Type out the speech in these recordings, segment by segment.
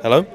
Hello?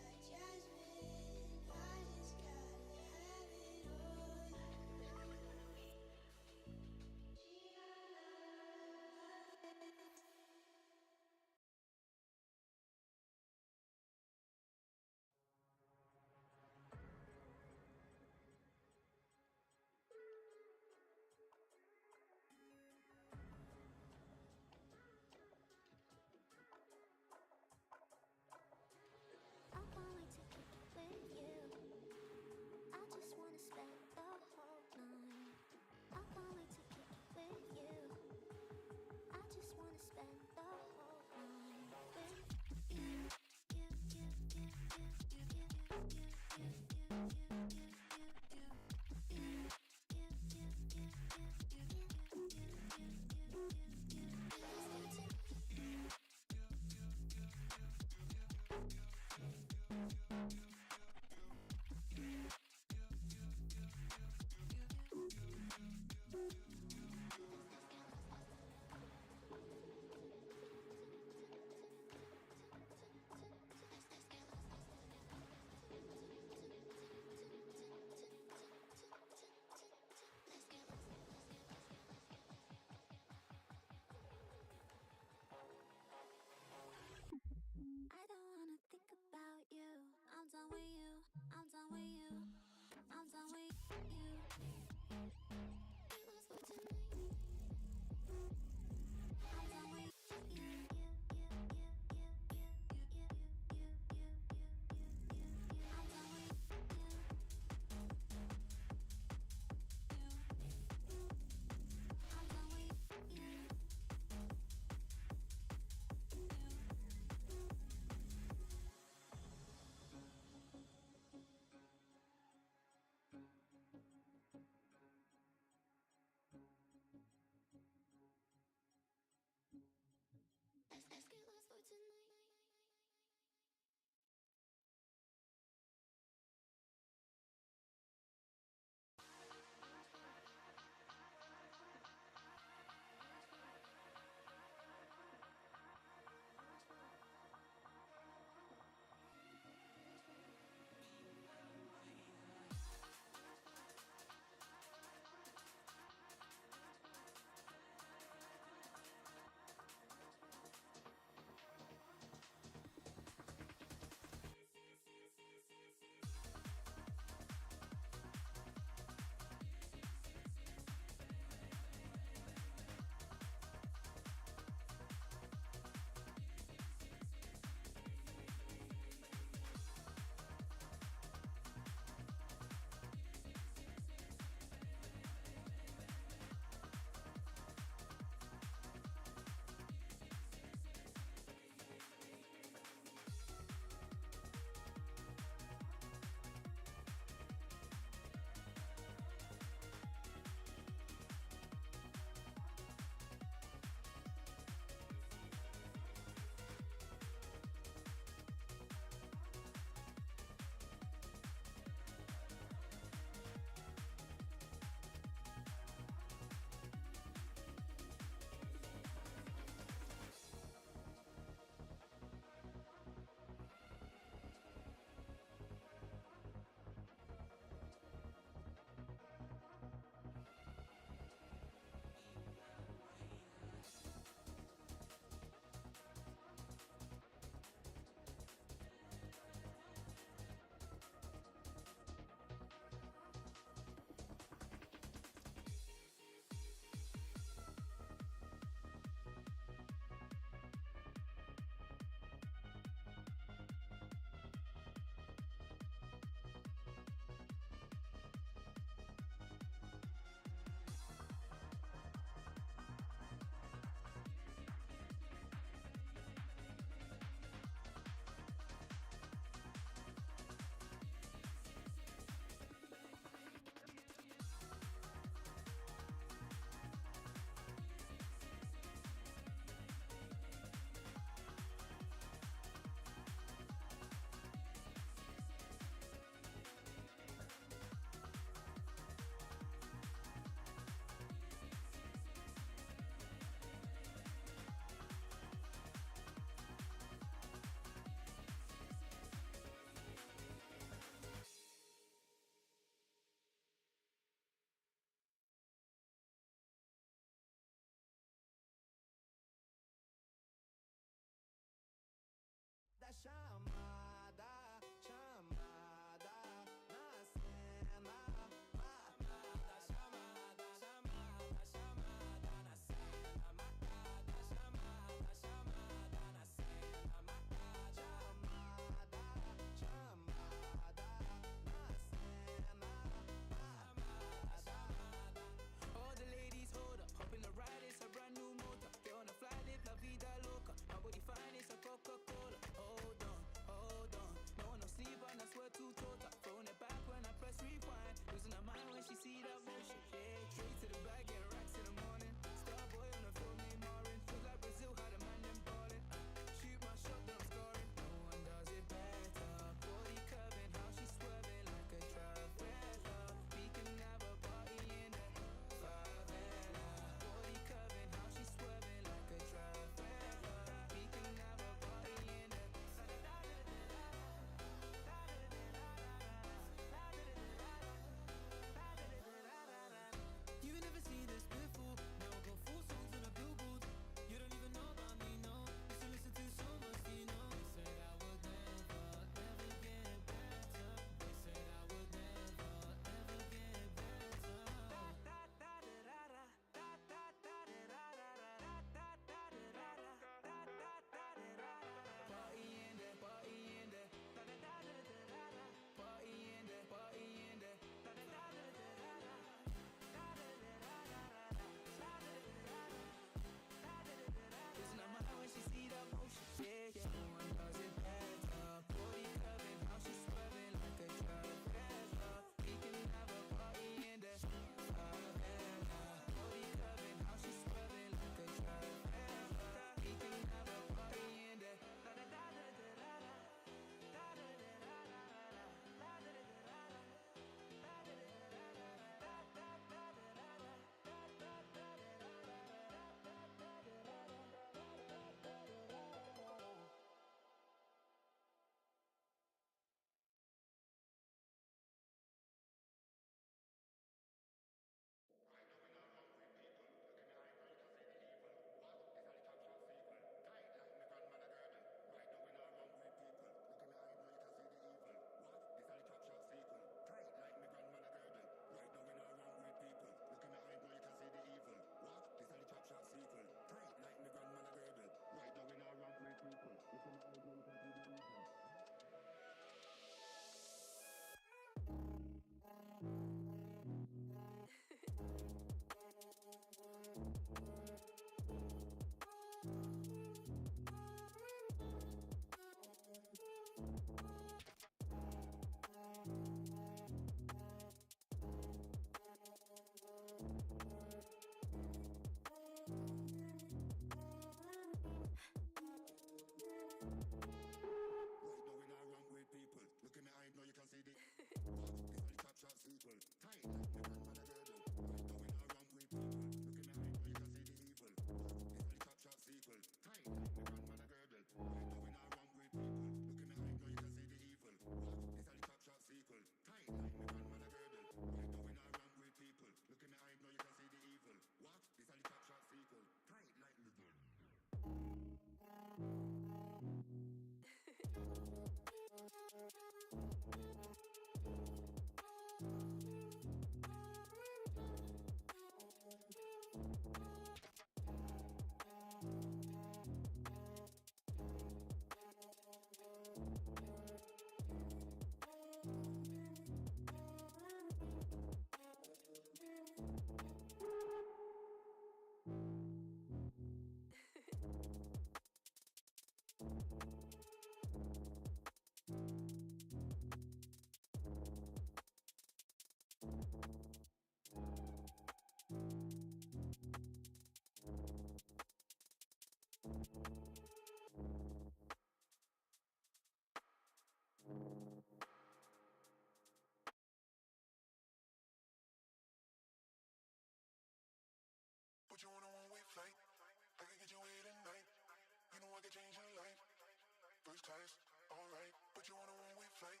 First class, alright. But you on a one-way flight?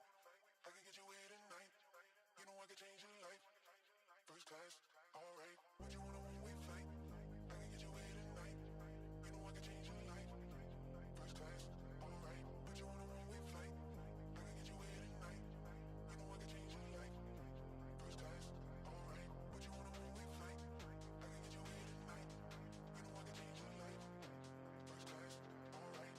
I can get you away tonight. You know I can change your life. First class, alright. But you on a one-way flight? I can get you away tonight. You know I can change your life. First class, alright. But you on a one-way flight? I can get you away tonight. You know I can change your life. First class, alright. But you on a one-way flight? I can get you away tonight. You know I can change your life. First class, alright.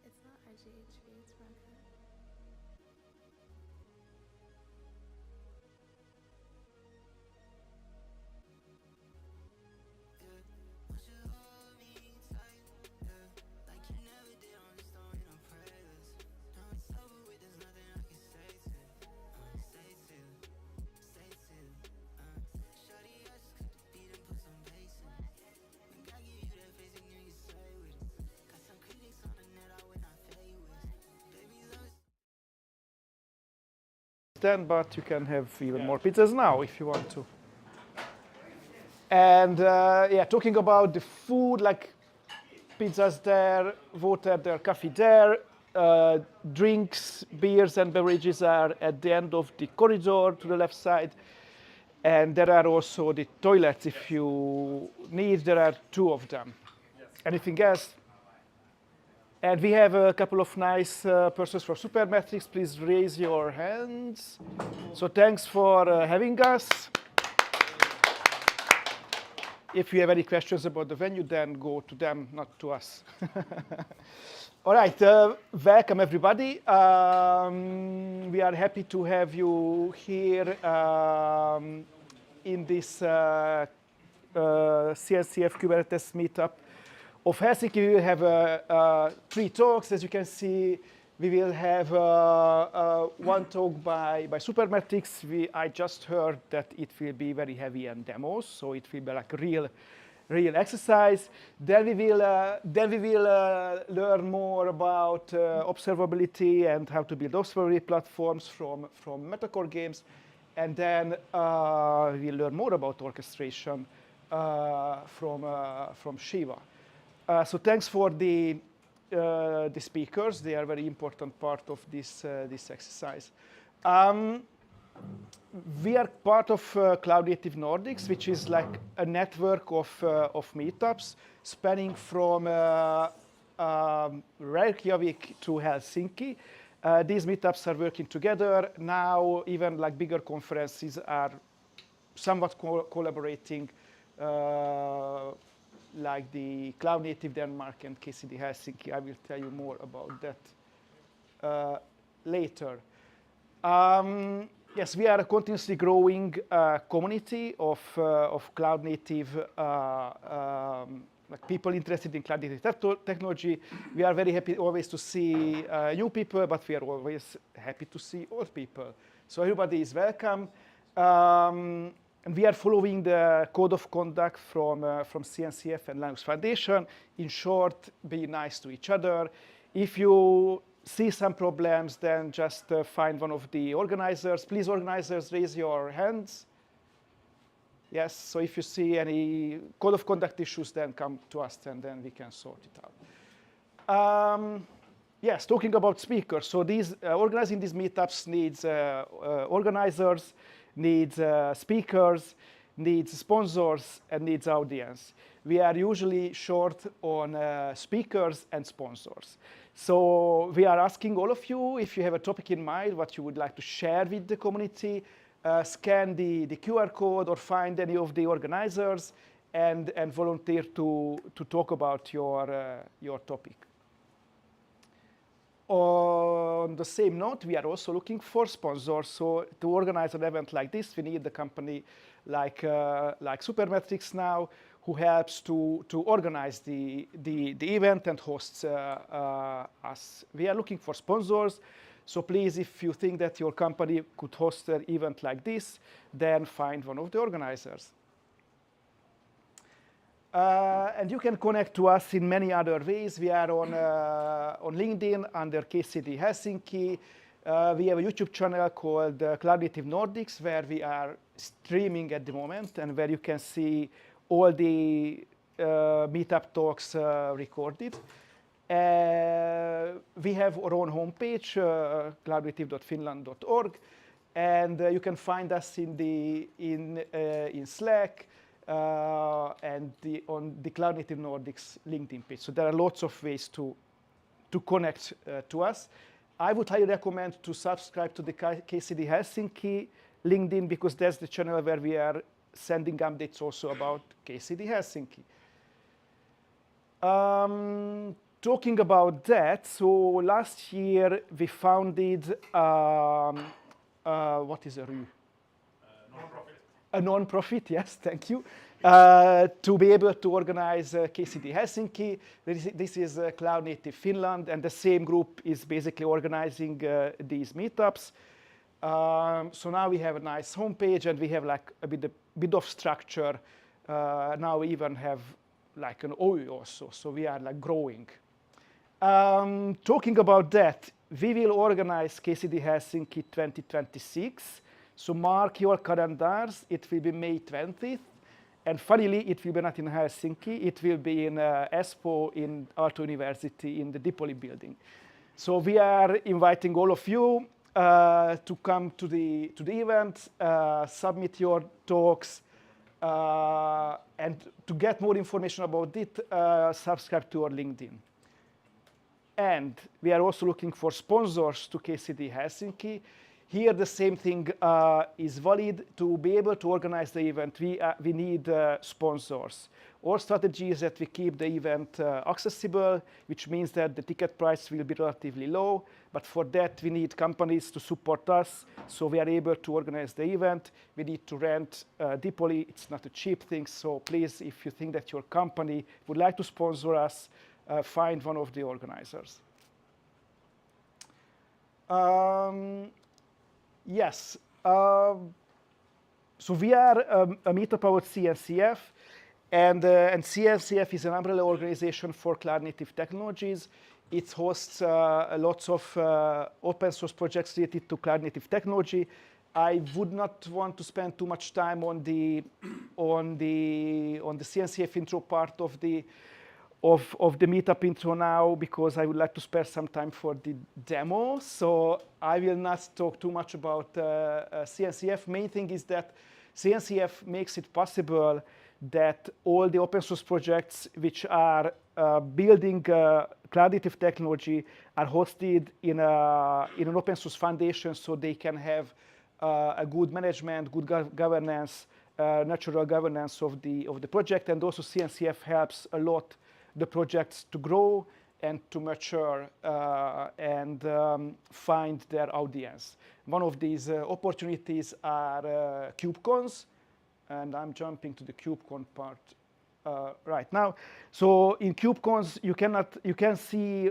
It's not RGHV, it's Vodka. Then, but you can have even more pizzas now if you want to. And yeah, talking about the food, like pizzas there, water there, coffee there, drinks, beers and beverages are at the end of the corridor to the left side. And there are also the toilets if you need, there are two of them. Anything else? And we have a couple of nice persons from Supermetrics. Please raise your hands. So thanks for having us. If you have any questions about the venue, then go to them, not to us. All right, welcome everybody. We are happy to have you here in this CNCF Kubernetes meetup of Helsinki. We will have 3 talks. As you can see, we will have one talk by Supermetrics. I just heard that it will be very heavy and demos, so it will be like a real exercise. Then we will learn more about observability and how to build observability platforms from Metacore games. And then we'll learn more about orchestration from Shiva. So thanks for the speakers. They are a very important part of this exercise. We are part of Cloud Native Nordics, which is like a network of meetups spanning from Reykjavik to Helsinki. These meetups are working together. Now even like bigger conferences are somewhat collaborating, like the Cloud Native Denmark and KCD Helsinki. I will tell you more about that later. Yes, we are a continuously growing community of cloud native like people interested in cloud native technology. We are very happy always to see new people, but we are always happy to see old people. So everybody is welcome. And we are following the code of conduct from CNCF and Linux Foundation. In short, be nice to each other. If you see some problems, then just find one of the organizers. Please, organizers, raise your hands. Yes, so if you see any code of conduct issues, then come to us and then we can sort it out. Yes, talking about speakers. So these organizing these meetups needs organizers, needs speakers, needs sponsors, and needs audience. We are usually short on speakers and sponsors. So we are asking all of you, if you have a topic in mind, what you would like to share with the community, scan the QR code or find any of the organizers and volunteer to talk about your topic. On the same note, we are also looking for sponsors. So to organize an event like this, we need a company like Supermetrics now, who helps to organize the event and hosts us. We are looking for sponsors. So please, if you think that your company could host an event like this, then find one of the organizers. And you can connect to us in many other ways. We are on LinkedIn under KCD Helsinki. We have a YouTube channel called Cloud Native Nordics, where we are streaming at the moment and where you can see all the meetup talks recorded. We have our own homepage, cloudnative.finland.org, and you can find us in Slack and on the Cloud Native Nordics LinkedIn page. So there are lots of ways to connect to us. I would highly recommend to subscribe to the KCD Helsinki LinkedIn, because that's the channel where we are sending updates also about KCD Helsinki. Talking about that, so last year we founded, what is a RU? Non-profit. A non-profit, yes, thank you, to be able to organize KCD Helsinki. This is Cloud Native Finland, and the same group is basically organizing these meetups. So now we have a nice homepage and we have like a bit of structure. Now we even have like an OU also, so we are like growing. Talking about that, we will organize KCD Helsinki 2026. So mark your calendars, it will be May 20th. And funnily, it will be not in Helsinki, it will be in Espoo in Aalto University in the Dipoli building. So we are inviting all of you to come to the event, submit your talks, and to get more information about it, subscribe to our LinkedIn. And we are also looking for sponsors to KCD Helsinki. Here the same thing is valid. To be able to organize the event, we need sponsors. Our strategy is that we keep the event accessible, which means that the ticket price will be relatively low. But for that, we need companies to support us, so we are able to organize the event. We need to rent Dipoli. It's not a cheap thing, so please, if you think that your company would like to sponsor us, find one of the organizers. Yes, so we are a meetup about CNCF, and CNCF is an umbrella organization for cloud native technologies. It hosts lots of open source projects related to cloud native technology. I would not want to spend too much time on the CNCF intro part of the meetup intro now, because I would like to spare some time for the demo. So I will not talk too much about CNCF. Main thing is that CNCF makes it possible that all the open source projects which are building cloud native technology are hosted in an open source foundation, so they can have a good management, good governance, natural governance of the project. And also CNCF helps a lot the projects to grow and to mature and find their audience. One of these opportunities are KubeCons, and I'm jumping to the KubeCon part right now. So in KubeCons, you can see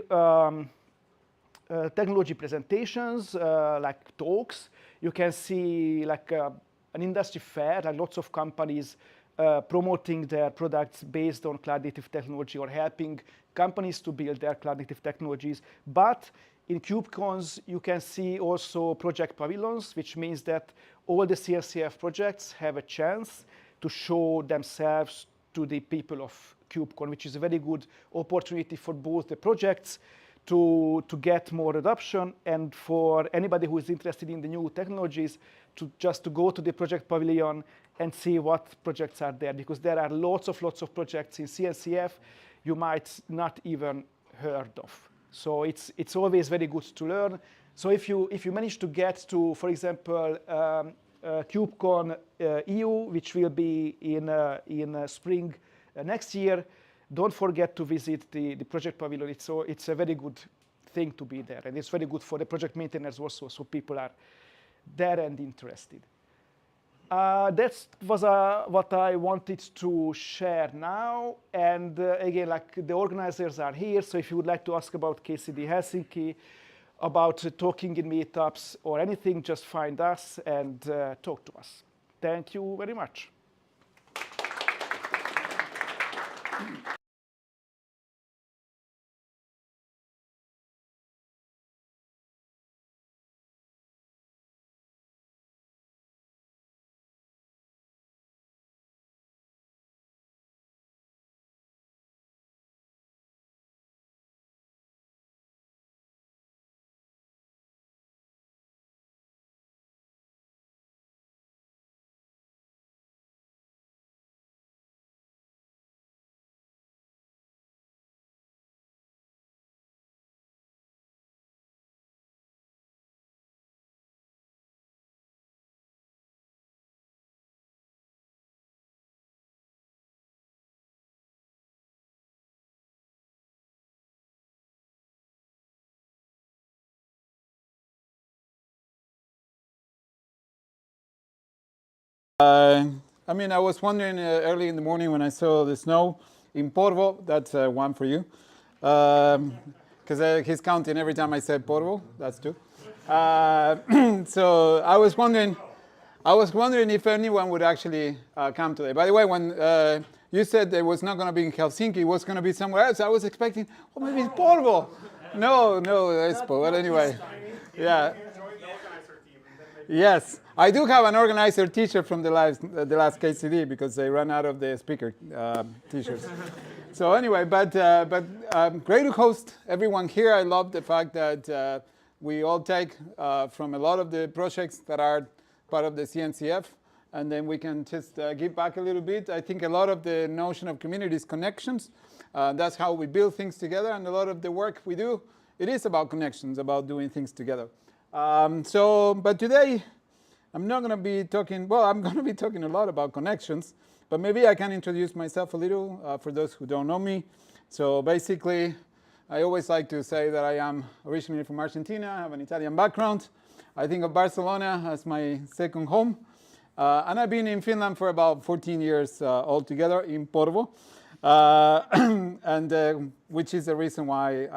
technology presentations, like talks. You can see like an industry fair, like lots of companies promoting their products based on cloud native technology or helping companies to build their cloud native technologies. But in KubeCons, you can see also project pavilions, which means that all the CNCF projects have a chance to show themselves to the people of KubeCon, which is a very good opportunity for both the projects to get more adoption and for anybody who is interested in the new technologies to just to go to the project pavilion and see what projects are there, because there are lots of projects in CNCF you might not even heard of. So it's always very good to learn. So if you manage to get to, for example, KubeCon EU, which will be in spring next year, don't forget to visit the project pavilion. It's a very good thing to be there, and it's very good for the project maintainers also, so people are there and interested. That was what I wanted to share now. And again, like the organizers are here, so if you would like to ask about KCD Helsinki, about talking in meetups or anything, just find us and talk to us. Thank you very much. I mean, I was wondering early in the morning when I saw the snow in Porvo. That's one for you, because he's counting every time I said Porvo. That's two. So I was wondering if anyone would actually come today. By the way, when you said it was not going to be in Helsinki, it was going to be somewhere else, I was expecting, oh, maybe it's Porvo. No, it's Porvo. But anyway, yeah. Yes, I do have an organizer T-shirt from the last KCD because they ran out of the speaker T-shirts. So anyway, but great to host everyone here. I love the fact that we all take from a lot of the projects that are part of the CNCF, and then we can just give back a little bit. I think a lot of the notion of community is connections. That's how we build things together, and a lot of the work we do, it is about connections, about doing things together. But today, I'm not going to be talking, well, I'm going to be talking a lot about connections, but maybe I can introduce myself a little for those who don't know me. So basically, I always like to say that I am originally from Argentina. I have an Italian background. I think of Barcelona as my second home. And I've been in Finland for about 14 years altogether in Porvo, which is the reason why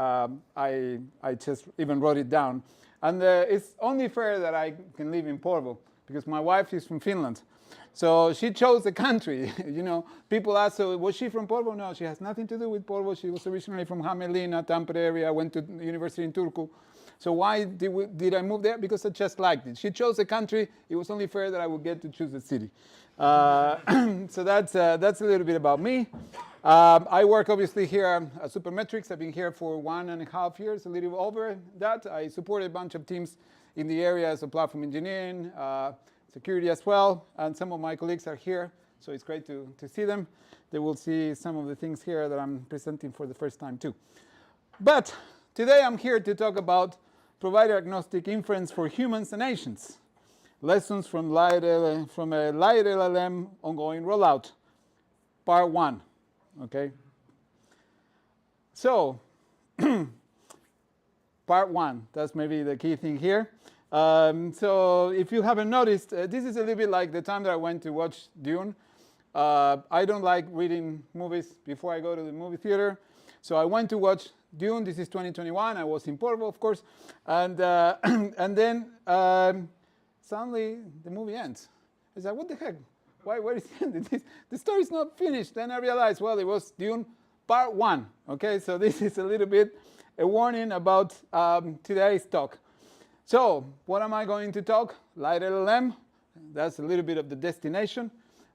I just even wrote it down. And it's only fair that I can live in Porvo because my wife is from Finland. So she chose the country. You know, people ask, so was she from Porvo? No, she has nothing to do with Porvo. She was originally from Hämeenlinna, Tampere area, went to the university in Turku. So why did I move there? Because I just liked it. She chose the country. It was only fair that I would get to choose the city. So that's a little bit about me. I work obviously here at Supermetrics. I've been here for 1.5 years, a little over that. I support a bunch of teams in the areas of platform engineering, security as well, and some of my colleagues are here, so it's great to see them. They will see some of the things here that I'm presenting for the first time too. But today I'm here to talk about provider-agnostic inference for humans and agents. Lessons from a light LLM ongoing rollout, part 1. Okay. So part one. That's maybe the key thing here. So if you haven't noticed, this is a little bit like the time that I went to watch Dune. I don't like reading movies before I go to the movie theater. So I went to watch Dune. This is 2021. I was in Portable, of course. And, and then suddenly the movie ends. I was like, what the heck? Why is it ended? The story's not finished. Then I realized, well, it was Dune part one. Okay, so this is a little bit a warning about today's talk. So what am I going to talk? Light LLM. That's a little bit of the destination.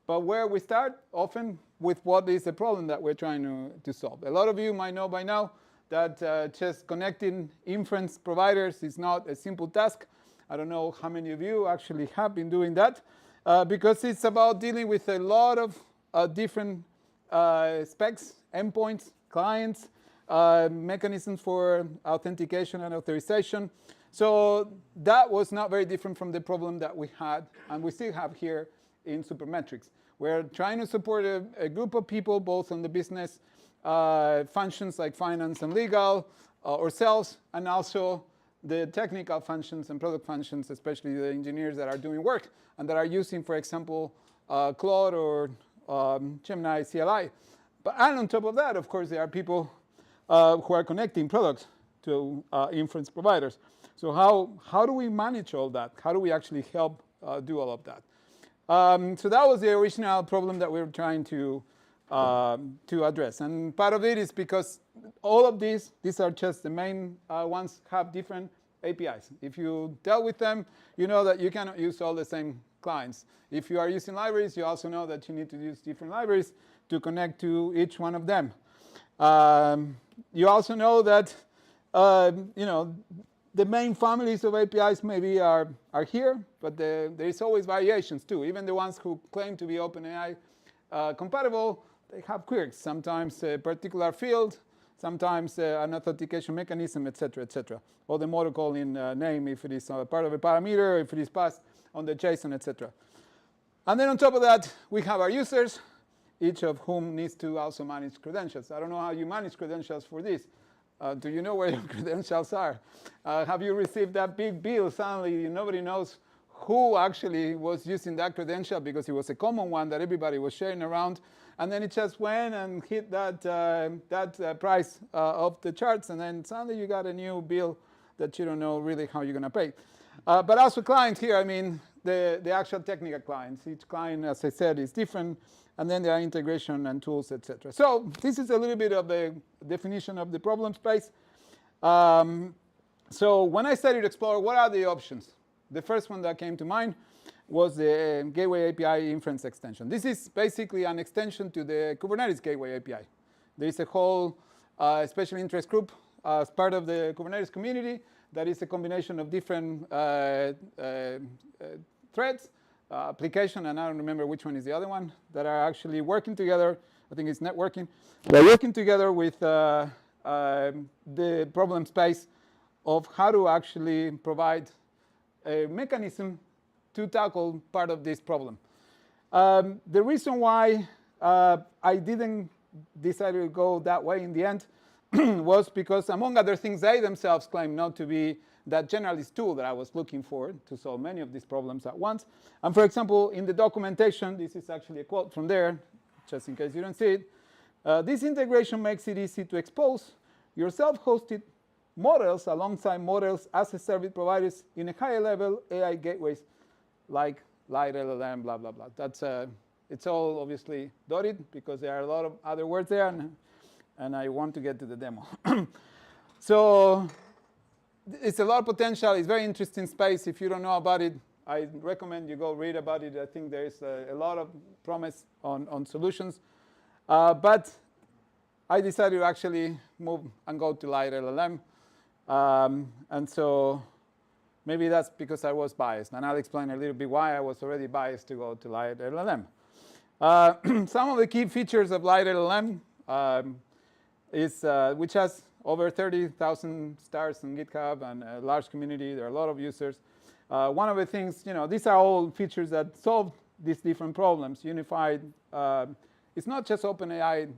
But where we start, often with what is the problem that we're trying to solve. A lot of you might know by now that just connecting inference providers is not a simple task. I don't know how many of you actually have been doing that, because it's about dealing with a lot of different specs, endpoints, clients, mechanisms for authentication and authorization. So that was not very different from the problem that we had, and we still have here in Supermetrics. We're trying to support a group of people, both on the business functions like finance and legal, ourselves, and also the technical functions and product functions, especially the engineers that are doing work and that are using, for example, Claude or Gemini CLI. And on top of that, of course, there are people who are connecting products to inference providers. So how do we manage all that? How do we actually help do all of that? So that was the original problem that we were trying to address. And part of it is because all of these are just the main ones have different APIs. If you dealt with them, you know that you cannot use all the same clients. If you are using libraries, you also know that you need to use different libraries to connect to each one of them. You also know that the main families of APIs maybe are here, but there is always variations too. Even the ones who claim to be OpenAI compatible, they have quirks. Sometimes a particular field, sometimes an authentication mechanism, etc., etc. Or the model calling name, if it is part of a parameter, if it is passed on the JSON, etc. And then on top of that, we have our users, each of whom needs to also manage credentials. I don't know how you manage credentials for this. Do you know where your credentials are? Have you received that big bill? Suddenly, nobody knows who actually was using that credential because it was a common one that everybody was sharing around. And then it just went and hit that price of the charts. And then suddenly you got a new bill that you don't know really how you're going to pay. But also clients here, I mean, the actual technical clients. Each client, as I said, is different. And then there are integration and tools, etc. So this is a little bit of the definition of the problem space. So when I started to explore what are the options, the first one that came to mind was the Gateway API inference extension. This is basically an extension to the Kubernetes Gateway API. There is a whole special interest group as part of the Kubernetes community that is a combination of different threads, application, and I don't remember which one is the other one, that are actually working together. I think it's networking. They're working together with the problem space of how to actually provide a mechanism to tackle part of this problem. The reason why I didn't decide to go that way in the end was because, among other things, they themselves claim not to be that generalist tool that I was looking for to solve many of these problems at once. And for example, in the documentation, this is actually a quote from there, just in case you don't see it. This integration makes it easy to expose your self-hosted models alongside models as a service providers in a higher level AI gateways like Light LLM, blah, blah, blah. That's, it's all obviously dotted because there are a lot of other words there, and I want to get to the demo. So it's a lot of potential. It's very interesting space. If you don't know about it, I recommend you go read about it. I think there is a lot of promise on solutions. But I decided to actually move and go to Light LLM. And so maybe that's because I was biased. And I'll explain a little bit why I was already biased to go to Light LLM. Some of the key features of Light LLM is, which has over 30,000 stars on GitHub and a large community. There are a lot of users. One of the things, these are all features that solve these different problems. Unified, it's not just OpenAI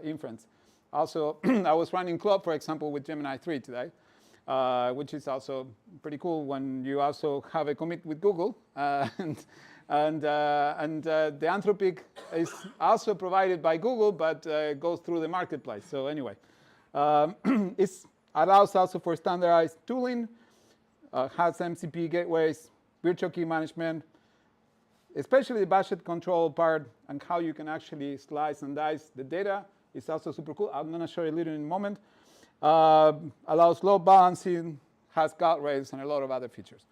inference. Also, I was running Club, for example, with Gemini 3 today, which is also pretty cool when you also have a commit with Google. And the Anthropic is also provided by Google, but goes through the marketplace. So anyway, it allows also for standardized tooling, has MCP gateways, virtual key management, especially the budget control part and how you can actually slice and dice the data is also super cool. I'm going to show you a little in a moment. Allows load balancing, has guardrails, and a lot of other features.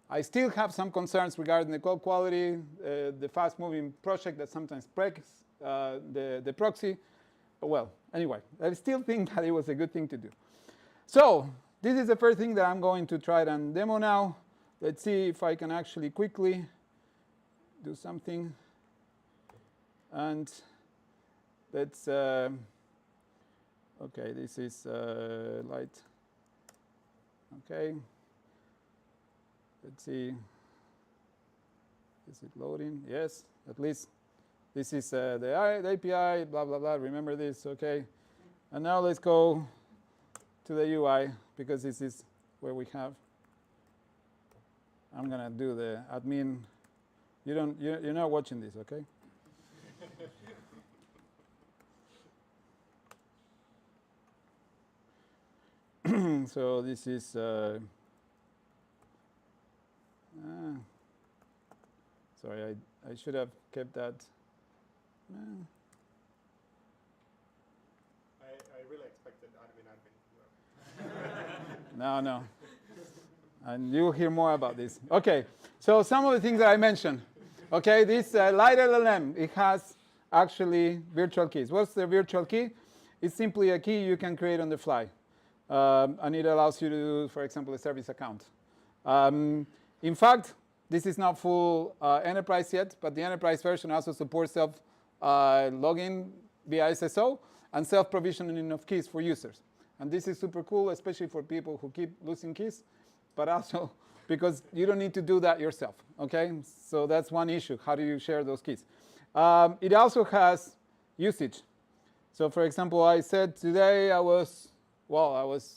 I still have some concerns regarding the code quality, the fast-moving project that sometimes breaks the proxy. But well, anyway, I still think that it was a good thing to do. So this is the first thing that I'm going to try and demo now. Let's see if I can actually quickly do something. And let's, okay, this is light. Okay. Let's see. Is it loading? Yes, at least this is the API, blah, blah, blah. Remember this, okay? And now let's go to the UI, because this is where we have. I'm going to do the admin. You're not watching this, okay? So this is sorry, I should have kept that. I really expected admin. No. And you'll hear more about this. Okay, so some of the things that I mentioned. Okay, this light LLM, it has actually virtual keys. What's the virtual key? It's simply a key you can create on the fly. And it allows you to do, for example, a service account. In fact, this is not full enterprise yet, but the enterprise version also supports self-login via SSO and self-provisioning of keys for users. And this is super cool, especially for people who keep losing keys, but also because you don't need to do that yourself, okay? So that's one issue. How do you share those keys? It also has usage. So for example, I said today I was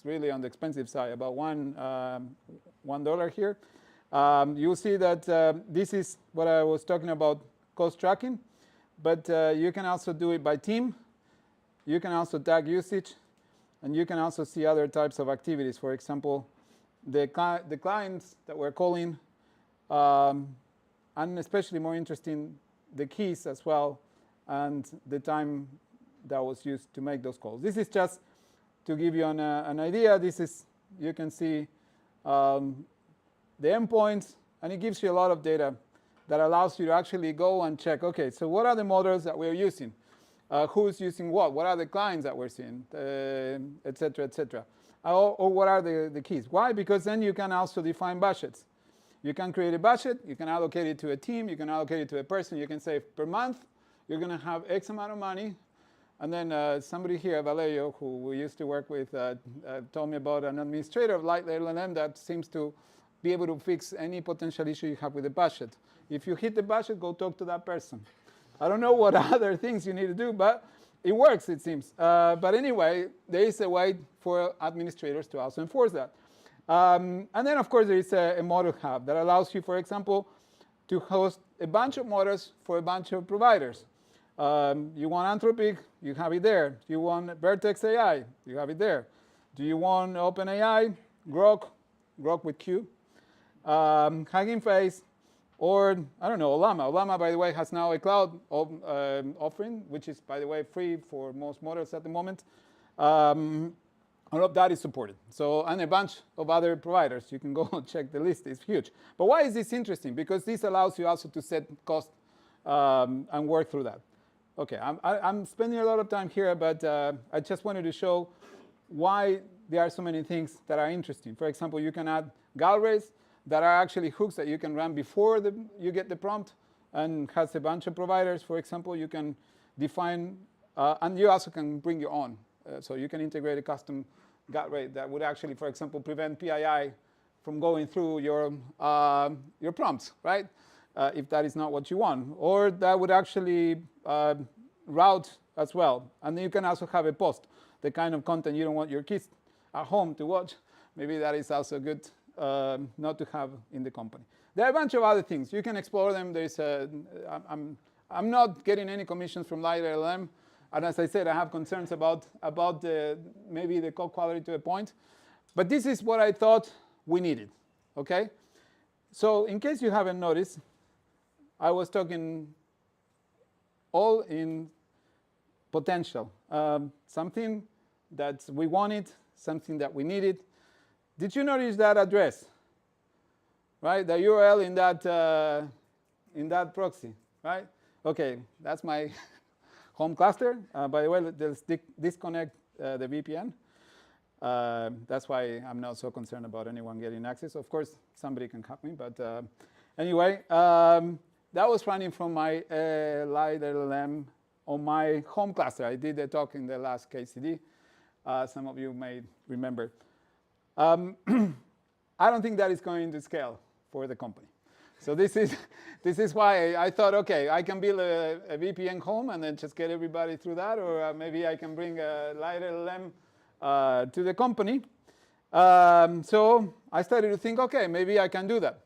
really on the expensive side, about $1 here. You'll see that this is what I was talking about, cost tracking. But you can also do it by team. You can also tag usage. And you can also see other types of activities. For example, the clients that we're calling, and especially more interesting, the keys as well, and the time that was used to make those calls. This is just to give you an idea. This is, you can see the endpoints, and it gives you a lot of data that allows you to actually go and check, okay, so what are the models that we're using? Who's using what? What are the clients that we're seeing, et cetera, et cetera. Or what are the keys? Why? Because then you can also define budgets. You can create a budget. You can allocate it to a team. You can allocate it to a person. You can say per month, you're going to have X amount of money. And then somebody here, Valerio, who we used to work with, told me about an administrator of Light LLM that seems to be able to fix any potential issue you have with the budget. If you hit the budget, go talk to that person. I don't know what other things you need to do, but it works, it seems. But anyway, there is a way for administrators to also enforce that. And then, of course, there is a model hub that allows you, for example, to host a bunch of models for a bunch of providers. You want Anthropic, you have it there. You want Vertex AI, you have it there. Do you want OpenAI, Grok with Q, Hugging Face, or, I don't know, Ollama. Ollama, by the way, has now a cloud offering, which is, by the way, free for most models at the moment. All of that is supported. So, and a bunch of other providers. You can go check the list. It's huge. But why is this interesting? Because this allows you also to set cost and work through that. Okay, I'm spending a lot of time here, but I just wanted to show why there are so many things that are interesting. For example, you can add guardrails that are actually hooks that you can run before you get the prompt, and has a bunch of providers. For example, you can define, and you also can bring your own. So you can integrate a custom guardrail that would actually, for example, prevent PII from going through your prompts, right? If that is not what you want. Or that would actually route as well. And then you can also have a post, the kind of content you don't want your kids at home to watch. Maybe that is also good not to have in the company. There are a bunch of other things. You can explore them. I'm not getting any commissions from LightLLM. And as I said, I have concerns about maybe the code quality to a point. But this is what I thought we needed, OK? So in case you haven't noticed, I was talking all in potential. Something that we wanted, something that we needed. Did you notice that address? Right, the URL in that proxy, right? OK, that's my home cluster. By the way, let's disconnect the VPN. That's why I'm not so concerned about anyone getting access. Of course, somebody can hack me, but anyway, that was running from my LightLLM on my home cluster. I did the talk in the last KCD. Some of you may remember. I don't think that is going to scale for the company. So this is why I thought, OK, I can build a VPN home and then just get everybody through that, or maybe I can bring a LightLLM to the company. So I started to think, OK, maybe I can do that.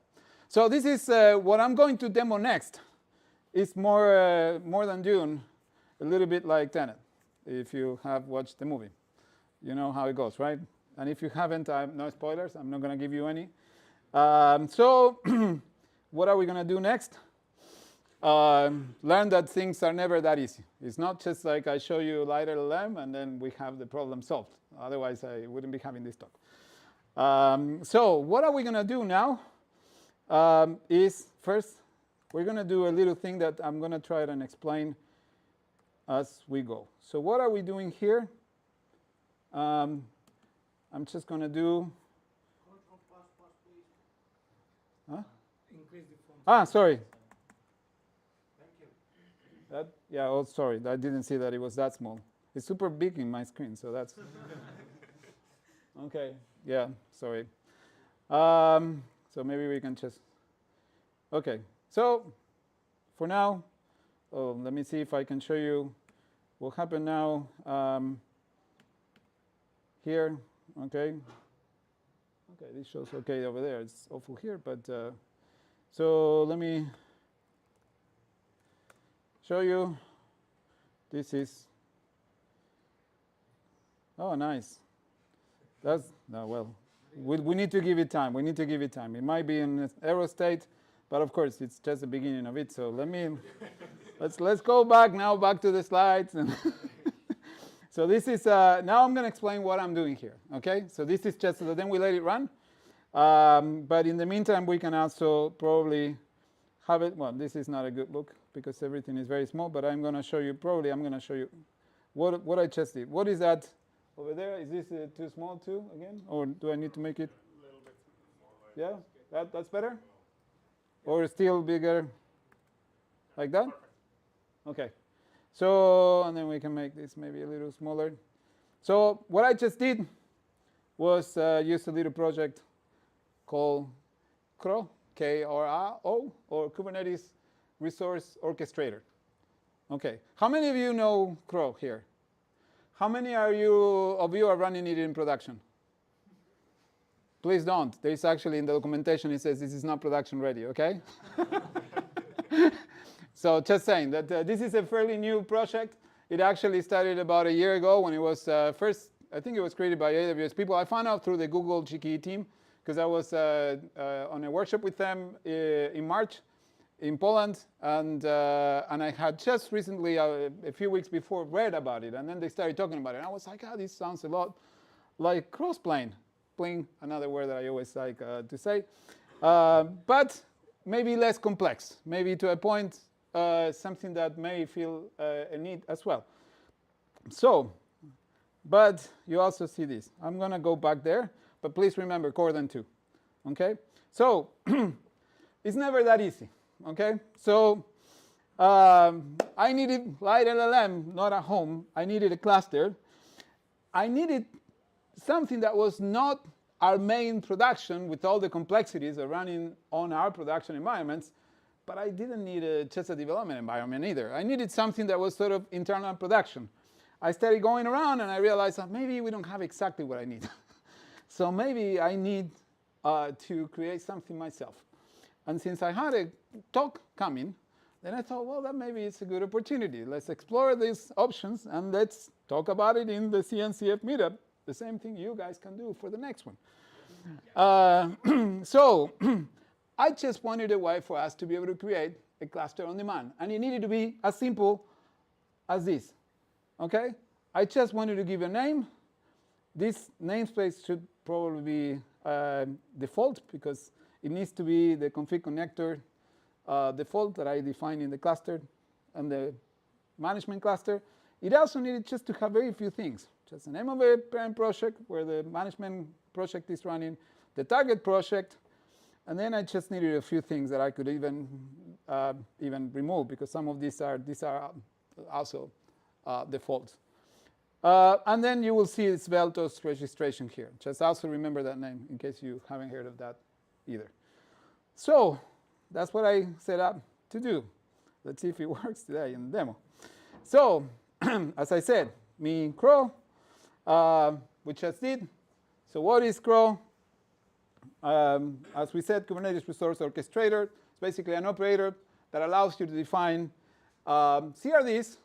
So this is what I'm going to demo next. It's more than Dune, a little bit like Tenet, if you have watched the movie. You know how it goes, right? And if you haven't, no spoilers. I'm not going to give you any. So what are we going to do next? Learn that things are never that easy. It's not just like I show you LightLLM and then we have the problem solved. Otherwise, I wouldn't be having this talk. So what are we going to do now is first, we're going to do a little thing that I'm going to try and explain as we go. So what are we doing here? I'm just going to do. Huh? Sorry. Thank you. Yeah, oh, sorry. I didn't see that it was that small. It's super big in my screen, so that's. OK, yeah, sorry. So maybe we can just. OK, so for now, let me see if I can show you what happened now here. OK. OK, this shows OK over there. It's awful here, but so let me show you. This is. Oh, nice. That's no, well. We need to give it time. We need to give it time. It might be in error state, but of course it's just the beginning of it. So let's go back to the slides. So this is now I'm going to explain what I'm doing here. Okay. So this is just so then we let it run. But in the meantime, we can also probably have it. Well, this is not a good look because everything is very small. But I'm going to show you. Probably I'm going to show you what I just did. What is that over there? Is this too small too again, or do I need to make it? A little bit smaller. Yeah, that's better. Or still bigger, like that. Perfect. Okay. So and then we can make this maybe a little smaller. So what I just did was use a little project called CRO, K-R-O, or Kubernetes Resource Orchestrator. Okay. How many of you know CRO here? How many of you are running it in production? Please don't. There is actually in the documentation it says this is not production ready. Okay. So just saying that this is a fairly new project. It actually started about a year ago when it was first. I think it was created by AWS people. I found out through the Google GKE team because I was on a workshop with them in March in Poland, and I had just recently, a few weeks before, read about it, and then they started talking about it. And I was like, this sounds a lot like crossplane. Pling, another word that I always like to say, but maybe less complex, maybe to a point something that may feel a need as well. So, but you also see this. I'm going to go back there, but please remember core than 2. Okay? So it's never that easy. Okay? So I needed LightLLM, not at home. I needed a cluster. I needed something that was not our main production with all the complexities of running on our production environments, but I didn't need just a development environment either. I needed something that was sort of internal production. I started going around and I realized that maybe we don't have exactly what I need. So maybe I need to create something myself. And since I had a talk coming, then I thought, well, that maybe it's a good opportunity. Let's explore these options and let's talk about it in the CNCF meetup. The same thing you guys can do for the next one. So I just wanted a way for us to be able to create a cluster on demand. And it needed to be as simple as this. Okay? I just wanted to give a name. This namespace should probably be default because it needs to be the config connector default that I define in the cluster and the management cluster. It also needed just to have very few things. Just the name of a parent project where the management project is running, the target project, and then I just needed a few things that I could even remove because some of these are also defaults. And then you will see Svelto's registration here. Just also remember that name in case you haven't heard of that either. So that's what I set up to do. Let's see if it works today in the demo. So as I said, me crow, we just did. So what is crow? As we said, Kubernetes Resource Orchestrator. It's basically an operator that allows you to define CRDs,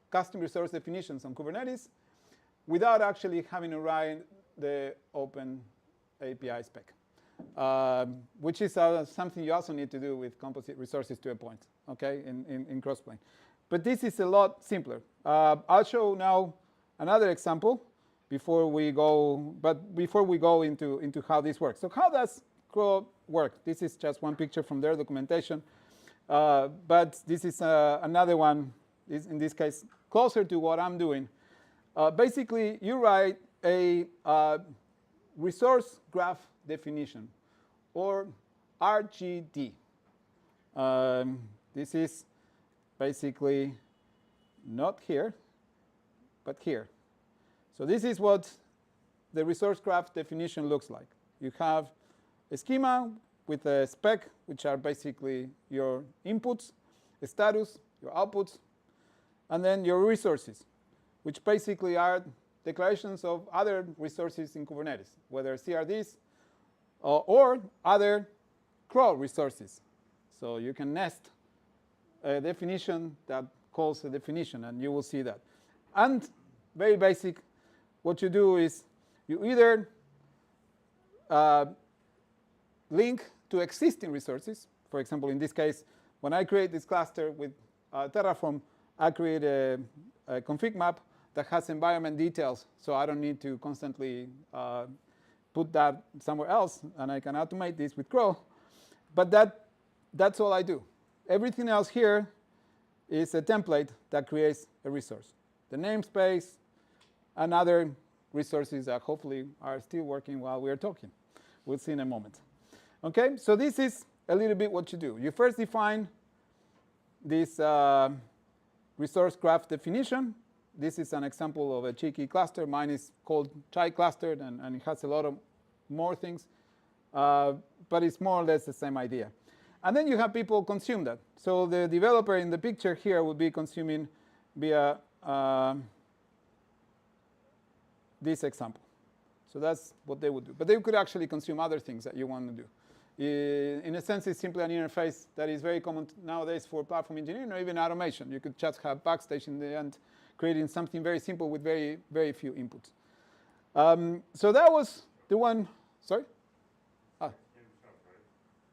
custom resource definitions on Kubernetes, without actually having to write the open API spec, which is something you also need to do with composite resources to a point, okay, in Crossplane. But this is a lot simpler. I'll show now another example before we go into how this works. So how does crow work? This is just one picture from their documentation, but this is another one, in this case, closer to what I'm doing. Basically, you write a resource graph definition, or RGD. This is basically not here, but here. So this is what the resource graph definition looks like. You have a schema with a spec, which are basically your inputs, a status, your outputs, and then your resources, which basically are declarations of other resources in Kubernetes, whether CRDs or other crow resources. So you can nest a definition that calls a definition, and you will see that. And very basic, what you do is you either link to existing resources. For example, in this case, when I create this cluster with Terraform, I create a config map that has environment details, so I don't need to constantly put that somewhere else, and I can automate this with crow. But that's all I do. Everything else here is a template that creates a resource. The namespace and other resources that hopefully are still working while we're talking. We'll see in a moment. Okay, so this is a little bit what you do. You first define this resource graph definition. This is an example of a cheeky cluster. Mine is called Chai clustered, and it has a lot of more things. But it's more or less the same idea. And then you have people consume that. So the developer in the picture here would be consuming via this example. So that's what they would do. But they could actually consume other things that you want to do. In a sense, it's simply an interface that is very common nowadays for platform engineering or even automation. You could just have Backstage in the end, creating something very simple with very, very few inputs. So that was the one. Sorry?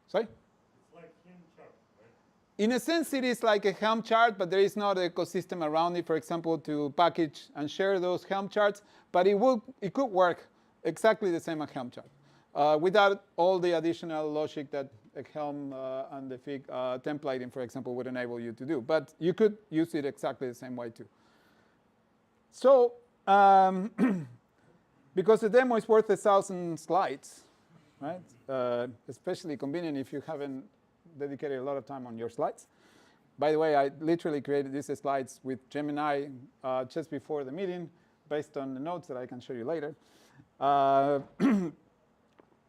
Sorry? It's like Helm chart, right? In a sense, it is like a Helm chart, but there is not an ecosystem around it, for example, to package and share those Helm charts. But it could work exactly the same as Helm chart, without all the additional logic that a Helm and the Fig templating, for example, would enable you to do. But you could use it exactly the same way too. So because the demo is worth 1,000 slides, right? Especially convenient if you haven't dedicated a lot of time on your slides. By the way, I literally created these slides with Gemini just before the meeting, based on the notes that I can show you later.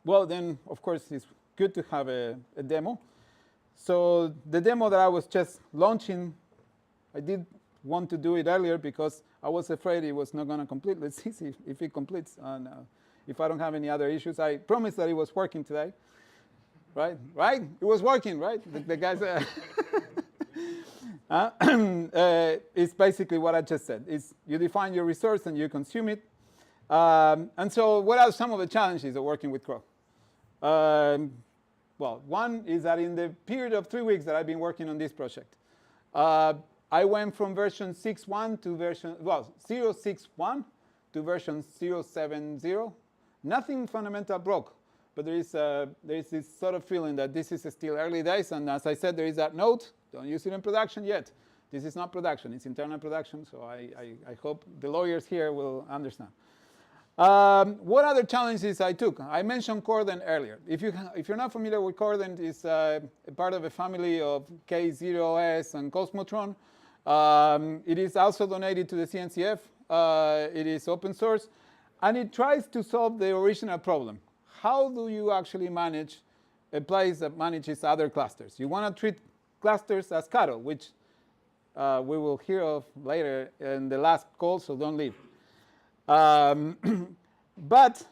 Well, then, of course, it's good to have a demo. So the demo that I was just launching, I did want to do it earlier because I was afraid it was not going to complete. Let's see if it completes. And if I don't have any other issues, I promised that it was working today. Right? Right? It was working, right? The guys. It's basically what I just said. It's you define your resource and you consume it. And so, what are some of the challenges of working with Crow? Well, one is that in the period of 3 weeks that I've been working on this project, I went from version 6.1 to version 0.6.1 to version 0.7.0. Nothing fundamental broke. But there is this sort of feeling that this is still early days, and as I said, there is that note, don't use it in production yet. This is not production, it's internal production, so I hope the lawyers here will understand. What other challenges I took? I mentioned Cordant earlier. If you're not familiar with Cordant, it's part of a family of K0S and Cosmotron. It is also donated to the CNCF. It is open source, and it tries to solve the original problem. How do you actually manage a place that manages other clusters? You want to treat clusters as cattle, which we will hear of later in the last call, so don't leave. But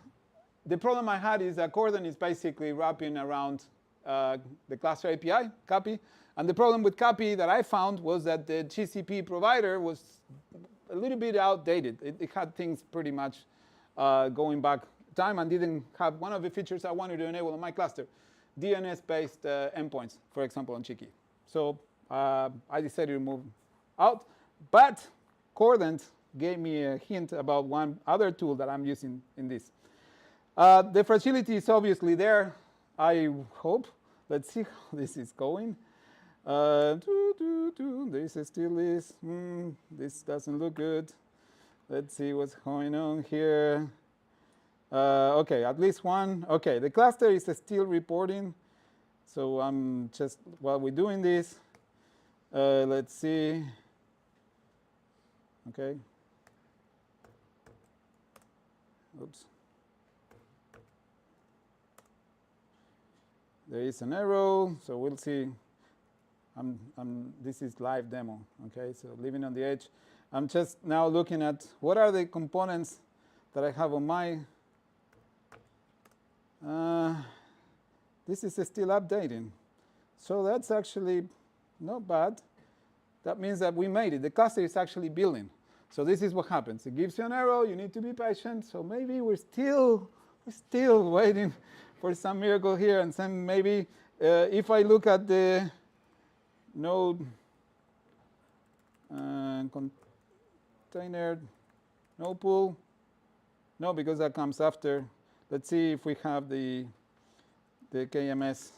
the problem I had is that Cordant is basically wrapping around the cluster API, copy. And the problem with copy that I found was that the GCP provider was a little bit outdated. It had things pretty much going back time and didn't have one of the features I wanted to enable on my cluster, DNS-based endpoints, for example, on Chiki. So I decided to move out. But Cordant gave me a hint about one other tool that I'm using in this. The fragility is obviously there, I hope. Let's see how this is going. This still is, this doesn't look good. Let's see what's going on here. Okay, at least one. Okay, the cluster is still reporting. So I'm just, while we're doing this, let's see. Okay. Oops. There is an arrow, so we'll see. This is live demo, okay? So living on the edge. I'm just now looking at what are the components that I have on my. This is still updating. So that's actually not bad. That means that we made it. The cluster is actually building. So this is what happens. It gives you an arrow. You need to be patient. So maybe we're still waiting for some miracle here. And then maybe if I look at the node container, no pool. No, because that comes after. Let's see if we have the KMS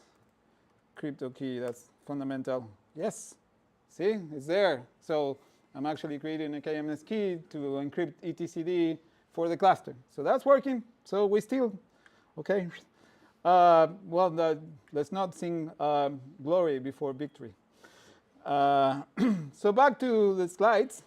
crypto key. That's fundamental. Yes. See, it's there. So I'm actually creating a KMS key to encrypt etcd for the cluster. So that's working. So we still, okay. Well, let's not sing glory before victory. So back to the slides.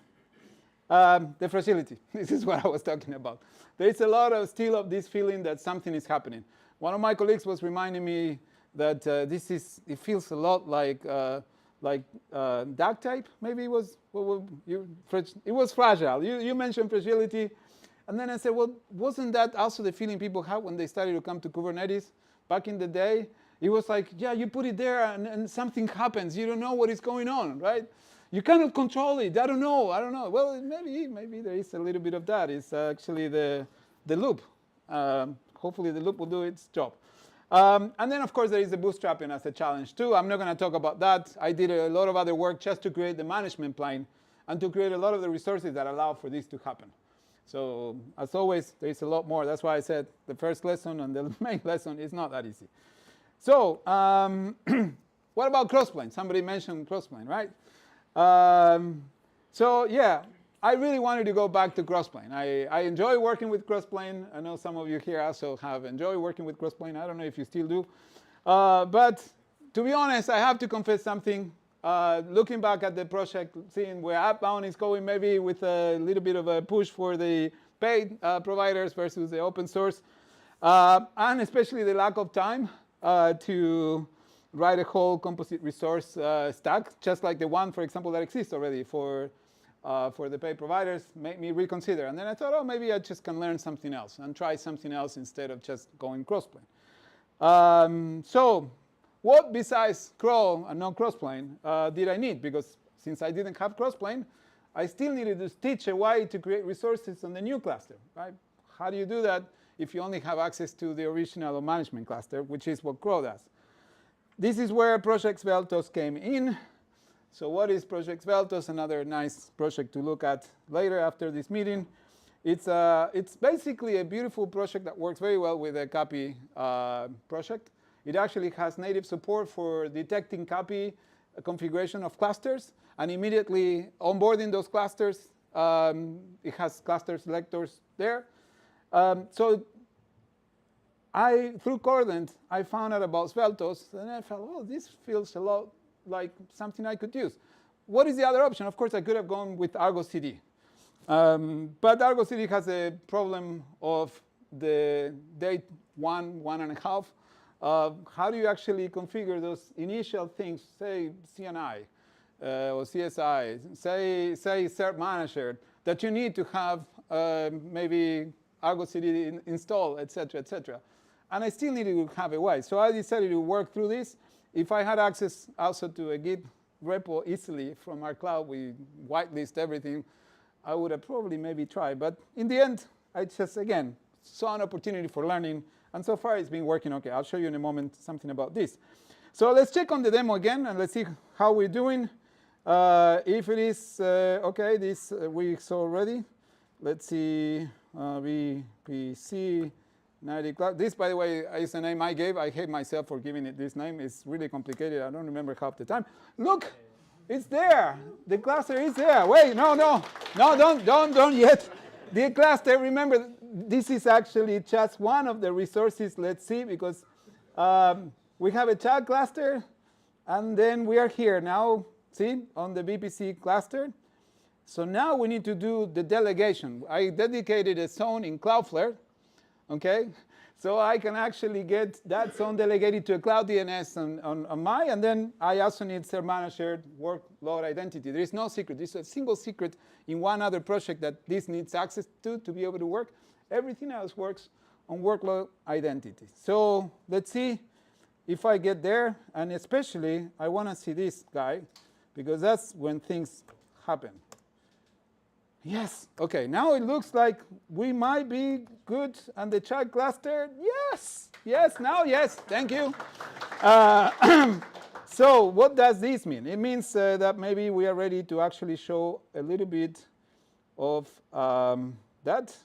The fragility. This is what I was talking about. There is a lot of still of this feeling that something is happening. One of my colleagues was reminding me that it feels a lot like duct tape. Maybe it was, it was fragile. You mentioned fragility. And then I said, well, wasn't that also the feeling people had when they started to come to Kubernetes back in the day? It was like, yeah, you put it there and something happens. You don't know what is going on, right? You cannot control it. I don't know. Well, maybe there is a little bit of that. It's actually the loop. Hopefully the loop will do its job. And then, of course, there is the bootstrapping as a challenge, too. I'm not going to talk about that. I did a lot of other work just to create the management plane and to create a lot of the resources that allow for this to happen. So, as always, there is a lot more. That's why I said the first lesson and the main lesson is not that easy. So, what about crossplane? Somebody mentioned crossplane, right? So, yeah, I really wanted to go back to crossplane. I enjoy working with crossplane. I know some of you here also have enjoyed working with crossplane. I don't know if you still do. But to be honest, I have to confess something. Looking back at the project, seeing where Upbound is going, maybe with a little bit of a push for the paid providers versus the open source, and especially the lack of time to write a whole composite resource stack, just like the one, for example, that exists already for the pay providers, made me reconsider. And then I thought, oh, maybe I just can learn something else and try something else instead of just going crossplane. So what besides crawl and non crossplane did I need? Because since I didn't have crossplane, I still needed to teach a way to create resources on the new cluster, right? How do you do that if you only have access to the original management cluster, which is what Crow does? This is where Project Sveltos came in. So what is Project Sveltos? Another nice project to look at later after this meeting. It's basically a beautiful project that works very well with a copy project. It actually has native support for detecting copy configuration of clusters and immediately onboarding those clusters. It has cluster selectors there. So through Cordant, I found out about Sveltos, and I felt, oh, this feels a lot like something I could use. What is the other option? Of course, I could have gone with Argo CD. But Argo CD has a problem of the date 1.5. How do you actually configure those initial things, say CNI or CSI, say cert manager, that you need to have maybe Argo CD installed, etc., etc. And I still needed to have a way. So I decided to work through this. If I had access also to a Git repo easily from our cloud, we whitelist everything, I would have probably maybe tried. But in the end, I just, again, saw an opportunity for learning. And so far, it's been working OK. I'll show you in a moment something about this. So let's check on the demo again, and let's see how we're doing. If it is OK, this we saw already. Let's see, VPC 90 cloud. This, by the way, is a name I gave. I hate myself for giving it this name. It's really complicated. I don't remember half the time. Look, it's there. The cluster is there. Wait, no, don't yet. The cluster, remember, this is actually just one of the resources. Let's see, because we have a child cluster, and then we are here now, see, on the VPC cluster. So now we need to do the delegation. I dedicated a zone in Cloudflare, okay? So I can actually get that zone delegated to a cloud DNS on my, and then I also need cert manager workload identity. There is no secret. There's a single secret in one other project that this needs access to be able to work. Everything else works on workload identity. So let's see if I get there, and especially I want to see this guy, because that's when things happen. Yes, OK, now it looks like we might be good on the child cluster. Yes, now yes, thank you. So what does this mean? It means that maybe we are ready to actually show a little bit of that.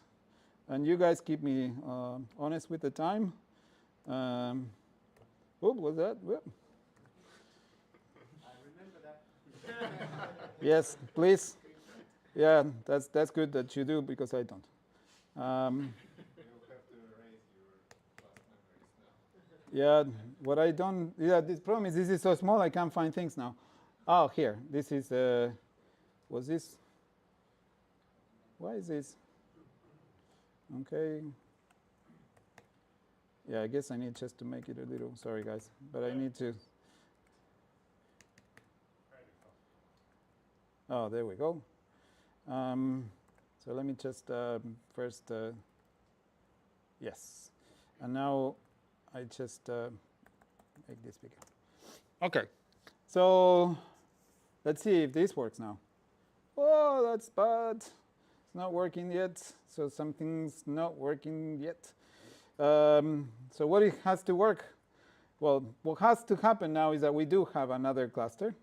And you guys keep me honest with the time. What was that? Well. I remember that. Yes, please. Yeah, that's good that you do, because I don't. You have to erase your past memories now. Yeah, what I don't. Yeah, the problem is this is so small I can't find things now. Oh, here. This is. Was this? Why is this? Okay. Yeah, I guess I need just to make it a little. Sorry, guys, but I need to. Oh, there we go. So let me just first, yes. And now I just make this bigger. OK. So let's see if this works now. Oh, that's bad. It's not working yet. So something's not working yet. So what it has to work? Well, what has to happen now is that we do have another cluster.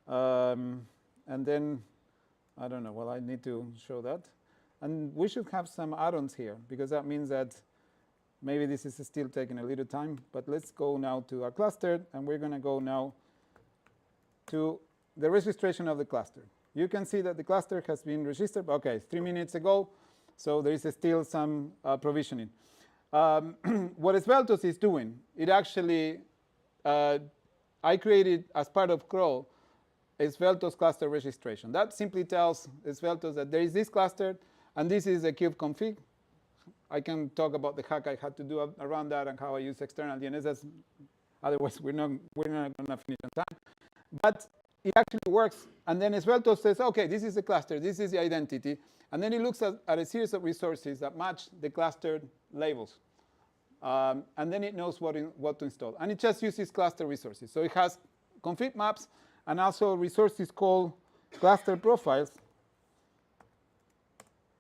And then I don't know. Well, I need to show that. And we should have some add-ons here, because that means that maybe this is still taking a little time. But let's go now to our cluster, and we're going to go now to the registration of the cluster. You can see that the cluster has been registered. OK, 3 minutes ago. So there is still some provisioning. What Sveltos is doing, it actually, I created as part of Crow, Sveltos cluster registration. That simply tells Sveltos that there is this cluster, and this is a kube config. I can talk about the hack I had to do around that and how I use external DNS. That's Otherwise, we're not going to finish on time. But it actually works. And then Svelte says, OK, this is the cluster. This is the identity. And then it looks at a series of resources that match the clustered labels. And then it knows what to install. And it just uses cluster resources. So it has config maps and also resources called cluster profiles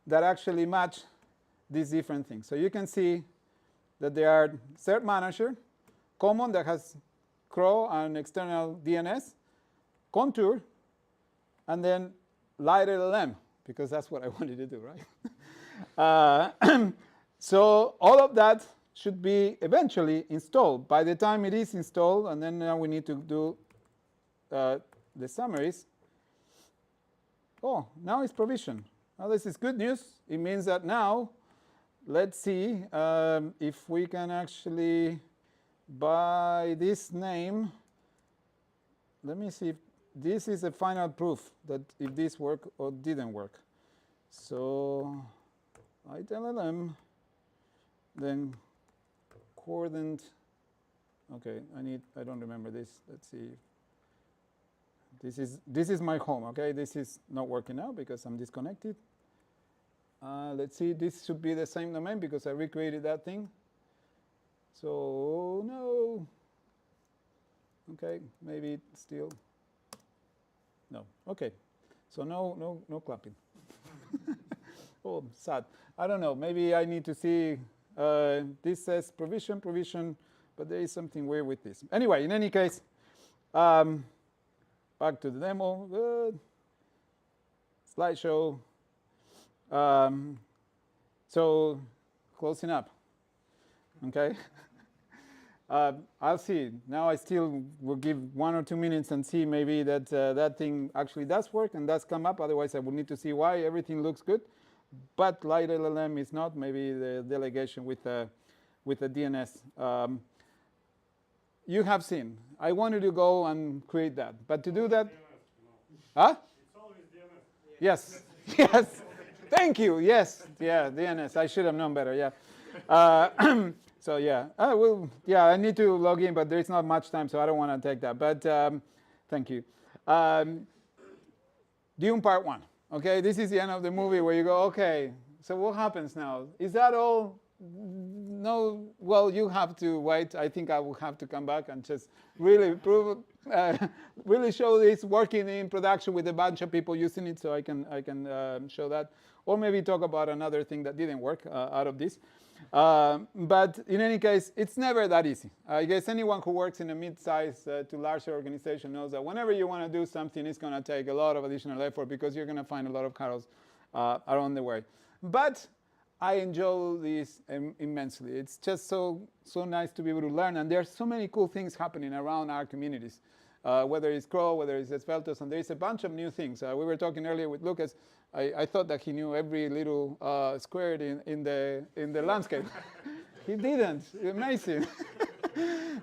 that actually match these different things. So you can see that they are cert manager, common that has CRO and external DNS, contour, and then light LLM, because that's what I wanted to do, right? So all of that should be eventually installed. By the time it is installed, and then now we need to do the summaries. Oh, now it's provisioned. Now this is good news. It means that now, let's see if we can actually, by this name, let me see if this is a final proof that if this worked or didn't work. So I tell them, then coordinate. Okay, I don't remember this. Let's see. This is my home. Okay, this is not working now because I'm disconnected. Let's see. This should be the same domain because I recreated that thing. So no. Okay, maybe still. No. Okay. So no clapping. Oh, sad. I don't know. Maybe I need to see. This says provision, but there is something weird with this. Anyway, in any case, back to the demo. Good. Slideshow. So closing up. Okay. I'll see. Now I still will give 1 or 2 minutes and see maybe that that thing actually does work and does come up. Otherwise, I would need to see why everything looks good. But light LLM is not. Maybe the delegation with the DNS. You have seen. I wanted to go and create that. But to do that. Huh? It's always DNS. Yes. Yes. Thank you. Yes. Yeah, DNS. I should have known better. Yeah. So yeah, I need to log in, but there's not much time, so I don't want to take that. But thank you. Dune Part 1. Okay, this is the end of the movie where you go, okay, so what happens now? Is that all? No, well, you have to wait. I think I will have to come back and just really prove, really show this working in production with a bunch of people using it, so I can show that, or maybe talk about another thing that didn't work out of this. But in any case, it's never that easy. I guess anyone who works in a mid-sized to larger organization knows that whenever you want to do something, it's going to take a lot of additional effort because you're going to find a lot of hurdles along the way. But I enjoy this immensely. It's just so nice to be able to learn. And there's so many cool things happening around our communities, whether it's Crow, whether it's Svelte, and there's a bunch of new things. We were talking earlier with Lucas. I thought that he knew every little square in the landscape. He didn't. Amazing.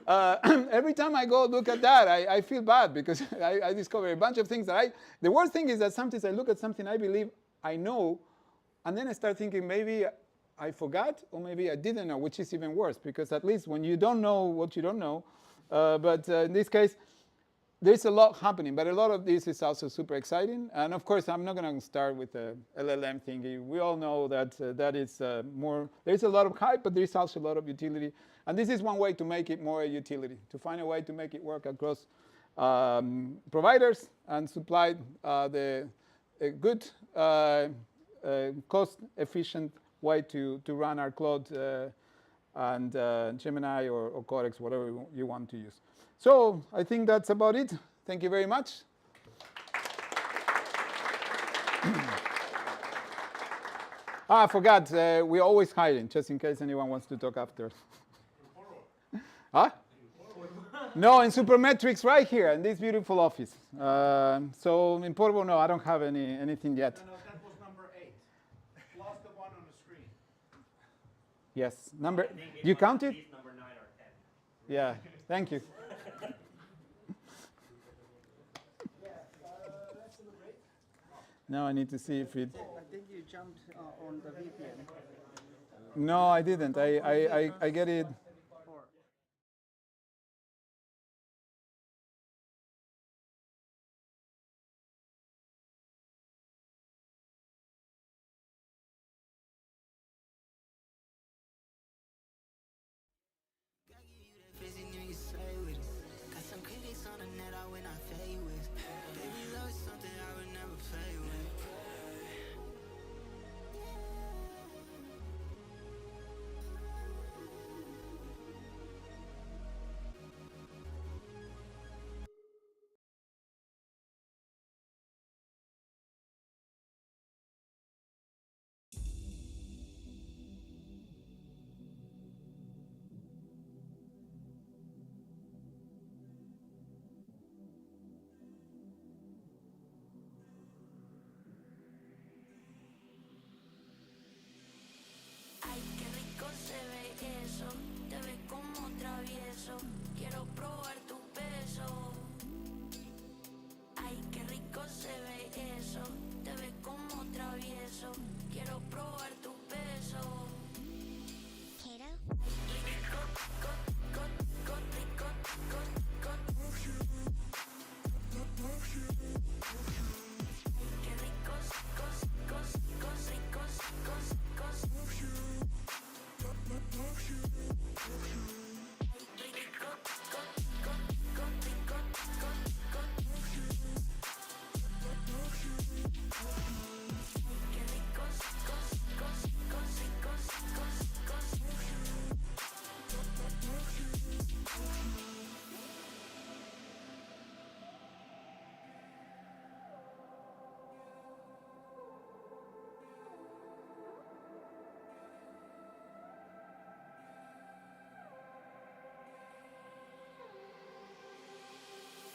Every time I go look at that, I feel bad because I discover a bunch of things that the worst thing is that sometimes I look at something I believe I know, and then I start thinking maybe I forgot or maybe I didn't know, which is even worse because at least when you don't know what you don't know, but in this case, there's a lot happening, but a lot of this is also super exciting. And of course, I'm not going to start with the LLM thingy. We all know that that is more, there's a lot of hype, but there's also a lot of utility. And this is one way to make it more a utility, to find a way to make it work across providers and supply a good cost-efficient way to run our Claude and Gemini or Codex, whatever you want to use. So I think that's about it. Thank you very much. I forgot. We're always hiding, just in case anyone wants to talk after. Huh? No, in Supermetrics right here, in this beautiful office. So in Portable, no, I don't have anything yet. No, that was number 8. Plus the one on the screen. Yes. You count it? Number 9 or 10. Yeah. Thank you. Now I need to see if it. I think you jumped on the VPN. No, I didn't. I get it. beso. Quiero probar tu beso. Ay, qué rico se ve eso. Te ves como travieso. Quiero probar tu beso. Kato? Qué ricos,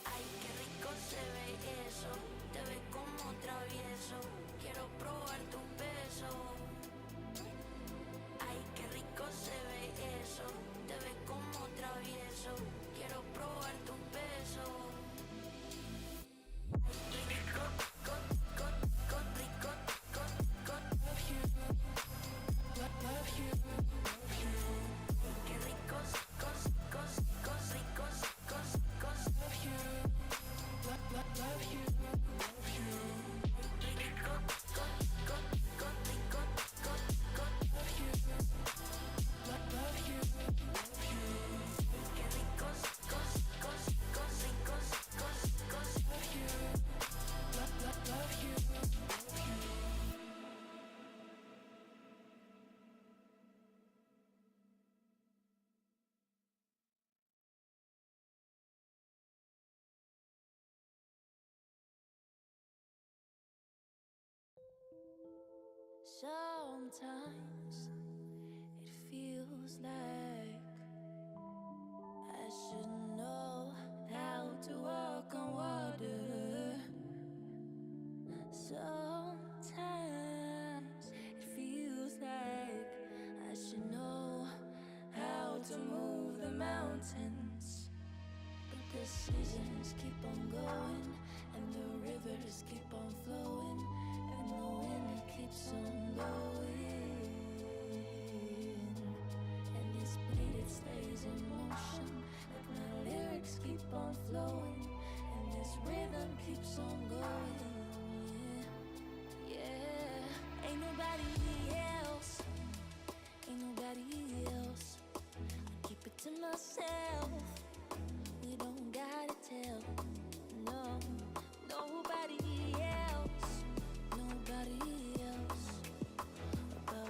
ay, qué rico se ve eso. Te ves como travieso. Quiero probar tu beso. Ay, qué rico se ve eso. Te ves como travieso. Quiero probar tu beso. Qué ricos, sometimes it feels like I should know how to walk on water. Sometimes it feels like I should know how to move the mountains. But the seasons keep on going, and the rivers keep on flowing, and the wind keeps on blowing. And this beat, it stays in motion, like my lyrics keep on flowing, and this rhythm keeps on going. Yeah, ain't nobody else, ain't nobody else. I keep it to myself. We don't gotta tell, no, nobody else about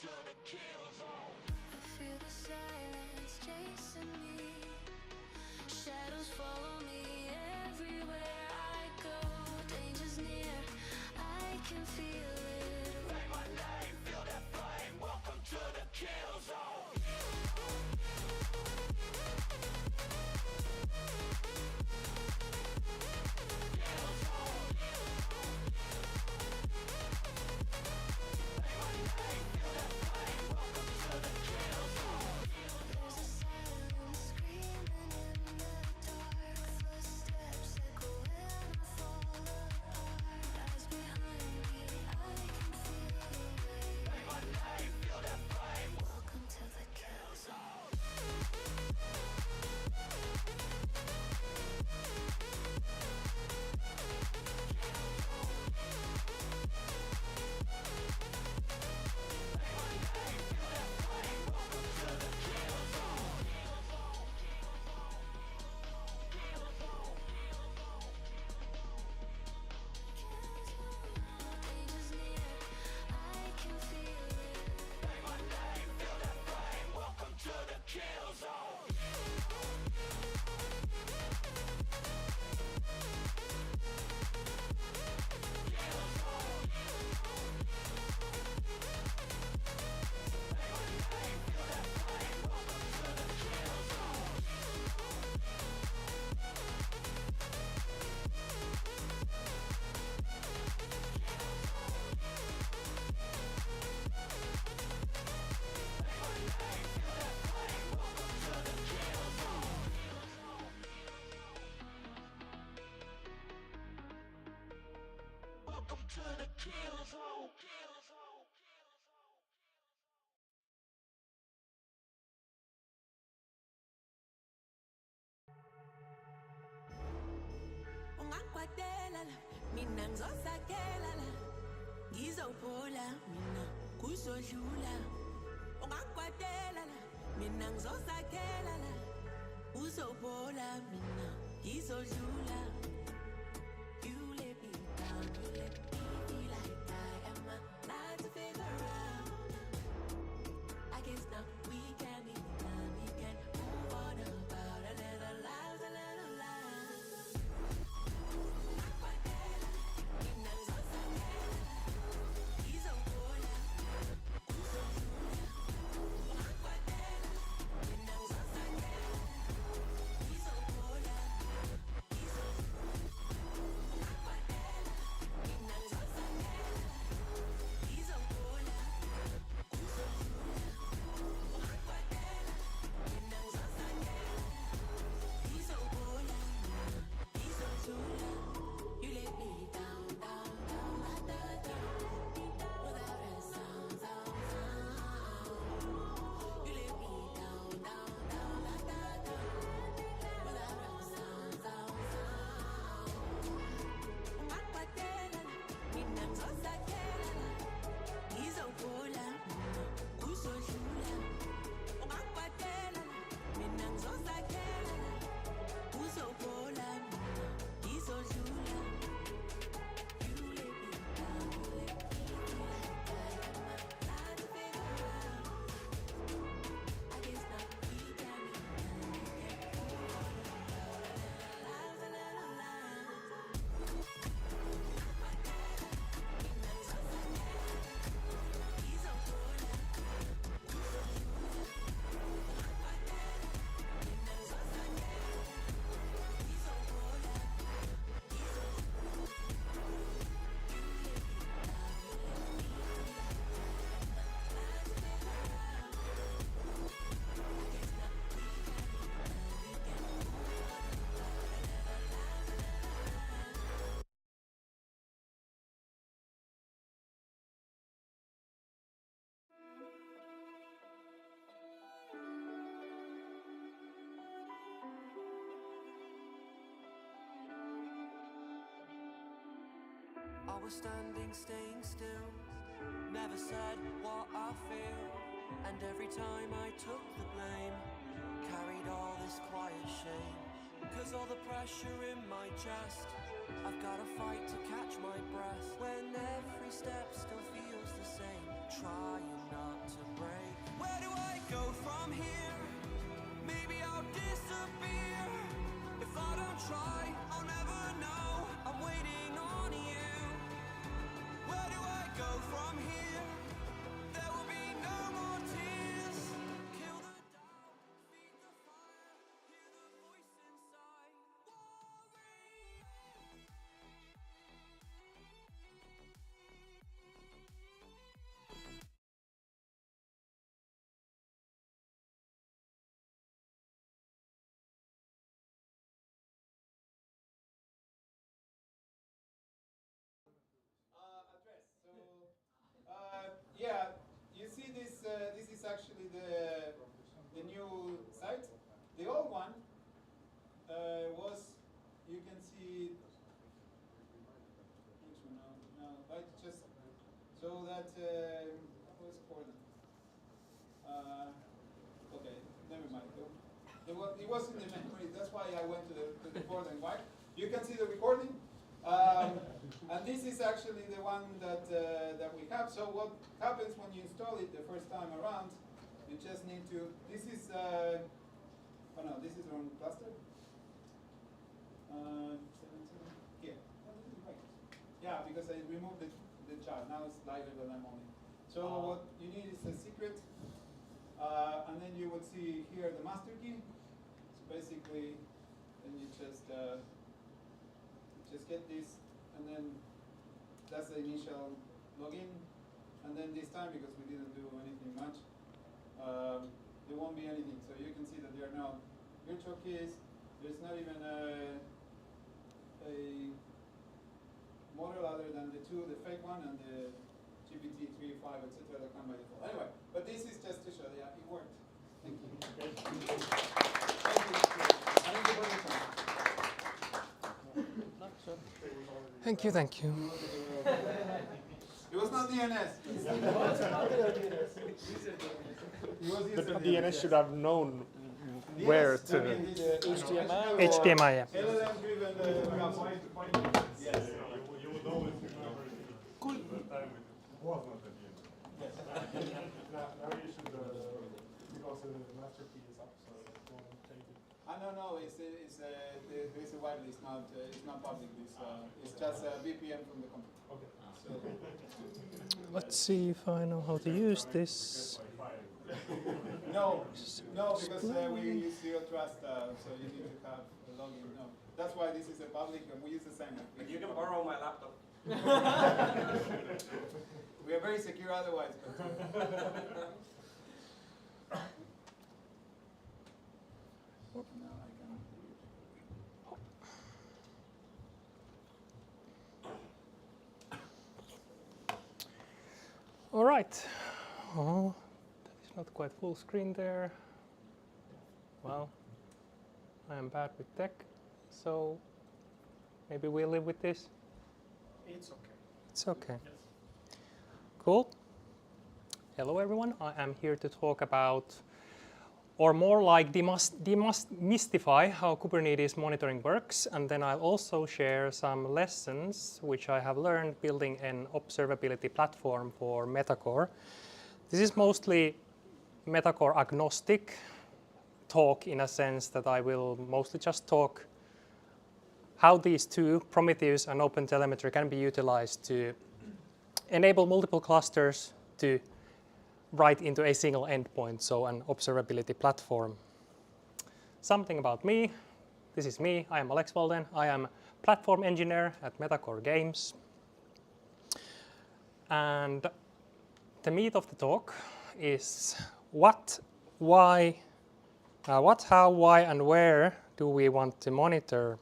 I feel the silence chasing me. Shadows follow me everywhere I go. Danger's near, I can feel it. Say my name, feel that flame. Welcome to the kill zone. There's a silence screaming in the dark. Footsteps echo when I fall apart. Eyes behind me, I can feel the weight. Say my name, feel that flame. Welcome to the kill zone. Danger's near, I can feel it. Say my name, feel that flame. Welcome to the kill zone. Welcome to the kill zone. Ungakwatela la, mina ngizosakela la. Ngizophola mina kuzodlula. Ungakwatela la, mina ngizosakela la. Uzophola mina ngizodlula. You let me down, you let me feel like I am alive to figure out. I guess now we can be done, we can move on about a little lives, a little lives. Ungakwatela, mina ngizosakela la. Ngizophola, uzodlula. Ungakwatela, mina ngizosakela la. Ngizophola, you let me down, down, down, da, da, da. Without a sound, sound, sound. You let me down, down, down, da, da, da. Without a sound, sound, sound. Ungakwatela la, mina ngizosakela la. Ngizophola mina kuzodlula. Ungakwatela la, mina ngizosakela la. Uzophola mina ngizodlula. You let me down, you let me feel like I am alive to figure out. I guess now we can be done, we can move on about a little lives, a little lives. Ungakwatela, mina ngizosakela la. Ngizophola, uzodlula. Ungakwatela, mina ngizosakela la. Ngizophola, I was standing, staying still, never said what I feel. And every time I took the blame, carried all this quiet shame. Cause all the pressure in my chest, I've gotta fight to catch my breath. When every step still feels the same, trying not to who's Portland? Okay, never mind. It was in the memory. That's why I went to the Portland. Why? You can see the recording. And this is actually the one that we have. So what happens when you install it the first time around? You just need to. This is. Oh no, this is on cluster. 17 here. Oh, this is right. Yeah, because I removed the child. Now it's live than I'm on it. So what you need is a secret, and then you would see here the master key. So basically, then you just get this, and then that's the initial login. And then this time, because we didn't do anything much, there won't be anything. So you can see that there are no virtual keys. There's not even a model other than the two, the fake one and the GPT 3, 5, etc. that come by default. Anyway, but this is just to show that it worked. Thank you. Thank you. Thank you, thank you. It was not DNS. The DNS should have known where to. HTML. HDMI, yeah. LLM-driven browser. Yes. You would always remember the time it was not a DNS. Yes. Now you should, because the master key is up, so don't change it. No, there is a whitelist, it's not public. It's just a VPN from the company. Okay. So. Let's see if I know how to use this. No, because we use zero trust, so you need to have a login. No, that's why this is a public, and we use the same. But you can borrow my laptop. We are very secure otherwise. All right. Oh, that is not quite full screen there. Well, I am bad with tech, so maybe we'll live with this. It's okay. It's okay. Yes. Cool. Hello, everyone. I am here to talk about, or more like demystify how Kubernetes monitoring works, and then I'll also share some lessons which I have learned building an observability platform for Metacore. This is mostly Metacore agnostic talk in a sense that I will mostly just talk how these two, Prometheus and OpenTelemetry, can be utilized to enable multiple clusters to write into a single endpoint, so an observability platform. Something about me. This is me. I am Alex Walden. I am platform engineer at Metacore Games. And the meat of the talk is what, how, why, and where do we want to monitor?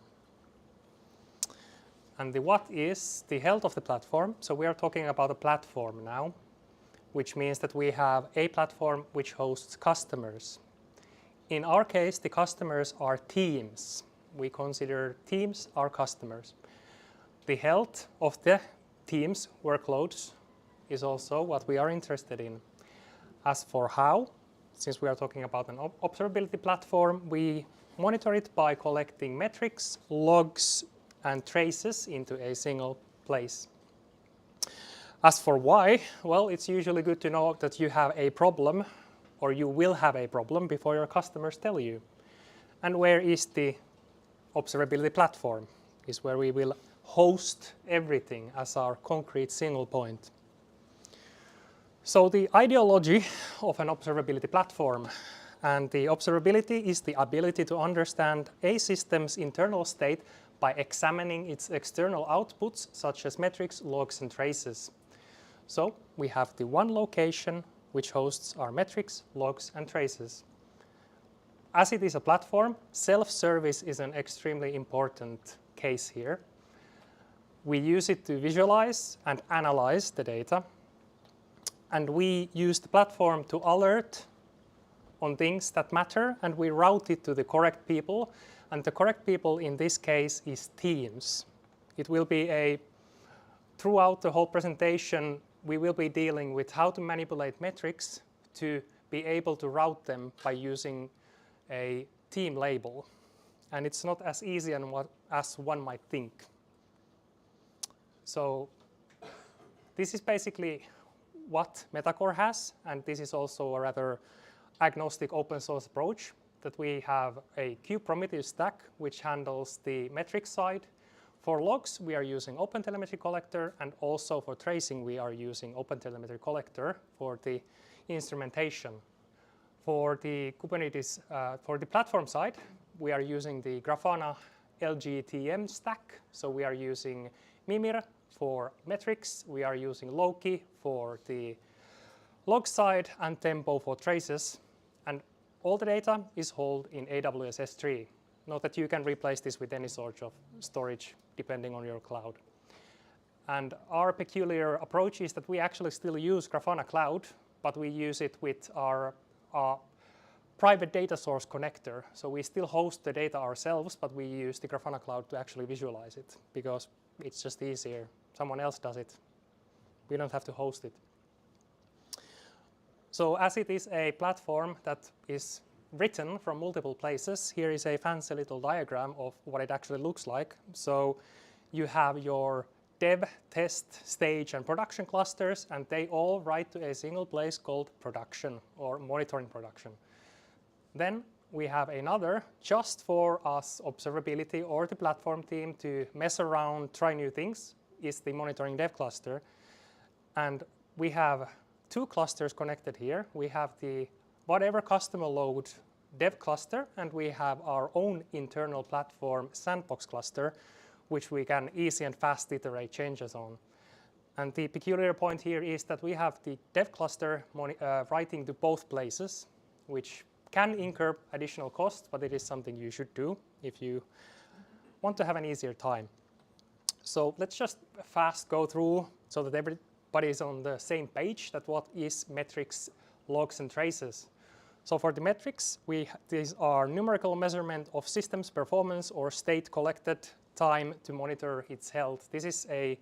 And the what is the health of the platform. So we are talking about a platform now, which means that we have a platform which hosts customers. In our case, the customers are teams. We consider teams our customers. The health of the team's workloads is also what we are interested in. As for how, since we are talking about an observability platform, we monitor it by collecting metrics, logs, and traces into a single place. As for why, well, it's usually good to know that you have a problem, or you will have a problem before your customers tell you. And where is the observability platform? Is where we will host everything as our concrete single point. So the ideology of an observability platform, and the observability is the ability to understand a system's internal state by examining its external outputs, such as metrics, logs, and traces. So we have the one location which hosts our metrics, logs, and traces. As it is a platform, self-service is an extremely important case here. We use it to visualize and analyze the data. And we use the platform to alert on things that matter, and we route it to the correct people. And the correct people in this case is teams. It will be throughout the whole presentation, we will be dealing with how to manipulate metrics to be able to route them by using a team label. And it's not as easy as one might think. So this is basically what Metacore has, and this is also a rather agnostic open source approach, that we have a Prometheus stack which handles the metrics side. For logs, we are using OpenTelemetry Collector, and also for tracing, we are using OpenTelemetry Collector for the instrumentation. For the Kubernetes, for the platform side, we are using the Grafana LGTM stack. So we are using Mimir for metrics, we are using Loki for the log side, and Tempo for traces. And all the data is held in AWS S3. Note that you can replace this with any sort of storage depending on your cloud. And our peculiar approach is that we actually still use Grafana Cloud, but we use it with our private data source connector. So we still host the data ourselves, but we use the Grafana Cloud to actually visualize it because it's just easier. Someone else does it. We don't have to host it. So as it is a platform that is written from multiple places, here is a fancy little diagram of what it actually looks like. So you have your dev, test, stage, and production clusters, and they all write to a single place called production or monitoring production. Then we have another just for us observability or the platform team to mess around, try new things, is the monitoring dev cluster. And we have two clusters connected here. We have the whatever customer load dev cluster, and we have our own internal platform sandbox cluster, which we can easy and fast iterate changes on. And the peculiar point here is that we have the dev cluster writing to both places, which can incur additional costs, but it is something you should do if you want to have an easier time. So let's just fast go through so that everybody is on the same page that what is metrics, logs, and traces. So for the metrics, these are numerical measurement of systems performance or state collected time to monitor its health. This is an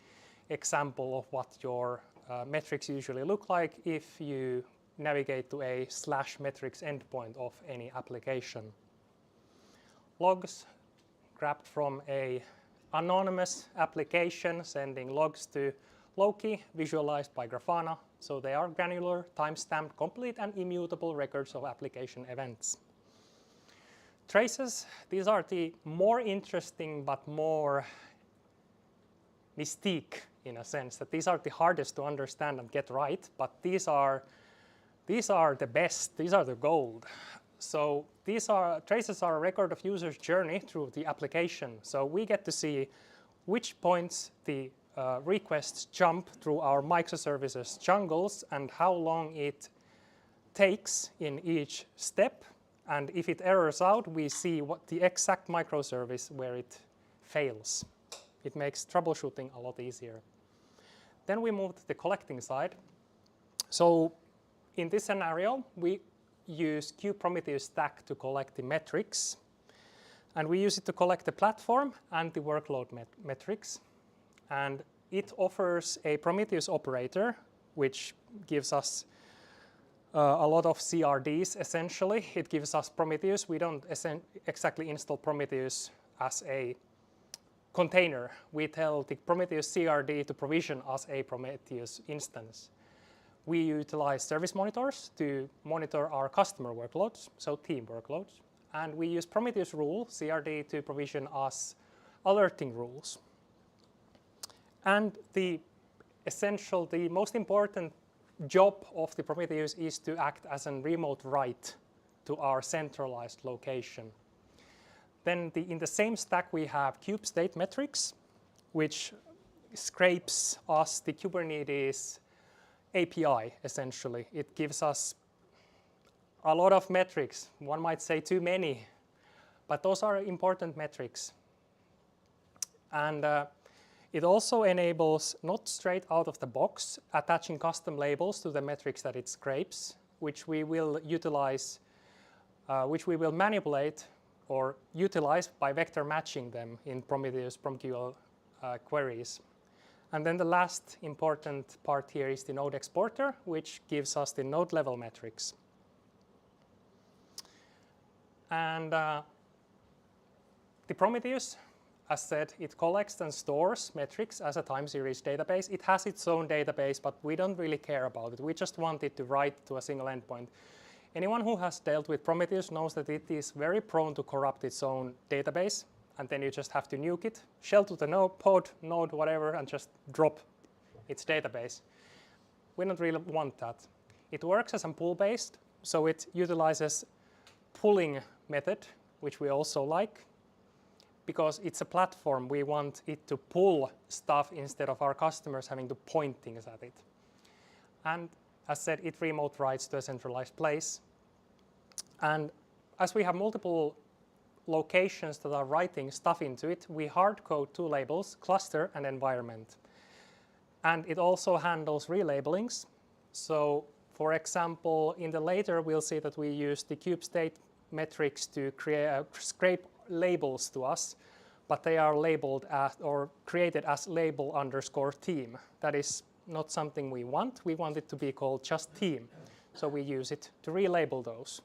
example of what your metrics usually look like if you navigate to a /metrics endpoint of any application. Logs grabbed from a anonymous application sending logs to Loki, visualized by Grafana. So they are granular, time-stamped, complete, and immutable records of application events. Traces, these are the more interesting but more mystique in a sense, that these are the hardest to understand and get right, but these are the best, these are the gold. So traces are a record of user's journey through the application. So we get to see which points the requests jump through our microservices jungles and how long it takes in each step. And if it errors out, we see what the exact microservice where it fails. It makes troubleshooting a lot easier. Then we move to the collecting side. So in this scenario, we use Prometheus stack to collect the metrics. And we use it to collect the platform and the workload metrics. And it offers a Prometheus operator, which gives us a lot of CRDs, essentially. It gives us Prometheus. We don't exactly install Prometheus as a container. We tell the Prometheus CRD to provision us a Prometheus instance. We utilize service monitors to monitor our customer workloads, so team workloads. And we use Prometheus rule, CRD, to provision us alerting rules. And the most important job of the Prometheus is to act as a remote write to our centralized location. Then in the same stack, we have kube state metrics, which scrapes us the Kubernetes API, essentially. It gives us a lot of metrics. One might say too many, but those are important metrics. And it also enables, not straight out of the box, attaching custom labels to the metrics that it scrapes, which we will utilize, which we will manipulate or utilize by vector matching them in Prometheus PromQL queries. And then the last important part here is the node exporter, which gives us the node level metrics. And the Prometheus, as said, it collects and stores metrics as a time series database. It has its own database, but we don't really care about it. We just want it to write to a single endpoint. Anyone who has dealt with Prometheus knows that it is very prone to corrupt its own database, and then you just have to nuke it, shell to the node, pod, node, whatever, and just drop its database. We don't really want that. It works as a pool-based, so it utilizes pulling method, which we also like. Because it's a platform, we want it to pull stuff instead of our customers having to point things at it. And as said, it remote writes to a centralized place. And as we have multiple locations that are writing stuff into it, we hard code two labels, cluster and environment. And it also handles relabelings. So for example, in the later, we'll see that we use the cube state metrics to scrape labels to us, but they are labeled as or created as label underscore team. That is not something we want. We want it to be called just team. So we use it to relabel those.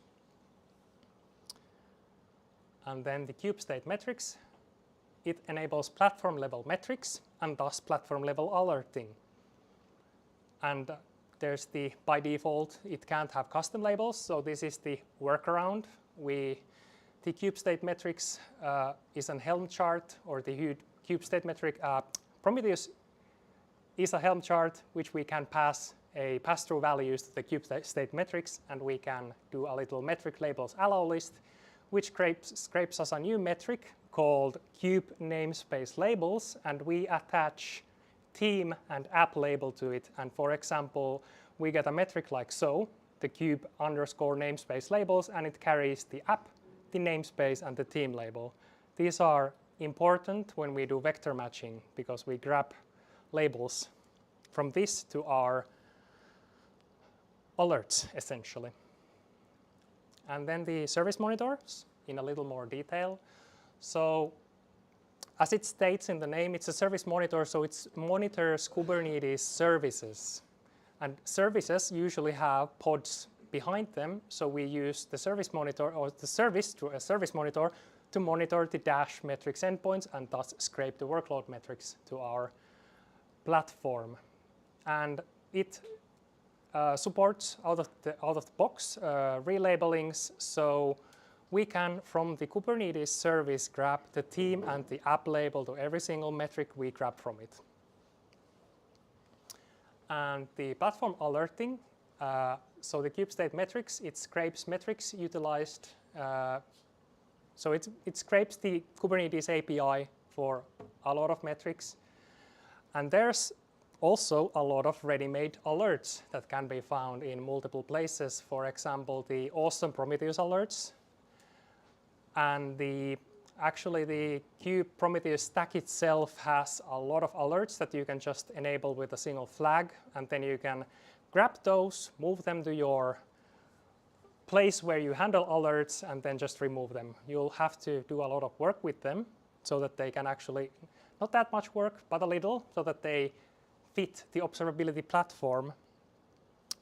And then the cube state metrics, it enables platform level metrics and thus platform level alerting. And there's the, by default, it can't have custom labels. So this is the workaround. The cube state metrics is an Helm chart, or the cube state metric. Prometheus is a Helm chart which we can pass through values to the cube state metrics, and we can do a little metric labels allow list, which scrapes us a new metric called cube namespace labels, and we attach team and app label to it. And for example, we get a metric like so, the cube underscore namespace labels, and it carries the app, the namespace, and the team label. These are important when we do vector matching because we grab labels from this to our alerts, essentially. And then the service monitors in a little more detail. So as it states in the name, it's a service monitor, so it monitors Kubernetes services. And services usually have pods behind them, so we use the service monitor or the service through a service monitor to monitor the dash metrics endpoints and thus scrape the workload metrics to our platform. And it supports out of the box relabelings, so we can, from the Kubernetes service, grab the team and the app label to every single metric we grab from it. And the platform alerting, so the cube state metrics, it scrapes metrics utilized. So it scrapes the Kubernetes API for a lot of metrics. And there's also a lot of ready-made alerts that can be found in multiple places. For example, the awesome Prometheus alerts. And actually the Kube Prometheus stack itself has a lot of alerts that you can just enable with a single flag, and then you can grab those, move them to your place where you handle alerts, and then just remove them. You'll have to do a lot of work with them so that they can actually, not that much work, but a little, so that they fit the observability platform,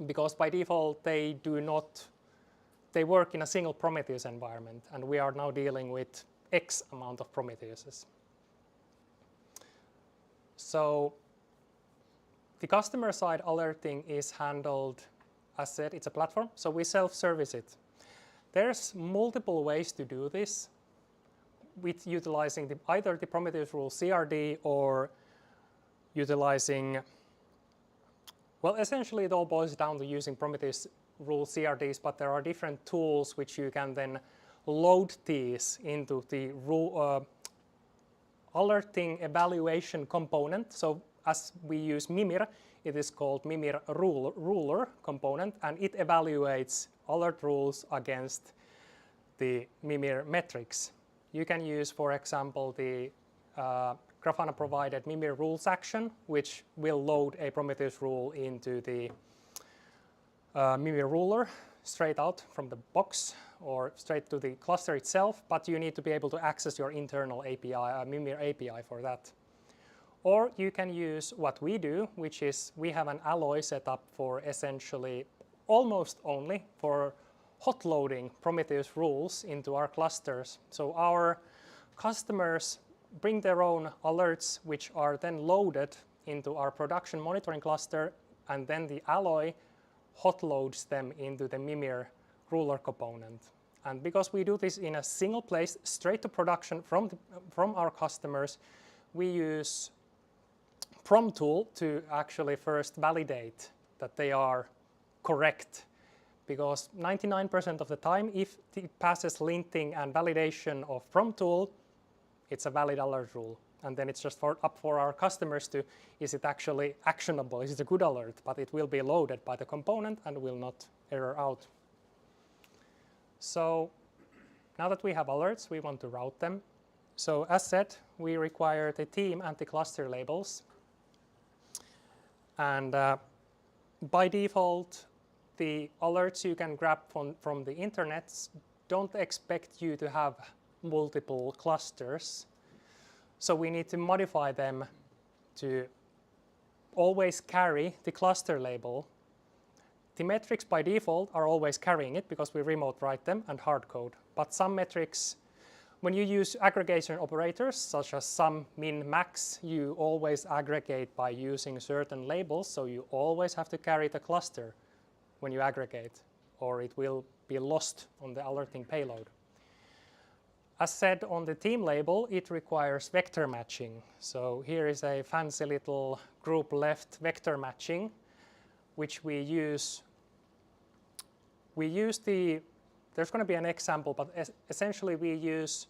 because by default they work in a single Prometheus environment, and we are now dealing with X amount of Prometheuses. So the customer side alerting is handled, as said, it's a platform, so we self-service it. There's multiple ways to do this with utilizing either the Prometheus rule CRD or utilizing, well, essentially it all boils down to using Prometheus rule CRDs, but there are different tools which you can then load these into the rule alerting evaluation component. So as we use Mimir, it is called Mimir ruler component, and it evaluates alert rules against the Mimir metrics. You can use, for example, the Grafana provided Mimir rules action, which will load a Prometheus rule into the Mimir ruler straight out from the box or straight to the cluster itself, but you need to be able to access your internal API, Mimir API for that. Or you can use what we do, which is we have an alloy set up for essentially almost only for hot loading Prometheus rules into our clusters. So our customers bring their own alerts, which are then loaded into our production monitoring cluster, and then the alloy hot loads them into the Mimir ruler component. And because we do this in a single place, straight to production from our customers, we use Prom tool to actually first validate that they are correct. Because 99% of the time, if it passes linting and validation of Prom tool, it's a valid alert rule. And then it's just up for our customers to, is it actually actionable? Is it a good alert? But it will be loaded by the component and will not error out. So now that we have alerts, we want to route them. So as said, we require the team and the cluster labels. And by default, the alerts you can grab from the internet don't expect you to have multiple clusters. So we need to modify them to always carry the cluster label. The metrics by default are always carrying it because we remote write them and hard code. But some metrics, when you use aggregation operators such as sum, min, max, you always aggregate by using certain labels. So you always have to carry the cluster when you aggregate, or it will be lost on the alerting payload. As said on the team label, it requires vector matching. So here is a fancy little group left vector matching, which we use. There's going to be an example, but essentially we use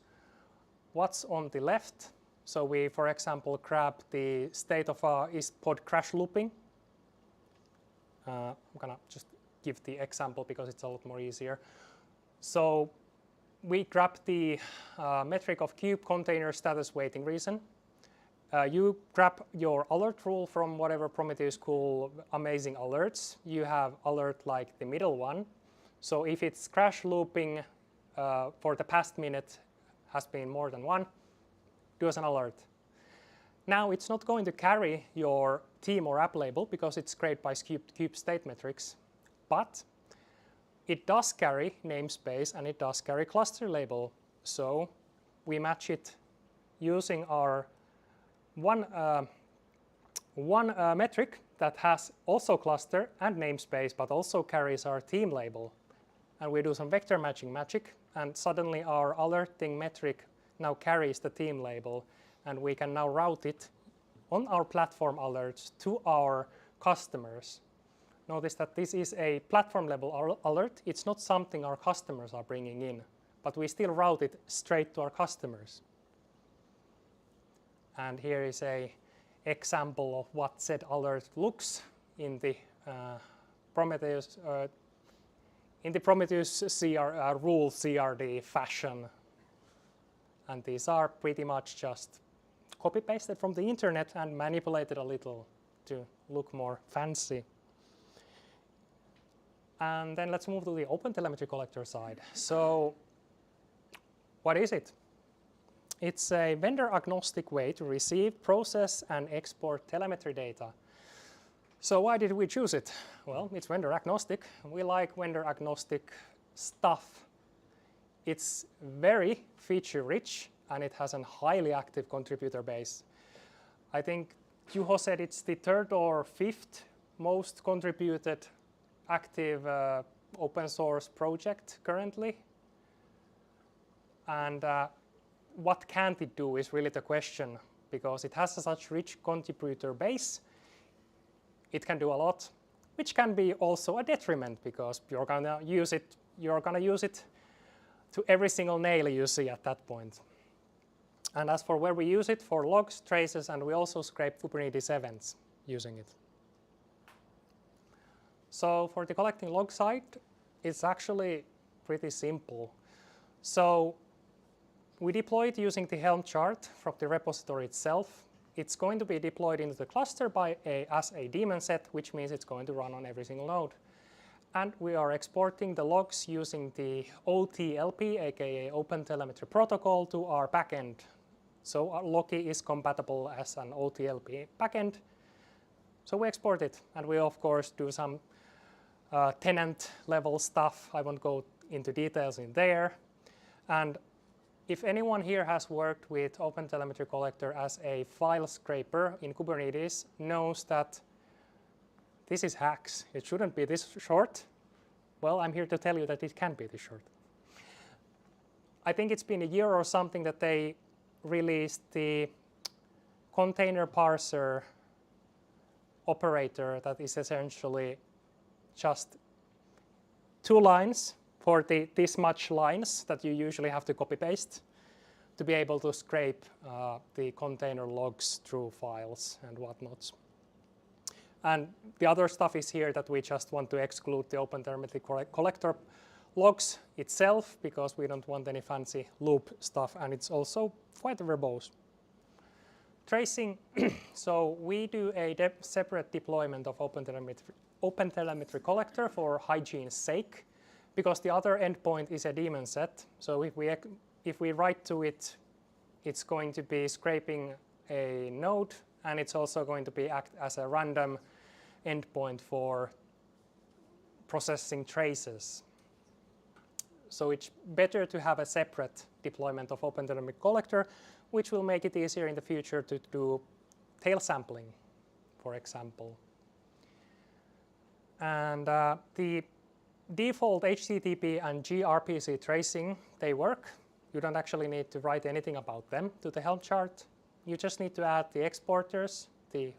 what's on the left. So we, for example, grab the state of is pod crash looping. I'm going to just give the example because it's a lot more easier. So we grab the metric of kube container status waiting reason. You grab your alert rule from whatever Prometheus cool amazing alerts. You have alert like the middle one. So if it's crash looping for the past minute has been more than one, do as an alert. Now it's not going to carry your team or app label because it's scraped by kube state metrics, but it does carry namespace and it does carry cluster label. So we match it using our one metric that has also cluster and namespace, but also carries our team label. And we do some vector matching magic, and suddenly our alerting metric now carries the team label, and we can now route it on our platform alerts to our customers. Notice that this is a platform level alert. It's not something our customers are bringing in, but we still route it straight to our customers. And here is an example of what said alert looks in the Prometheus rule CRD fashion. And these are pretty much just copy-pasted from the internet and manipulated a little to look more fancy. And then let's move to the OpenTelemetry collector side. So what is it? It's a vendor-agnostic way to receive, process, and export telemetry data. So why did we choose it? Well, it's vendor-agnostic. We like vendor-agnostic stuff. It's very feature-rich, and it has a highly active contributor base. I think Juho said it's the third or fifth most contributed active open source project currently. And what can't it do is really the question, because it has such rich contributor base. It can do a lot, which can be also a detriment because you're gonna use it to every single nail you see at that point. And as for where we use it, for logs, traces, and we also scrape Kubernetes events using it. So for the collecting log side, it's actually pretty simple. So we deploy it using the Helm chart from the repository itself. It's going to be deployed into the cluster as a daemon set, which means it's going to run on every single node. And we are exporting the logs using the OTLP, aka OpenTelemetry protocol, to our backend So Loki is compatible as an OTLP backend. So we export it, and we of course do some tenant level stuff. I won't go into details in there. And if anyone here has worked with OpenTelemetry Collector as a file scraper in Kubernetes, knows that this is hacks. It shouldn't be this short. Well, I'm here to tell you that it can be this short. I think it's been a year or something that they released the container parser operator that is essentially just 2 lines for this much lines that you usually have to copy paste to be able to scrape the container logs through files and whatnot. And the other stuff is here that we just want to exclude the OpenTelemetry Collector logs itself because we don't want any fancy loop stuff, and it's also quite verbose. Tracing, so we do a separate deployment of OpenTelemetry Collector for hygiene's sake, because the other endpoint is a daemon set. So if we write to it, it's going to be scraping a node, and it's also going to be act as a random endpoint for processing traces. So it's better to have a separate deployment of OpenTelemetry Collector, which will make it easier in the future to do tail sampling, for example. And the default HTTP and gRPC tracing, they work. You don't actually need to write anything about them to the helm chart. You just need to add the exporters, the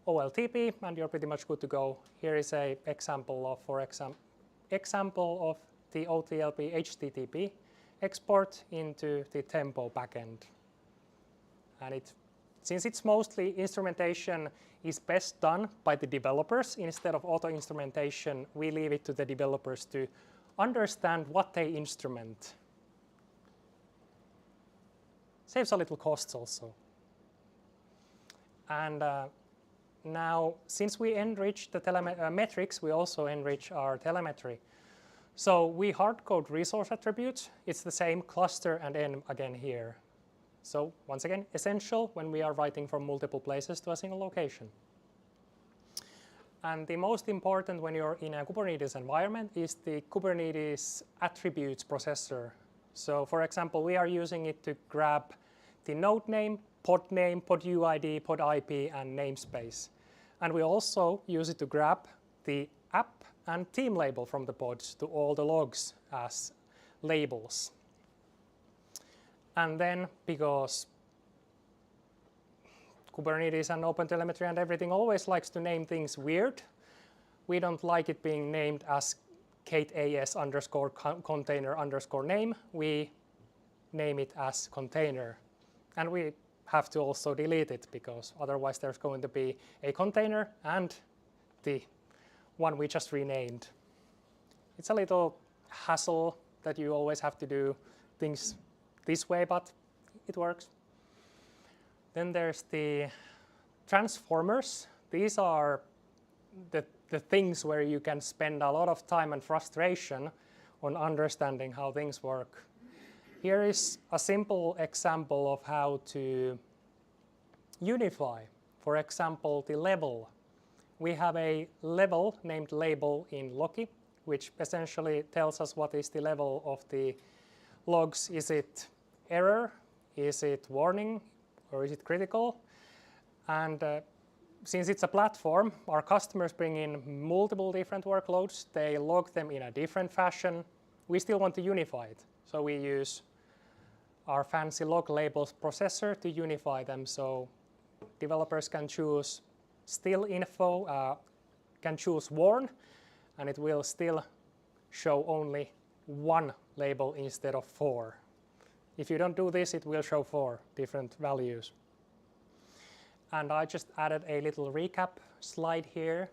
OLTP, and you're pretty much good to go. Here is an example of, the OTLP HTTP export into the Tempo backend. And since it's mostly instrumentation is best done by the developers instead of auto instrumentation, we leave it to the developers to understand what they instrument. Saves a little costs also. And now, since we enrich the metrics, we also enrich our telemetry. So we hard-code resource attributes. It's the same cluster and env again here. So once again, essential when we are writing from multiple places to a single location. And the most important when you're in a Kubernetes environment is the Kubernetes attributes processor. So for example, we are using it to grab the node name, pod UID, pod IP, and namespace. And we also use it to grab the app and team label from the pods to all the logs as labels. And then, because Kubernetes and OpenTelemetry and everything always likes to name things weird, we don't like it being named as kateas underscore container underscore name. We name it as container. And we have to also delete it, because otherwise there's going to be a container and the one we just renamed. It's a little hassle that you always have to do things this way, but it works. Then there's the transformers. These are the things where you can spend a lot of time and frustration on understanding how things work. Here is a simple example of how to unify, for example, the level. We have a level named label in Loki, which essentially tells us what is the level of the logs. Is it error? Is it warning? Or is it critical? And since it's a platform, our customers bring in multiple different workloads. They log them in a different fashion. We still want to unify it. So we use our fancy log labels processor to unify them, so developers can choose still info, can choose warn, and it will still show only one label instead of 4. If you don't do this, it will show 4 different values. And I just added a little recap slide here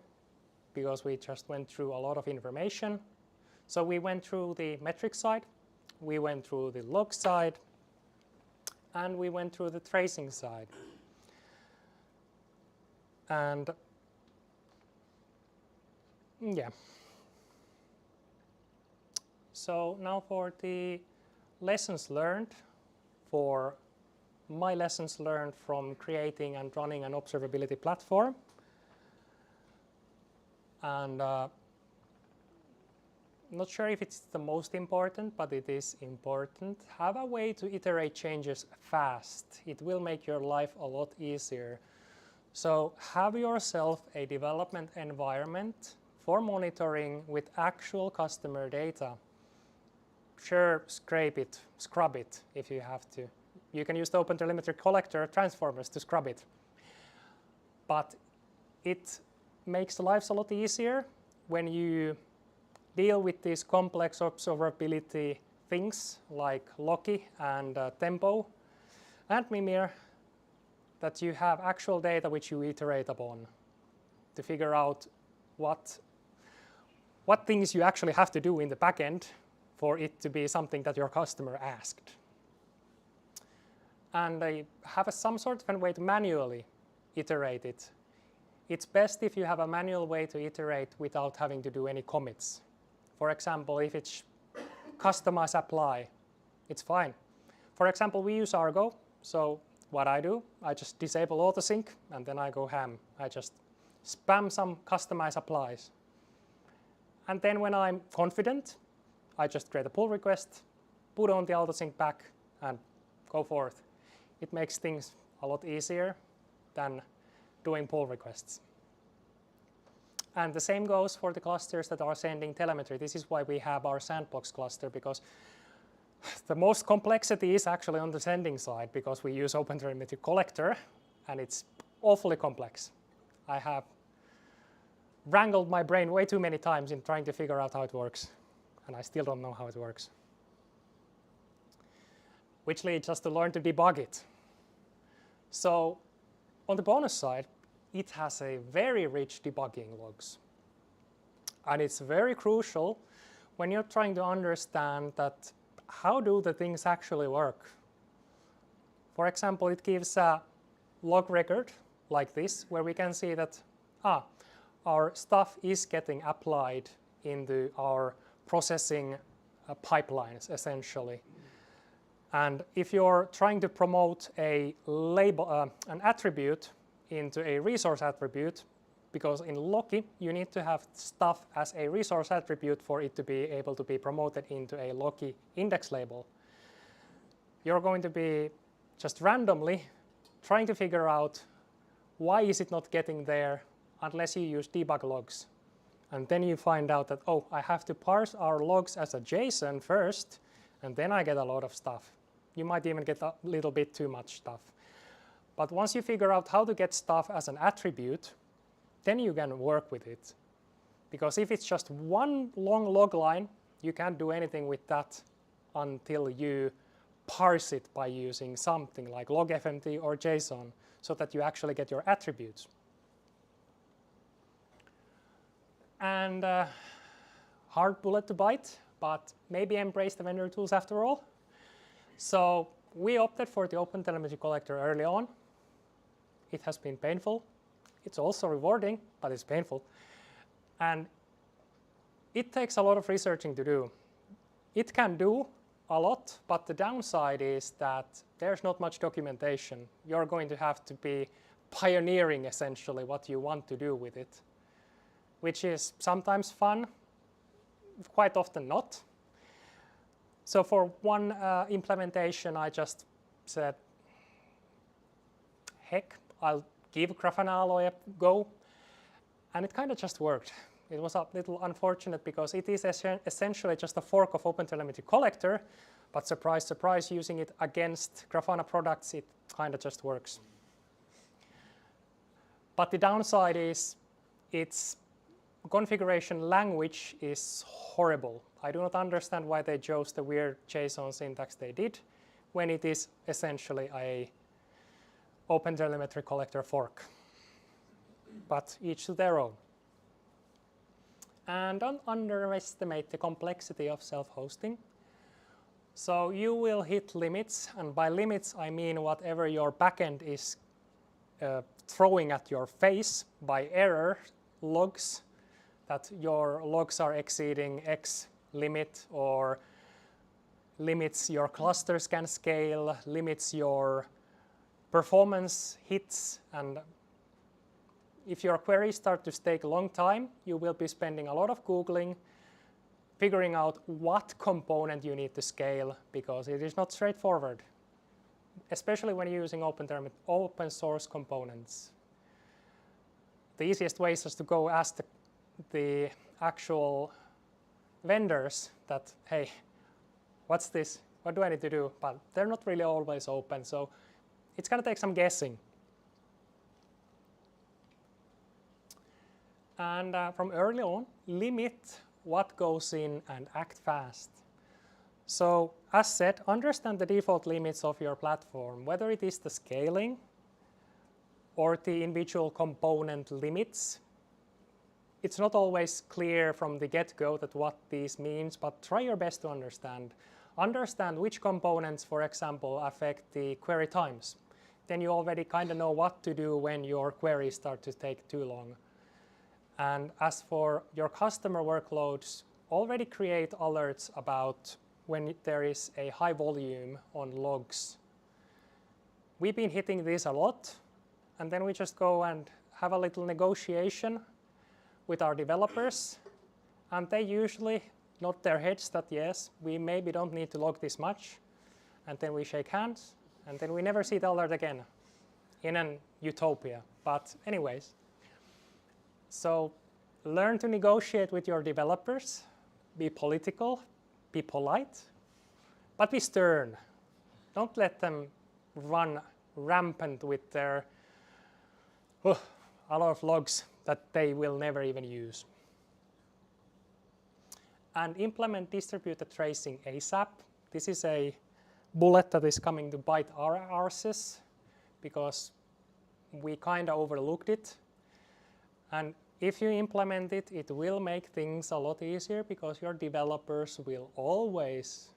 because we just went through a lot of information. So we went through the metric side, we went through the log side, and we went through the tracing side. And yeah. So now for the lessons learned for my lessons learned from creating and running an observability platform. And not sure if it's the most important, but it is important. Have a way to iterate changes fast. It will make your life a lot easier. So have yourself a development environment for monitoring with actual customer data. Sure, scrape it, scrub it if you have to. You can use the OpenTelemetry collector transformers to scrub it. But it makes lives a lot easier when you deal with these complex observability things like Loki and Tempo and Mimir, that you have actual data which you iterate upon to figure out what things you actually have to do in the backend for it to be something that your customer asked. And they have some sort of a way to manually iterate it. It's best if you have a manual way to iterate without having to do any commits. For example, if it's customize apply, it's fine. For example, we use Argo, so what I do, I just disable autosync and then I go ham. I just spam some customize applies. And then when I'm confident, I just create a pull request, put on the autosync back, and go forth. It makes things a lot easier than doing pull requests. And the same goes for the clusters that are sending telemetry. This is why we have our sandbox cluster, because the most complexity is actually on the sending side, because we use OpenTelemetry collector, and it's awfully complex. I have wrangled my brain way too many times in trying to figure out how it works, and I still don't know how it works. Which leads us to learn to debug it. So on the bonus side, it has a very rich debugging logs. And it's very crucial when you're trying to understand that how do the things actually work. For example, it gives a log record like this, where we can see that our stuff is getting applied into our processing pipelines, essentially. And if you're trying to promote a label, an attribute into a resource attribute, because in Loki you need to have stuff as a resource attribute for it to be able to be promoted into a Loki index label. You're going to be just randomly trying to figure out why is it not getting there unless you use debug logs. And then you find out that, oh, I have to parse our logs as a JSON first, and then I get a lot of stuff. You might even get a little bit too much stuff. But once you figure out how to get stuff as an attribute, then you can work with it. Because if it's just one long log line, you can't do anything with that until you parse it by using something like logfmt or JSON, so that you actually get your attributes. And hard bullet to bite, but maybe embrace the vendor tools after all. So we opted for the OpenTelemetry collector early on. It has been painful. It's also rewarding, but it's painful. And it takes a lot of researching to do. It can do a lot, but the downside is that there's not much documentation. You're going to have to be pioneering, essentially, what you want to do with it, which is sometimes fun, quite often not. So for one implementation, I just said, heck, I'll give Grafana a go. And it kind of just worked. It was a little unfortunate because it is essentially just a fork of OpenTelemetry collector, but surprise, surprise, using it against Grafana products, it kind of just works. But the downside is its configuration language is horrible. I do not understand why they chose the weird JSON syntax they did when it is essentially a OpenTelemetry collector fork. But each to their own. And don't underestimate the complexity of self-hosting. So you will hit limits, and by limits I mean whatever your backend is throwing at your face by error logs, that your logs are exceeding X limit, or limits your clusters can scale, limits your performance hits, and if your queries start to take a long time, you will be spending a lot of Googling, figuring out what component you need to scale, because it is not straightforward, especially when you're using open source components. The easiest way is just to go ask the actual vendors that, hey, what's this? What do I need to do? But they're not really always open, so it's going to take some guessing. And from early on, limit what goes in and act fast. So as said, understand the default limits of your platform, whether it is the scaling or the individual component limits. It's not always clear from the get-go that what this means, but try your best to understand. Understand which components, for example, affect the query times. Then you already kind of know what to do when your queries start to take too long. And as for your customer workloads, already create alerts about when there is a high volume on logs. We've been hitting this a lot, and then we just go and have a little negotiation with our developers, and they usually nod their heads that yes, we maybe don't need to log this much, and then we shake hands, and then we never see the alert again in an utopia. But anyways, so learn to negotiate with your developers, be political, be polite, but be stern. Don't let them run rampant with their a lot of logs that they will never even use. And implement distributed tracing ASAP. This is a bullet that is coming to bite our arses because we kind of overlooked it. And if you implement it, it will make things a lot easier because your developers will always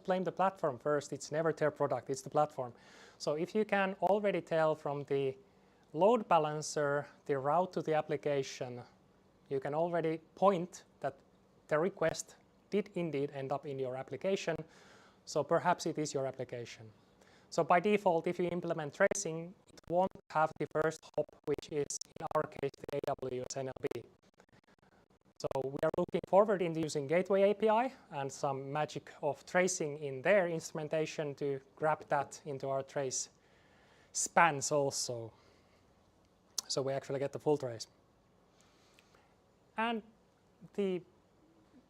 blame the platform first. It's never their product, it's the platform. So if you can already tell from the load balancer the route to the application, you can already point that the request did indeed end up in your application. So perhaps it is your application. So by default, if you implement tracing, it won't have the first hop, which is in our case the AWS NLP. So we are looking forward into using Gateway API and some magic of tracing in their instrumentation to grab that into our trace spans also. So we actually get the full trace. And the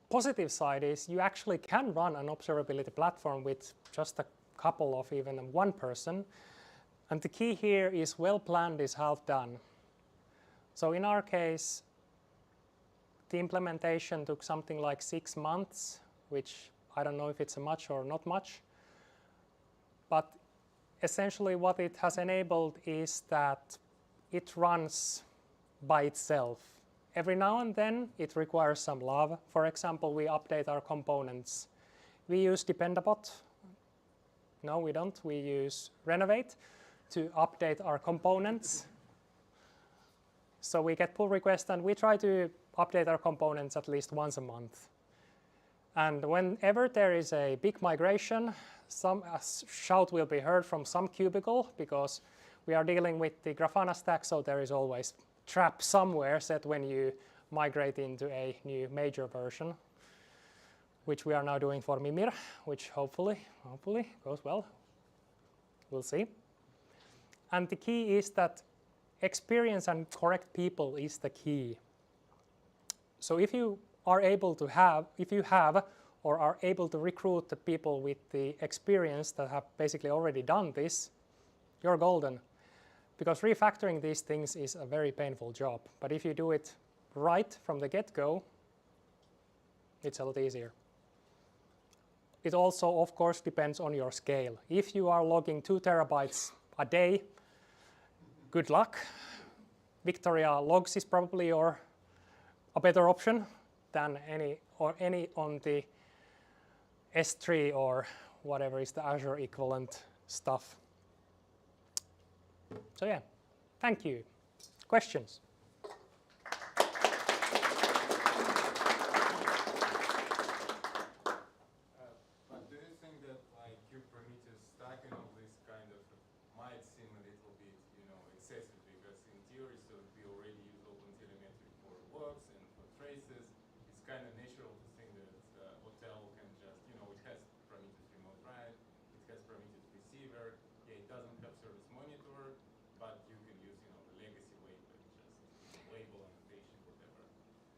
positive side is you actually can run an observability platform with just a couple of even one person. And the key here is well planned is half done. So in our case, the implementation took something like 6 months, which I don't know if it's much or not much. But essentially what it has enabled is that it runs by itself. Every now and then it requires some love. For example, we update our components. We use Dependabot. No, we don't. We use Renovate to update our components. So we get pull requests and we try to update our components at least once a month. And whenever there is a big migration, a shout will be heard from some cubicle because we are dealing with the Grafana stack, so there is always trap somewhere set when you migrate into a new major version, which we are now doing for Mimir, which hopefully goes well. We'll see. And the key is that experience and correct people is the key. So if you are able to have or are able to recruit the people with the experience that have basically already done this, you're golden. Because refactoring these things is a very painful job. But if you do it right from the get-go, it's a lot easier. It also, of course, depends on your scale. If you are logging 2 terabytes a day, good luck. Victoria Logs is probably a better option than any on the S3 or whatever is the Azure equivalent stuff. So yeah, thank you. Questions? But do you think that like Kubernetes stacking all this kind of might seem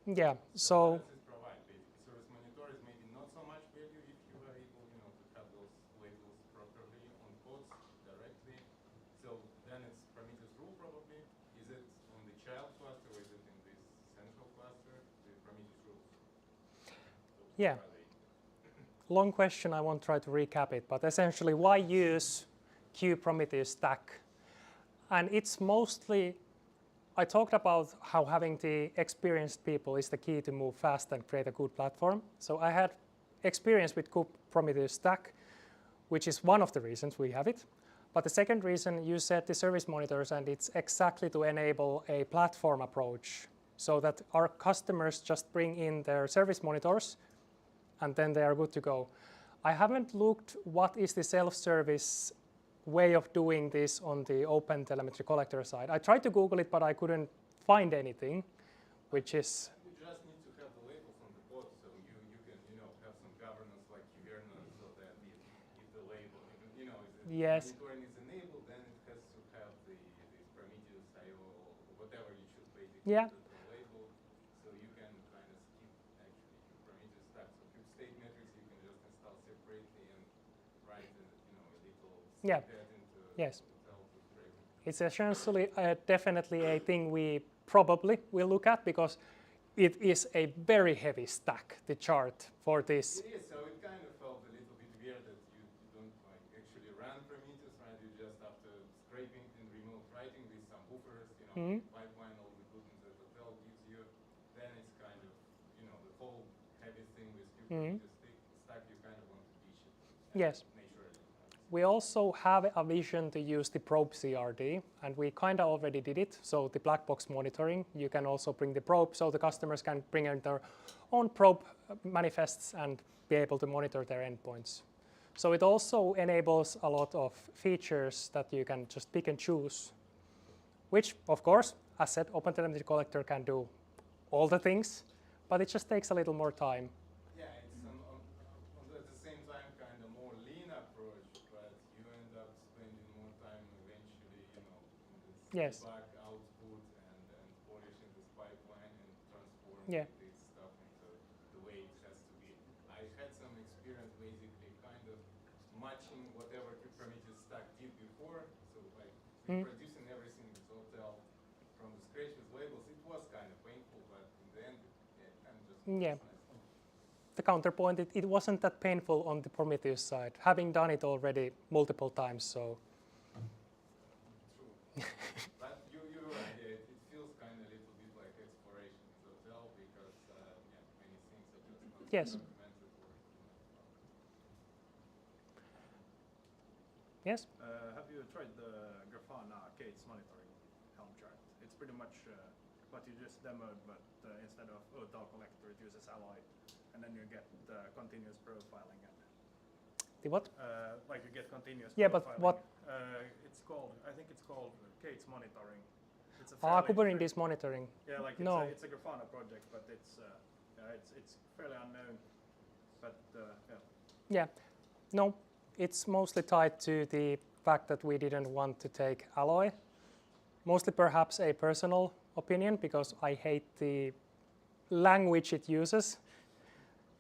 Yeah, so What does it provide? Basically, service monitor is maybe not so much value if you are able, to have those labels properly on pods directly. So then it's Prometheus rule probably. Is it on the child cluster or is it in this central cluster? The Prometheus rules. So yeah. Long question, I won't try to recap it, but essentially why use Prometheus stack? And it's mostly, I talked about how having the experienced people is the key to move fast and create a good platform. So I had experience with Prometheus stack, which is one of the reasons we have it. But the second reason, you said the service monitors, and it's exactly to enable a platform approach so that our customers just bring in their service monitors and then they are good to go. I haven't looked what is the self-service way of doing this on the open telemetry collector side. I tried to Google it, but I couldn't find anything, which is... You just need to have the labels on the pod, so you can have some governance like Kubernetes, so that if the label, if yes. monitoring is enabled, then it has to have this Prometheus IO or whatever you should basically yeah. the label, so you can kind of skip actually your Prometheus stack. So Cube state metrics you can just install separately and write a little yeah. snippet into yes. the It's essentially definitely a thing we probably will look at because it is a very heavy stack, the chart for this. It is, so it kind of felt a little bit weird that you don't actually run Prometheus, right? You just after scraping and remote writing with some buffers, pipeline, all the goodness that Hotel gives you, then it's kind of, the whole heavy thing with Prometheus stack, you kind of want to ditch it. Yes. We also have a vision to use the probe CRD, and we kind of already did it. So the black box monitoring, you can also bring the probe, so the customers can bring in their own probe manifests and be able to monitor their endpoints. So it also enables a lot of features that you can just pick and choose, which, of course, as said, OpenTelemetry Collector can do all the things, but it just takes a little more time. Yeah, it's at the same time kind of more lean approach, but you end up spending more time eventually, in this feedback output and polishing this pipeline and transforming this stuff into the way it has to be. I had some experience basically kind of matching whatever Prometheus stack did before, so like reproducing everything with Hotel from the scratch with labels. It was kind of painful, but in the end, it kind of just nice. The counterpoint, it wasn't that painful on the Prometheus side, having done it already multiple times. So. True. But you're right. It feels kind of a little bit like exploration with Hotel because many things are just not documented. Yes. Have you tried the Grafana case monitoring Helm chart? It's pretty much what you just demoed, but instead of Hotel collector, it uses Alloy. And then you get continuous profiling. The what? Like you get continuous profiling. Yeah, but what? It's called, I think it's called Kate's monitoring. It's a Kubernetes monitoring. Yeah, like it's a Grafana project, but it's fairly unknown. But yeah, no, it's mostly tied to the fact that we didn't want to take Alloy. Mostly perhaps a personal opinion because I hate the language it uses.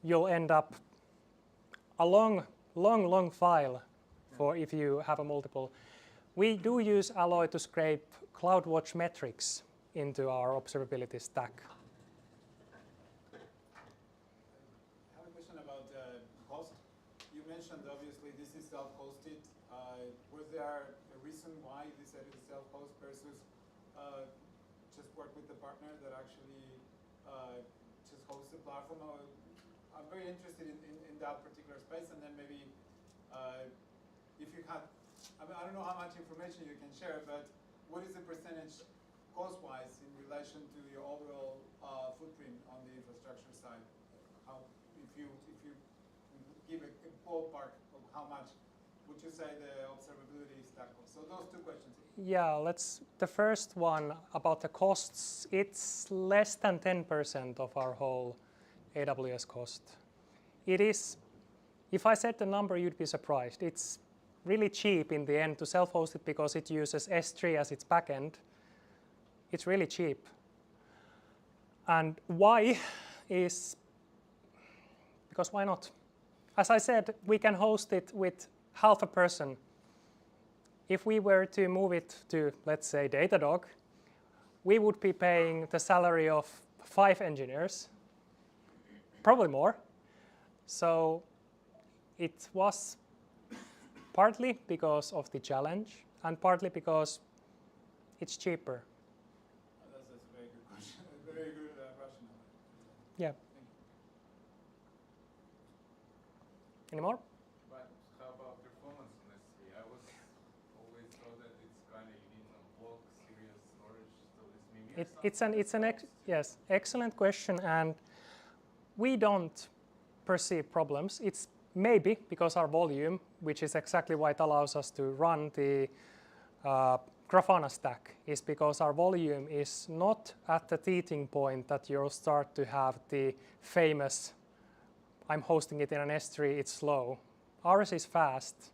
You'll end up a long file for if you have a multiple. We do use Alloy to scrape CloudWatch metrics into our observability stack. I have a question about cost. You mentioned obviously this is self-hosted. Was there a reason why you decided to self-host versus just work with the partner that actually just hosts the platform? I'm very interested in that particular space, and then maybe if you had, I don't know how much information you can share, but what is the percentage cost-wise in relation to your overall footprint on the infrastructure side? If you give a ballpark of how much would you say the observability stack costs? So those two questions. Yeah, the first one about the costs, it's less than 10% of our whole AWS cost. It is, if I said the number, you'd be surprised. It's really cheap in the end to self-host it because it uses S3 as its backend. It's really cheap. And why is because why not? As I said, we can host it with half a person. If we were to move it to, let's say, Datadog, we would be paying the salary of 5 engineers, probably more. So it was partly because of the challenge and partly because it's cheaper. That's a very good question. Very good rationale. Yeah. Any more? But how about performance honestly? I was always thought that it's kind of you need some bulk serious storage. So this maybe Yes, excellent question, and we don't perceive problems. It's maybe because our volume, which is exactly why it allows us to run the Grafana stack, is because our volume is not at the teething point that you'll start to have the famous I'm hosting it in an S3, it's slow. Ours is fast.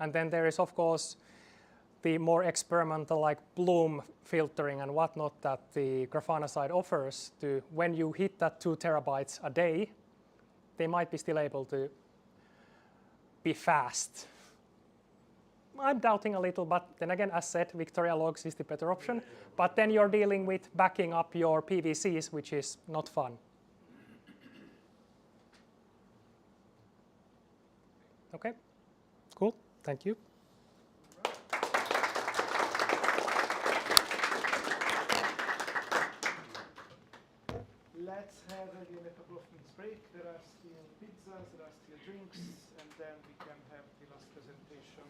And then there is, of course, the more experimental like Bloom filtering and whatnot that the Grafana side offers to when you hit that 2 terabytes a day, they might be still able to be fast. I'm doubting a little, but then again, as said, Victoria Logs is the better option. But then you're dealing with backing up your PVCs, which is not fun. Okay, cool, thank you. Let's have again a couple of minutes break. There are still pizzas, there are still drinks, and then we can have the last presentation.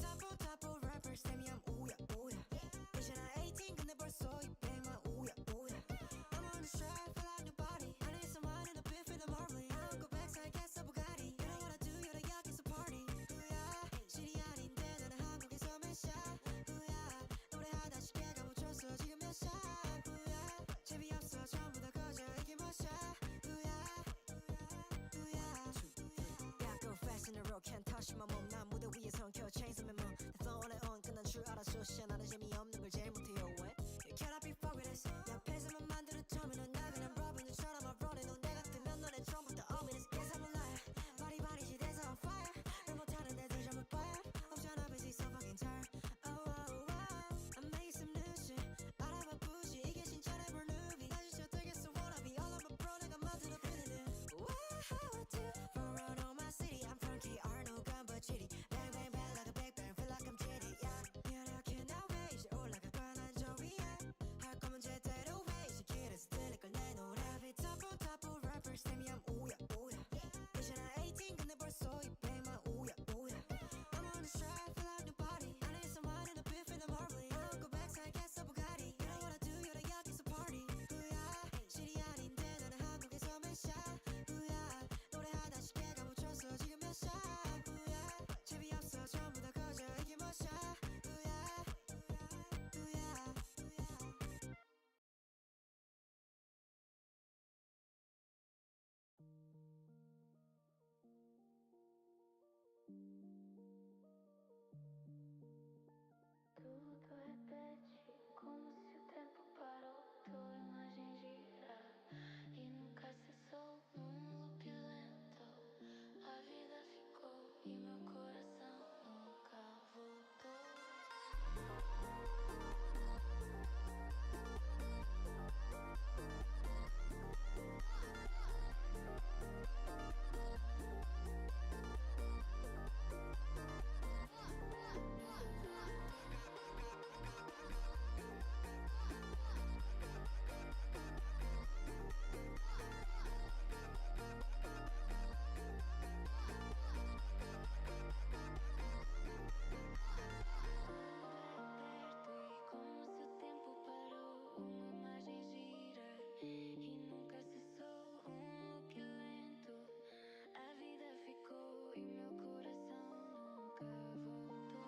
타보 타보 rappers 쌤이야 우야 우야 이제 나 18 근데 벌써 200만 우야 우야 I'm on the strap feel like nobody I need someone in a bit for the marbling I don't go back so I guess I'm Bugatti You know what I do you're the yakis a party 우야 실이 아닌데 나는 한국에서 몇 샷 우야 노래하다 쉽게 가묻혔어 지금 몇 샷 우야 재미없어 전부 다 거저 이게 몇 샷 우야 Yeah, go fast in the road, can't touch my mom. 난 무대 위에 성켜 chains on my mom. That's all on 끝난 줄 알아서 시야 나는 재미없는 걸 제일 못해요. What? You cannot be fucked with this. 내 앞에서만 만들어 터미널 나 그냥 러브인처럼 I'm running on 내가 뜨면 너네 처음부터 ominous. Guess I'm a liar. 바리바리 지대서 on fire. 날 못하는 애들 전부 fired. 없잖아 busy so fucking tired. Oh oh oh. I made some new shit. 알아봐 부시 이게 진짜 never movie. 나 진짜 되게 so wanna be all of my bro 내가 만들어 feeling it. How I do run around on my city. I'm from KR, no gun but chitty. Bang bang bang like a big bang, feel like I'm jitty. Yeah, 이렇게 나와 이제 올라갈 거야 난 저 위에. 할 거면 제대로 해. 이제 길에서 들릴 걸 내 노래. 타보 타보 rappers 쌤이야 우야 우야. 이제 나 18 근데 벌써 200만 우야 우야. I'm on the strap feel like nobody. I need someone in a bit for the marbling. I don't go back so I guess I'm Bugatti. You know what I do you're the yakis a party. 우야 실이 아닌데 나는 한국에서 몇 샷. 우야 노래하다 쉽게 가묻혔어 지금 몇 샷. 우야 재미없어 전부 다 거저 이게 몇 샷. 우야 Tudo repete como se o tempo parou. Tua imagem gira e nunca cessou num loop lento. A vida ficou e meu coração nunca voltou. Como se o tempo parou, uma imagem gira e nunca cessou um loop lento. A vida ficou e meu coração nunca voltou.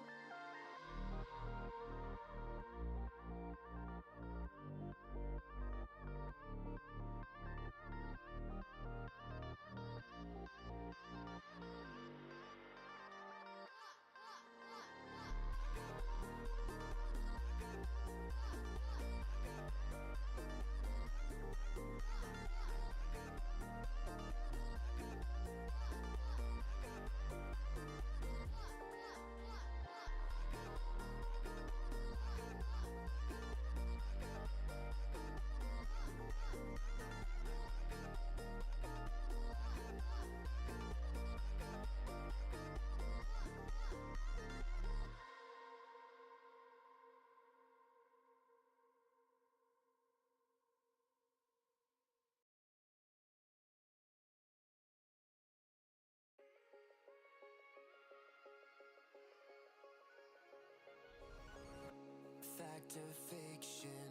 Fact or fiction,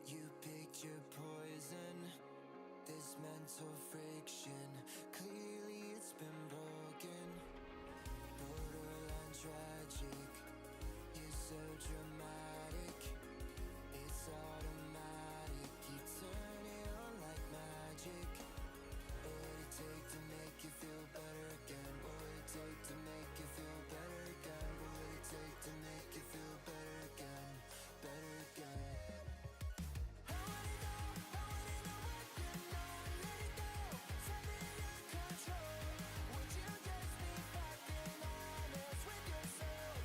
you picked your poison. This mental friction, clearly it's been broken. Borderline tragic, you're so dramatic. It's automatic, you turn it on like magic. What would it take to make you feel better again? What would it take to make you feel better again? What would it take to make you feel better again? Better again. Would you just be fucking honest with yourself?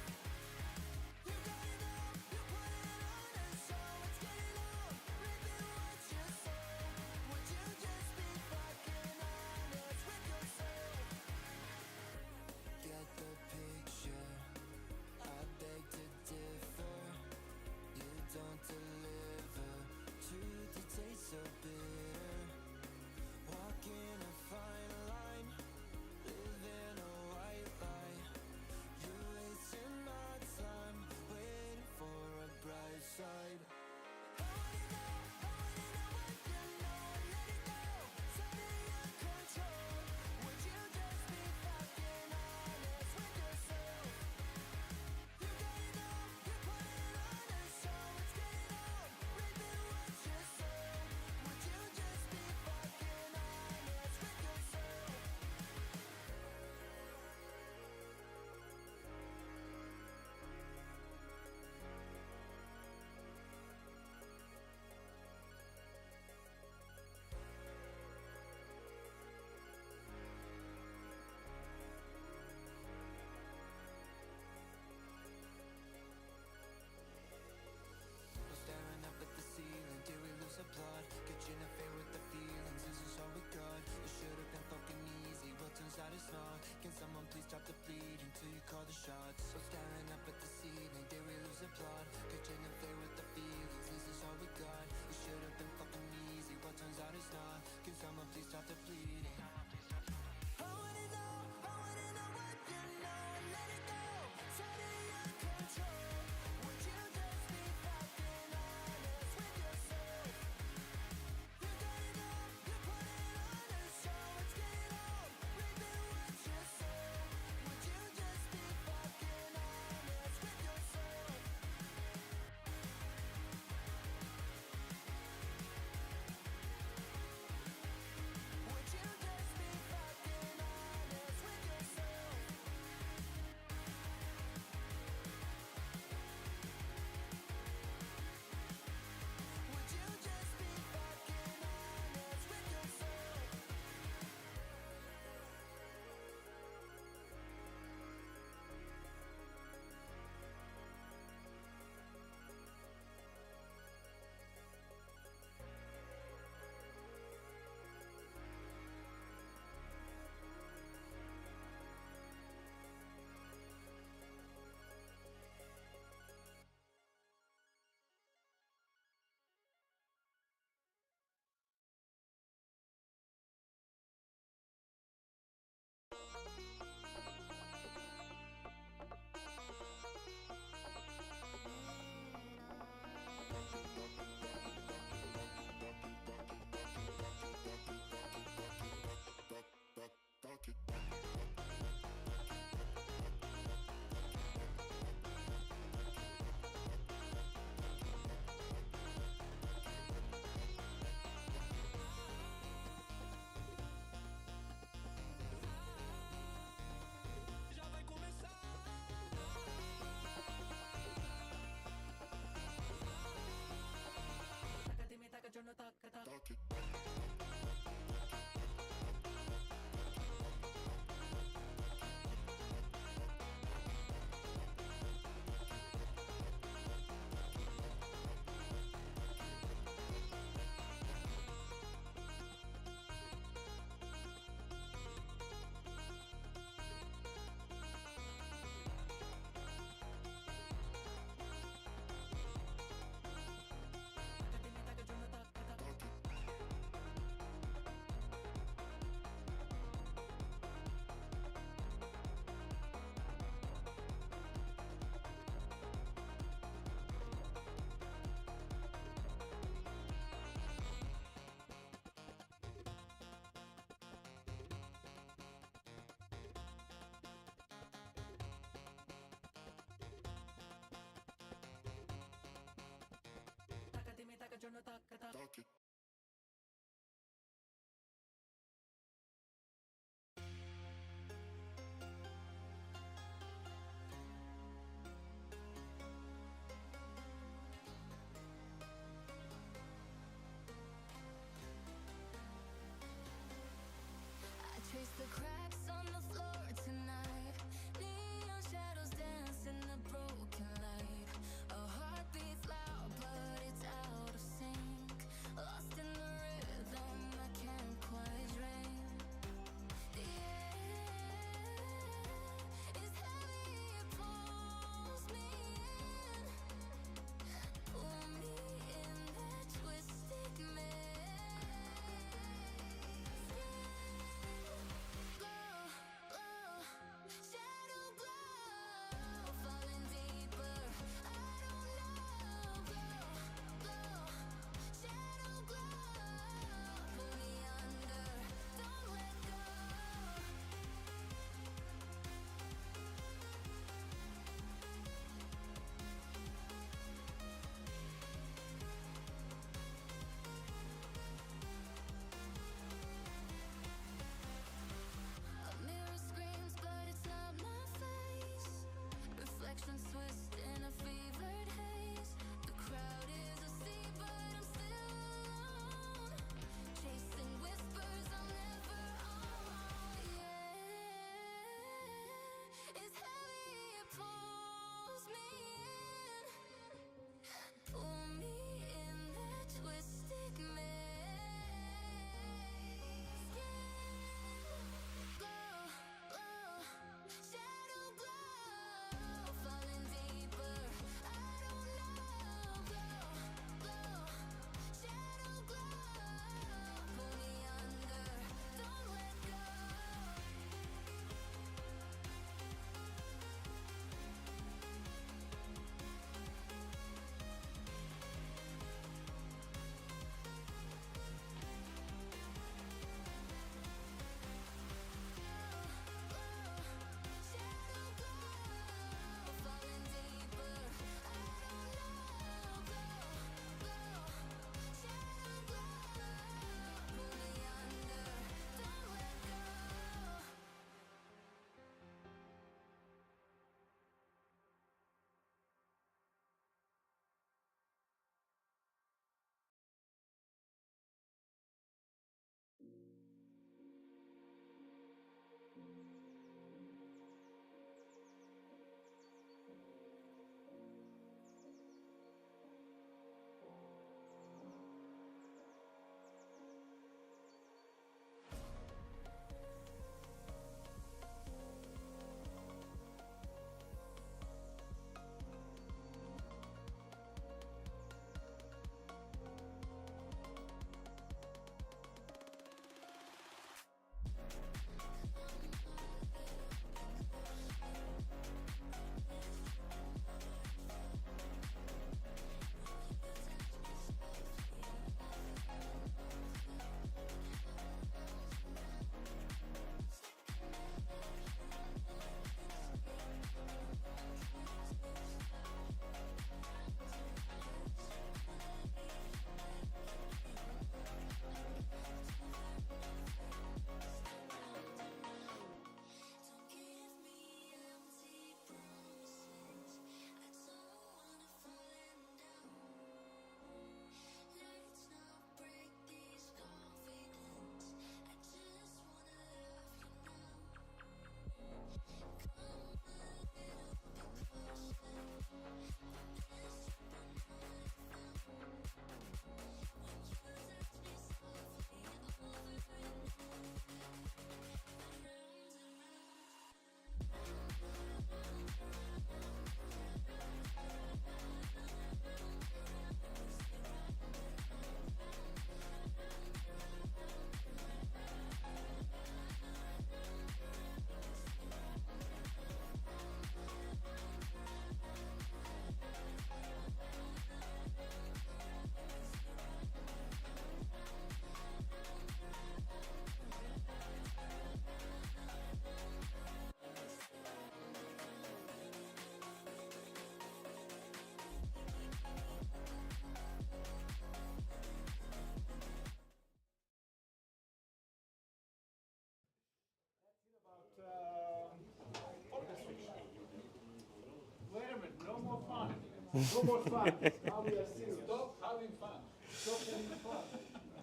No more fun. Now we are serious. Stop having fun. Stop having fun.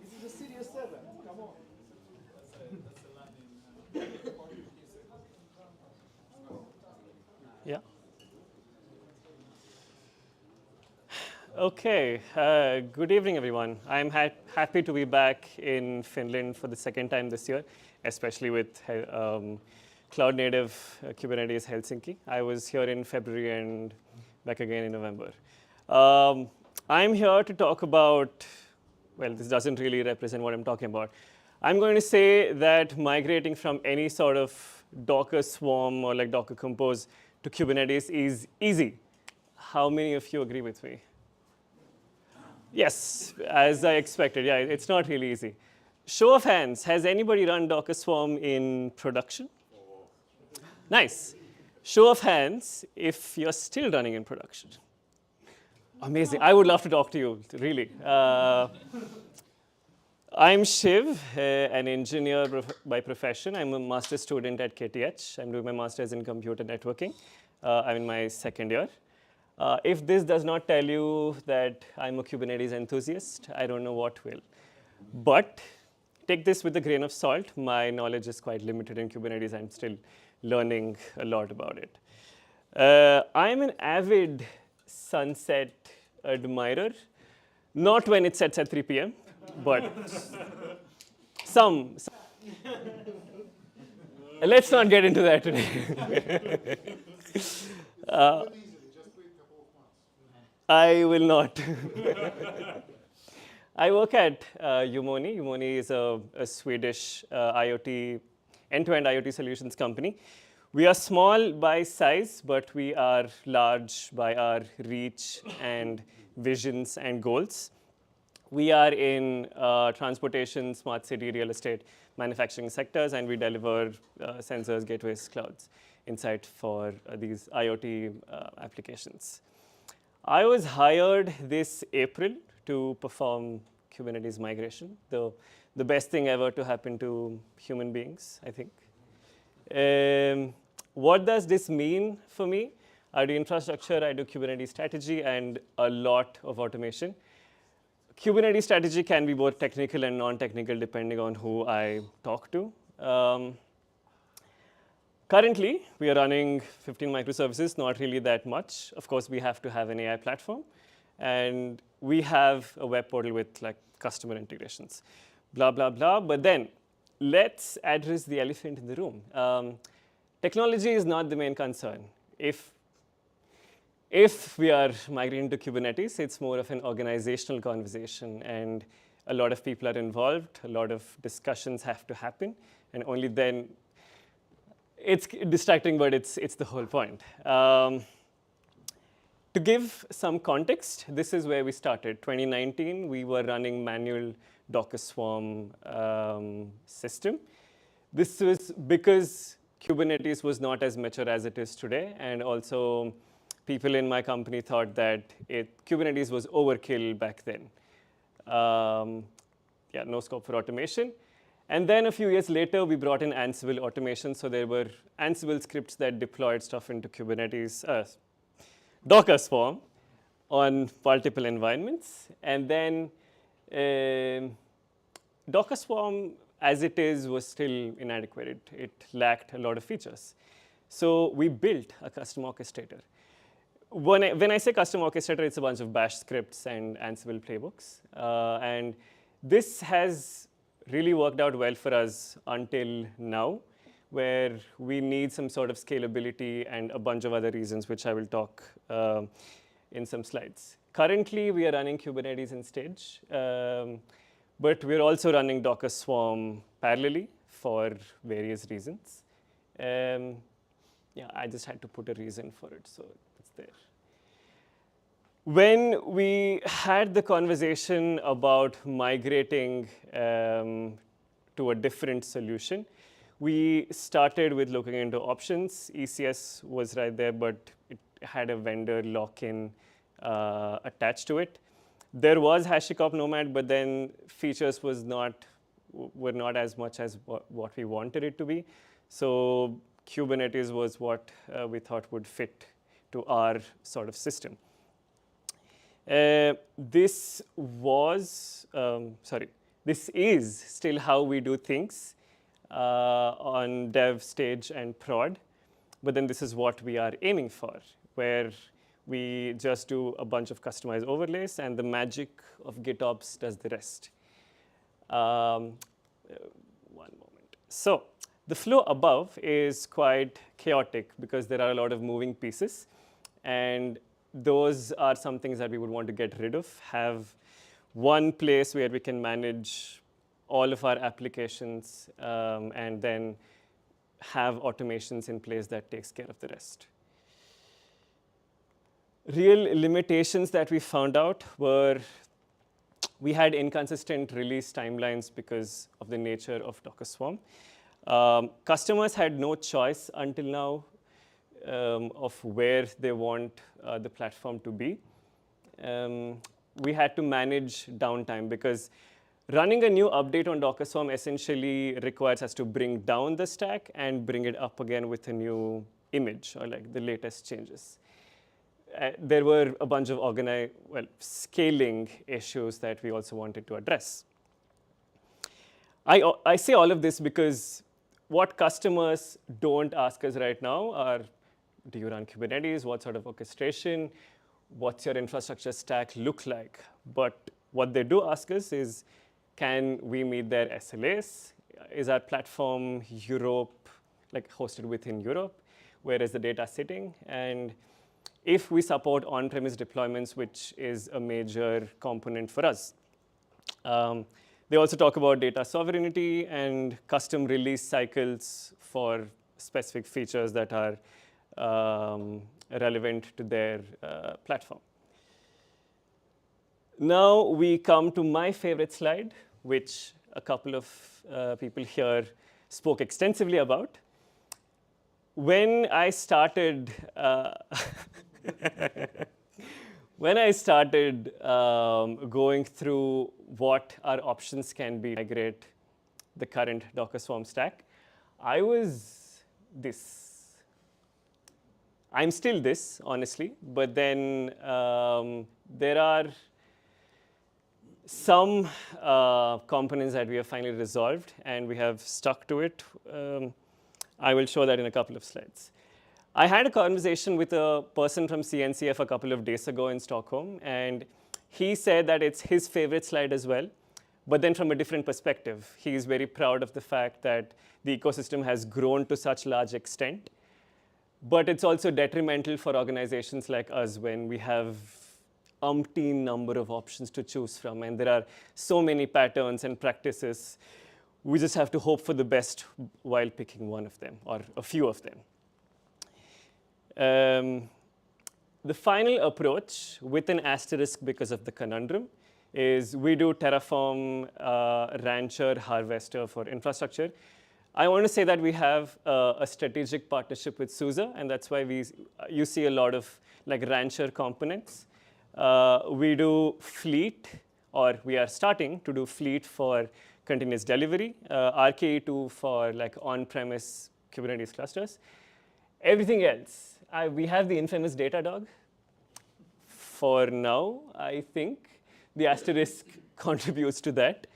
This is a serious 7. Come on. Yeah. Okay. Good evening, everyone. I'm happy to be back in Finland for the second time this year, especially with Cloud Native Kubernetes Helsinki. I was here in February and back again in November. I'm here to talk about, well, this doesn't really represent what I'm talking about. I'm going to say that migrating from any sort of Docker Swarm or like Docker Compose to Kubernetes is easy. How many of you agree with me? Yes, as I expected. Yeah, it's not really easy. Show of hands, has anybody run Docker Swarm in production? Nice. Show of hands if you're still running in production. Amazing. I would love to talk to you, really. I'm Shiv, an engineer by profession. I'm a master's student at KTH. I'm doing my master's in computer networking. I'm in my second year. If this does not tell you that I'm a Kubernetes enthusiast, I don't know what will. But take this with a grain of salt. My knowledge is quite limited in Kubernetes. I'm still learning a lot about it. I'm an avid sunset admirer, not when it sets at 3 p.m., but some. Let's not get into that today. I will not. I work at Umoni. Umoni is a Swedish end-to-end IoT solutions company. We are small by size, but we are large by our reach and visions and goals. We are in transportation, smart city, real estate, manufacturing sectors, and we deliver sensors, gateways, clouds, insight for these IoT applications. I was hired this April to perform Kubernetes migration, the best thing ever to happen to human beings, I think. What does this mean for me? I do infrastructure, I do Kubernetes strategy, and a lot of automation. Kubernetes strategy can be both technical and non-technical depending on who I talk to. Currently, we are running 15 microservices, not really that much. Of course, we have to have an AI platform. And we have a web portal with like customer integrations, blah, blah, blah. But then let's address the elephant in the room. Technology is not the main concern. If we are migrating to Kubernetes, it's more of an organizational conversation. And a lot of people are involved. A lot of discussions have to happen. And only then, it's distracting, but it's the whole point. To give some context, this is where we started. 2019, we were running manual Docker Swarm system. This was because Kubernetes was not as mature as it is today. And also, people in my company thought that Kubernetes was overkill back then. Yeah, no scope for automation. And then a few years later, we brought in Ansible automation. So there were Ansible scripts that deployed stuff into Kubernetes, Docker Swarm on multiple environments. And then Docker Swarm, as it is, was still inadequate. It lacked a lot of features. So we built a custom orchestrator. When I say custom orchestrator, it's a bunch of bash scripts and Ansible playbooks. And this has really worked out well for us until now, where we need some sort of scalability and a bunch of other reasons, which I will talk in some slides. Currently, we are running Kubernetes in stage, but we're also running Docker Swarm parallelly for various reasons. Yeah, I just had to put a reason for it, so it's there. When we had the conversation about migrating to a different solution, we started with looking into options. ECS was right there, but it had a vendor lock-in attached to it. There was HashiCorp Nomad, but then features were not as much as what we wanted it to be. So Kubernetes was what we thought would fit to our sort of system. This was, this is still how we do things on dev, stage, and prod. But then this is what we are aiming for, where we just do a bunch of customized overlays, and the magic of GitOps does the rest. One moment. So the flow above is quite chaotic because there are a lot of moving pieces. And those are some things that we would want to get rid of, have one place where we can manage all of our applications and then have automations in place that takes care of the rest. Real limitations that we found out were we had inconsistent release timelines because of the nature of Docker Swarm. Customers had no choice until now of where they want the platform to be. We had to manage downtime because running a new update on Docker Swarm essentially requires us to bring down the stack and bring it up again with a new image or like the latest changes. There were a bunch of scaling issues that we also wanted to address. I say all of this because what customers don't ask us right now are, do you run Kubernetes? What sort of orchestration? What's your infrastructure stack look like? But what they do ask us is, can we meet their SLAs? Is our platform Europe, like hosted within Europe? Where is the data sitting? And if we support on-premise deployments, which is a major component for us. They also talk about data sovereignty and custom release cycles for specific features that are relevant to their platform. Now we come to my favorite slide, which a couple of people here spoke extensively about. When I started going through what our options can be to migrate the current Docker Swarm stack, I was this. I'm still this, honestly, but then there are some components that we have finally resolved, and we have stuck to it. I will show that in a couple of slides. I had a conversation with a person from CNCF a couple of days ago in Stockholm, and he said that it's his favorite slide as well, but then from a different perspective. He is very proud of the fact that the ecosystem has grown to such large extent, but it's also detrimental for organizations like us when we have umpteen number of options to choose from, and there are so many patterns and practices. We just have to hope for the best while picking one of them or a few of them. The final approach, with an asterisk because of the conundrum, is we do Terraform, Rancher, Harvester for infrastructure. I want to say that we have a strategic partnership with SUSE, and that's why you see a lot of like Rancher components. We do Fleet, or we are starting to do Fleet for continuous delivery, RKE2 for like on-premise Kubernetes clusters. Everything else, we have the infamous Datadog. For now, I think the asterisk contributes to that.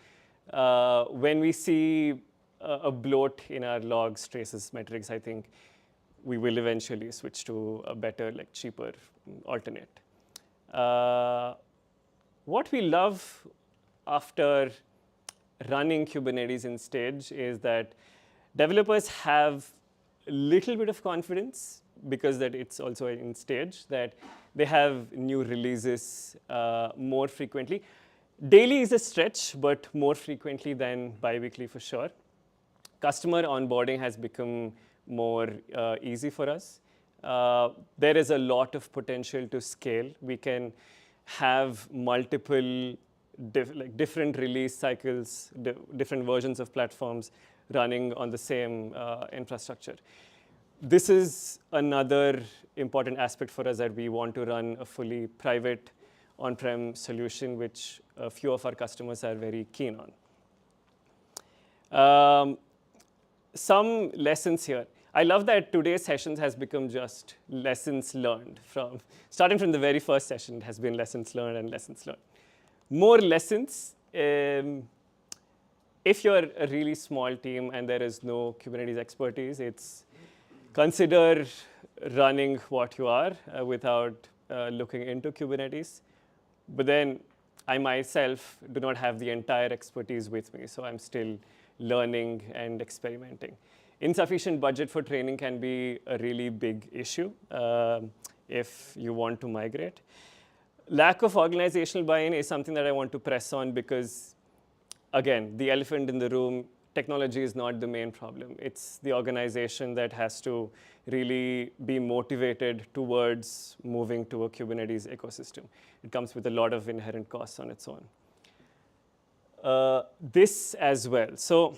When we see a bloat in our logs, traces, metrics, I think we will eventually switch to a better, like cheaper alternate. What we love after running Kubernetes in stage is that developers have a little bit of confidence because that it's also in stage, that they have new releases more frequently. Daily is a stretch, but more frequently than bi-weekly for sure. Customer onboarding has become more easy for us. There is a lot of potential to scale. We can have multiple different release cycles, different versions of platforms running on the same infrastructure. This is another important aspect for us, that we want to run a fully private on-prem solution, which a few of our customers are very keen on. Some lessons here. I love that today's sessions has become just lessons learned starting from the very first session, it has been lessons learned and lessons learned. More lessons. If you're a really small team and there is no Kubernetes expertise, consider running what you are without looking into Kubernetes. But then I myself do not have the entire expertise with me, so I'm still learning and experimenting. Insufficient budget for training can be a really big issue if you want to migrate. Lack of organizational buy-in is something that I want to press on because, again, the elephant in the room, technology is not the main problem. It's the organization that has to really be motivated towards moving to a Kubernetes ecosystem. It comes with a lot of inherent costs on its own. This as well. So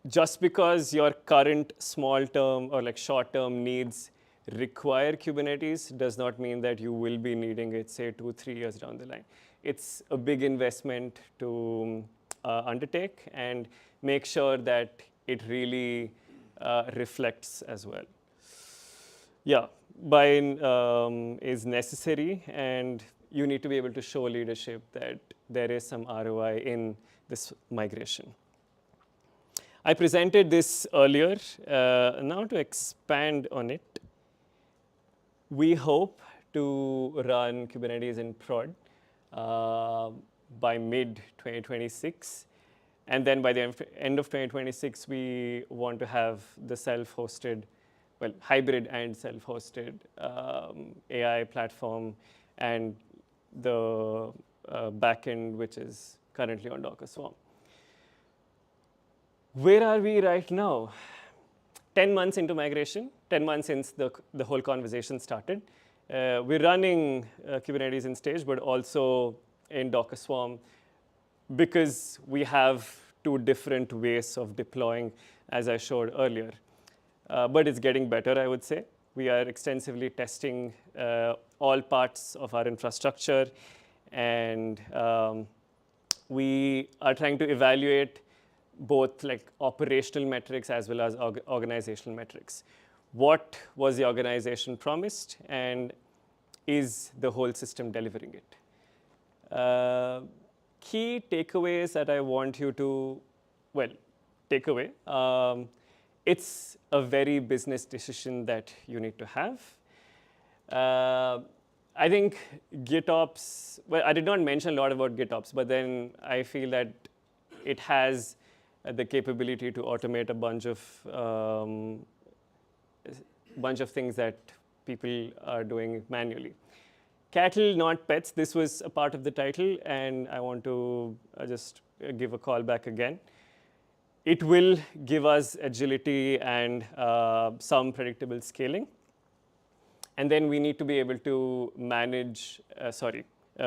just because your current small-term or like short-term needs require Kubernetes does not mean that you will be needing it, say, 2-3 years down the line. It's a big investment to undertake and make sure that it really reflects as well. Yeah, buy-in is necessary, and you need to be able to show leadership that there is some ROI in this migration. I presented this earlier. Now to expand on it, we hope to run Kubernetes in prod by mid-2026. And then by the end of 2026, we want to have the self-hosted, well, hybrid and self-hosted AI platform and the backend, which is currently on Docker Swarm. Where are we right now? 10 months into migration, 10 months since the whole conversation started. We're running Kubernetes in stage, but also in Docker Swarm because we have 2 different ways of deploying, as I showed earlier. But it's getting better, I would say. We are extensively testing all parts of our infrastructure, and we are trying to evaluate both like operational metrics as well as organizational metrics. What was the organization promised, and is the whole system delivering it? Key takeaways that I want you to, well, take away. It's a very business decision that you need to have. I think GitOps, well, I did not mention a lot about GitOps, but then I feel that it has the capability to automate a bunch of things that people are doing manually. Cattle, not pets. This was a part of the title, and I want to just give a call back again. It will give us agility and some predictable scaling. And then we need to be able to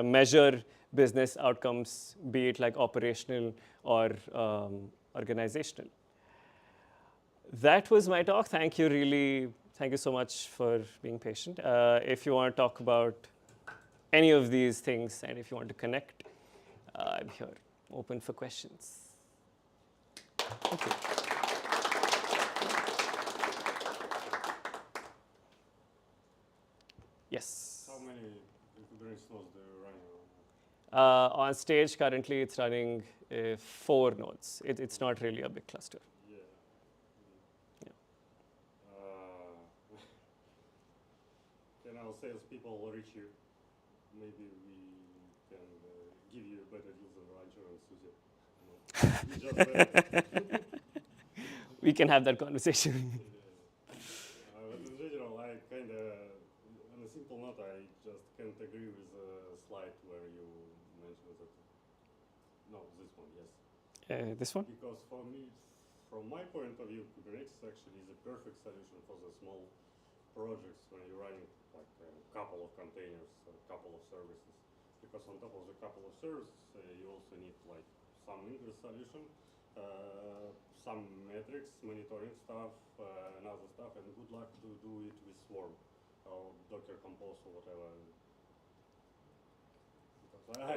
measure business outcomes, be it like operational or organizational. That was my talk. Thank you so much for being patient. If you want to talk about any of these things, and if you want to connect, I'm here, open for questions. Thank you. Yes? How many Kubernetes nodes do you run? On stage, currently, it's running 4 nodes. It's not really a big cluster. Yeah. Can our salespeople reach you? Maybe we can give you better deals than Rancher and Suzy. We can have that conversation. But in general, I kind of, on a simple note, I just can't agree with the slide where you mentioned that. No, this one, yes. This one? Because for me, from my point of view, Kubernetes actually is a perfect solution for the small projects when you're running like a couple of containers, a couple of services. Because on top of the couple of services, you also need like some ingress solution, some metrics, monitoring stuff, and other stuff, and good luck to do it with Swarm or Docker Compose or whatever.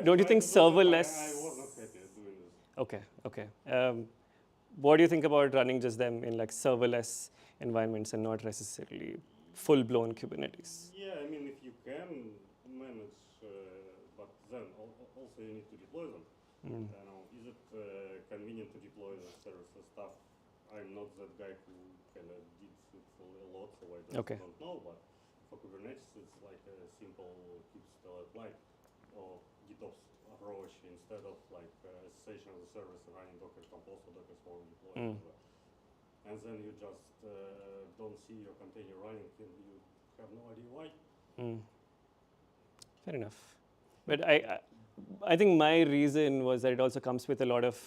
Don't you think serverless? I was not happy doing this. Okay. what do you think about running just them in like serverless environments and not necessarily full-blown Kubernetes? Yeah, I mean, if you can manage, but then also you need to deploy them. Mm. You know, is it convenient to deploy the services stuff? I'm not that guy who kind of did it a lot, so I just don't know. But for Kubernetes, it's like a simple keep still applied or GitOps approach instead of like SSH as a service running Docker Compose or Docker Swarm deployment. And then you just don't see your container running and you have no idea why. Fair enough. But I think my reason was that it also comes with a lot of,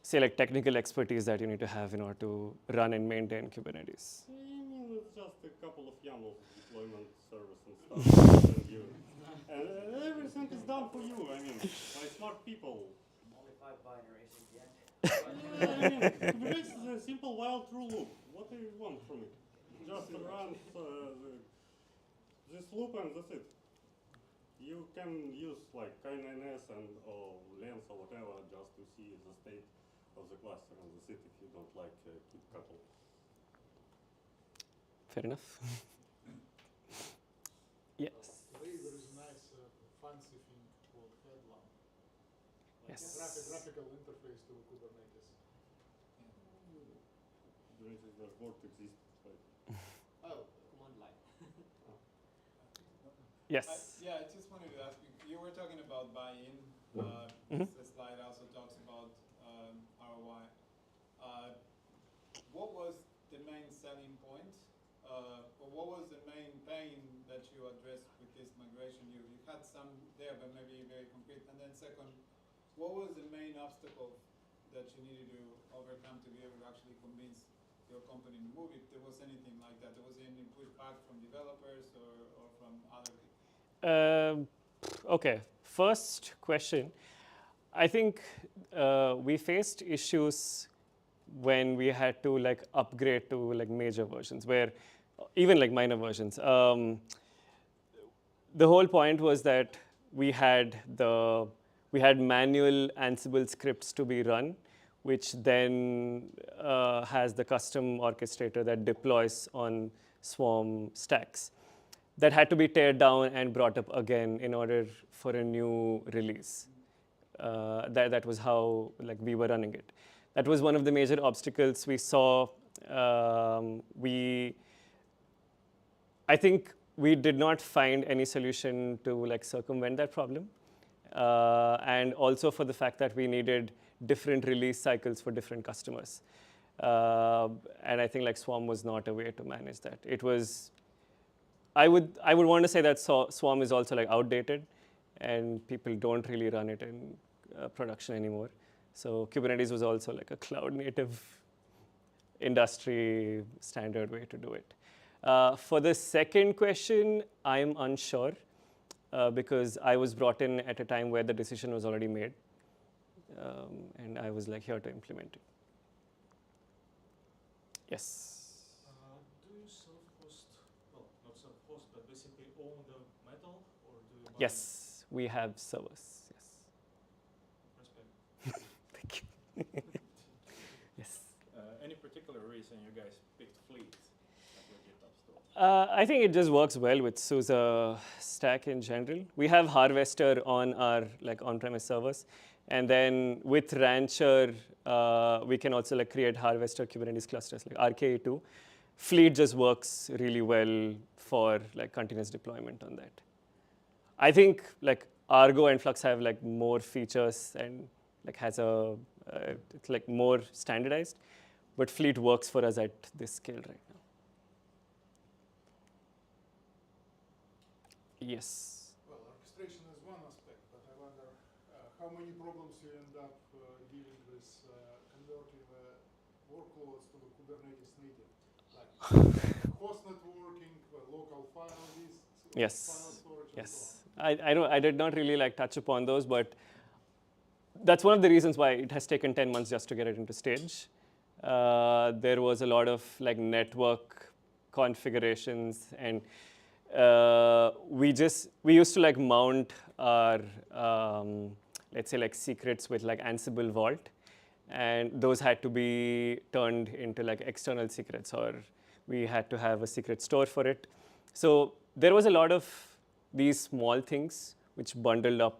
say, like technical expertise that you need to have in order to run and maintain Kubernetes. I mean, it's just a couple of YAML deployment service and stuff. and everything is done for you. I mean, by smart people. Only 5 binaries at the end. Yeah, I mean, Kubernetes is a simple while true loop. What do you want from it? Just run this loop and that's it. You can use like K9S and or length or whatever just to see the state of the cluster and that's it if you don't like kubectl. Fair enough. Yes. There is a nice fancy thing called headlamp. Like graphical interface to Kubernetes. Kubernetes dashboard exists. Oh, command line. Yes. Yeah, I just wanted to ask you were talking about buy-in. The slide also talks about ROI. What was the main selling point? Or what was the main pain that you addressed with this migration? You had some there, but maybe very concrete. And then second, what was the main obstacle that you needed to overcome to be able to actually convince your company to move it? There was anything like that? There was any pushback from developers or from other people? Okay, first question. I think we faced issues when we had to like upgrade to like major versions, where even like minor versions. The whole point was that we had manual Ansible scripts to be run, which then has the custom orchestrator that deploys on Swarm stacks. That had to be teared down and brought up again in order for a new release. That was how like we were running it. That was one of the major obstacles we saw. I think we did not find any solution to like circumvent that problem. And also for the fact that we needed different release cycles for different customers. And I think like Swarm was not a way to manage that. It was, I would want to say that Swarm is also like outdated and people don't really run it in production anymore. So Kubernetes was also like a cloud native industry standard way to do it. For the second question, I'm unsure because I was brought in at a time where the decision was already made. And I was like here to implement it. Yes. Do you self-host, well, not self-host, but basically own the metal, or do you buy Yes, we have servers. Yes. Respect. Thank you. Yes. Any particular reason you guys picked Fleet at your GitHub store? I think it just works well with SUSE stack in general. We have Harvester on our like on-premise servers. And then with Rancher, we can also like create Harvester Kubernetes clusters like RKE2. Fleet just works really well for like continuous deployment on that. I think like Argo and Flux have like more features and like has a it's like more standardized, but Fleet works for us at this scale right now. Yes. Well, orchestration is one aspect, but I wonder how many problems you end up dealing with converting workloads to the Kubernetes native, like host networking, local file Yes. file storage. Yes. I did not really like touch upon those, but that's one of the reasons why it has taken 10 months just to get it into stage. There was a lot of like network configurations, and we used to like mount our let's say like secrets with like Ansible Vault, and those had to be turned into like external secrets, or we had to have a secret store for it. So there was a lot of these small things which bundled up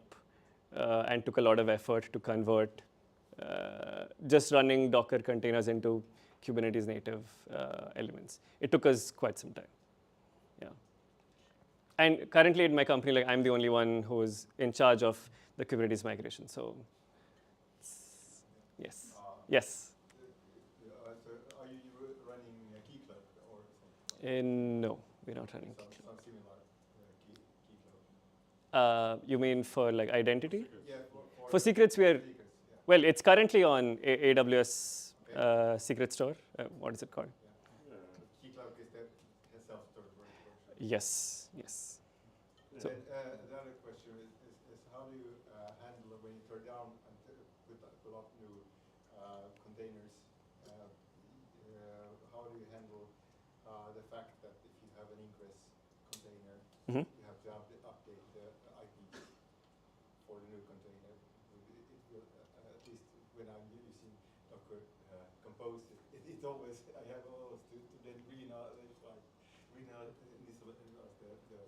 and took a lot of effort to convert just running Docker containers into Kubernetes native elements. It took us quite some time. Yeah. And currently at my company, like I'm the only one who's in charge of the Kubernetes migration. So yes. Yes. So are you running KeyCloak or something? No, we're not running KeyCloak. Some similar KeyCloak. You mean for like identity? Yeah, for secrets, we are, secrets, yeah. well, it's currently on AWS secret store. What is it called? KeyCloak is the self-storage version. Yes, yes. And So, the other question is how do you handle when you turn down and put up new containers? How do you handle the fact that if you have an ingress container, Mhm. you have to update the IPs for the new container? It will, at least when I'm using Docker Compose, it always, I have always to then reinitialize the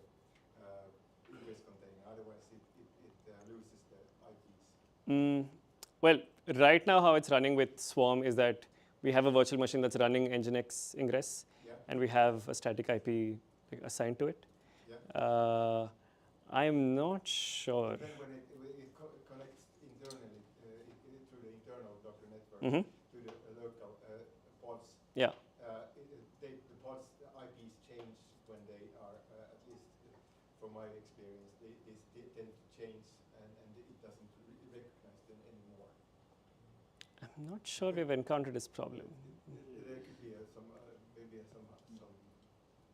ingress container, otherwise it loses the IPs. Well, right now how it's running with Swarm is that we have a virtual machine that's running Nginx ingress, Yeah. and we have a static IP assigned to it. Yeah. I'm not sure. Then when it connects internally through the internal Docker network Mhm. to the local pods, Yeah. the pods, the IPs change when they are, at least from my experience, they tend to change and it doesn't recognize them anymore. I'm not sure we've encountered this problem. There could be some, maybe some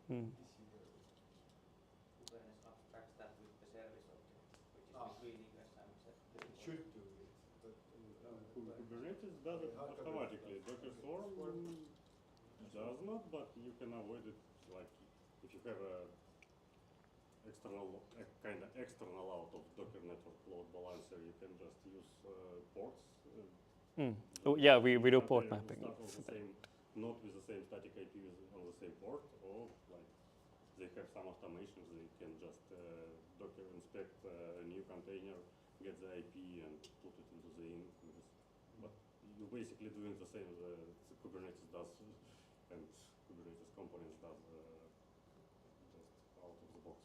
Hmm. issue there. Kubernetes abstracts that with the service object, which is between ingress and It should do it, but Kubernetes does it automatically. Docker Swarm does not, but you can avoid it. Like if you have a kind of external out of Docker network load balancer, you can just use ports. Oh, yeah, we do port container mapping. stuff on the same, not with the same static IPs on the same port, or like they have some automations. They can just Docker inspect a new container, get the IP, and put it into the ingress. But you're basically doing the same the Kubernetes does, and Kubernetes components does just out of the box.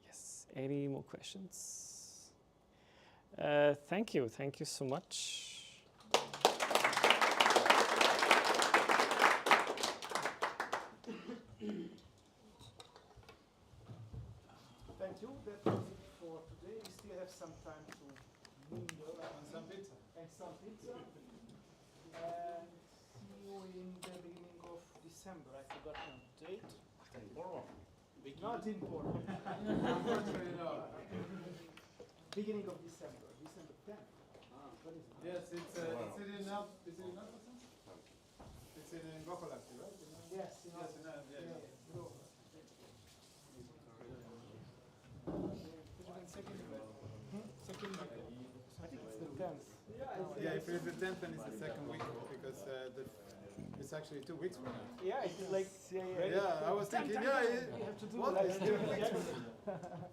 Yes. Any more questions? Thank you. Thank you so much. Thank you. That was it for today. We still have some time to mingle and some pizza. And see you in the beginning of December. I forgot the date. Not in Portland. Unfortunately, no. Beginning of December, December 10th. What is it? Yes, it's in Alphasen? It's in Gokolaki, right? Yes, in Alphasen. Yeah. I think it's the 10th. Yeah, if it's the 10th, then it's the second week because it's actually 2 weeks from now. Yeah, it's like Yeah, I was thinking, yeah, you have to do what like is 2 weeks from now?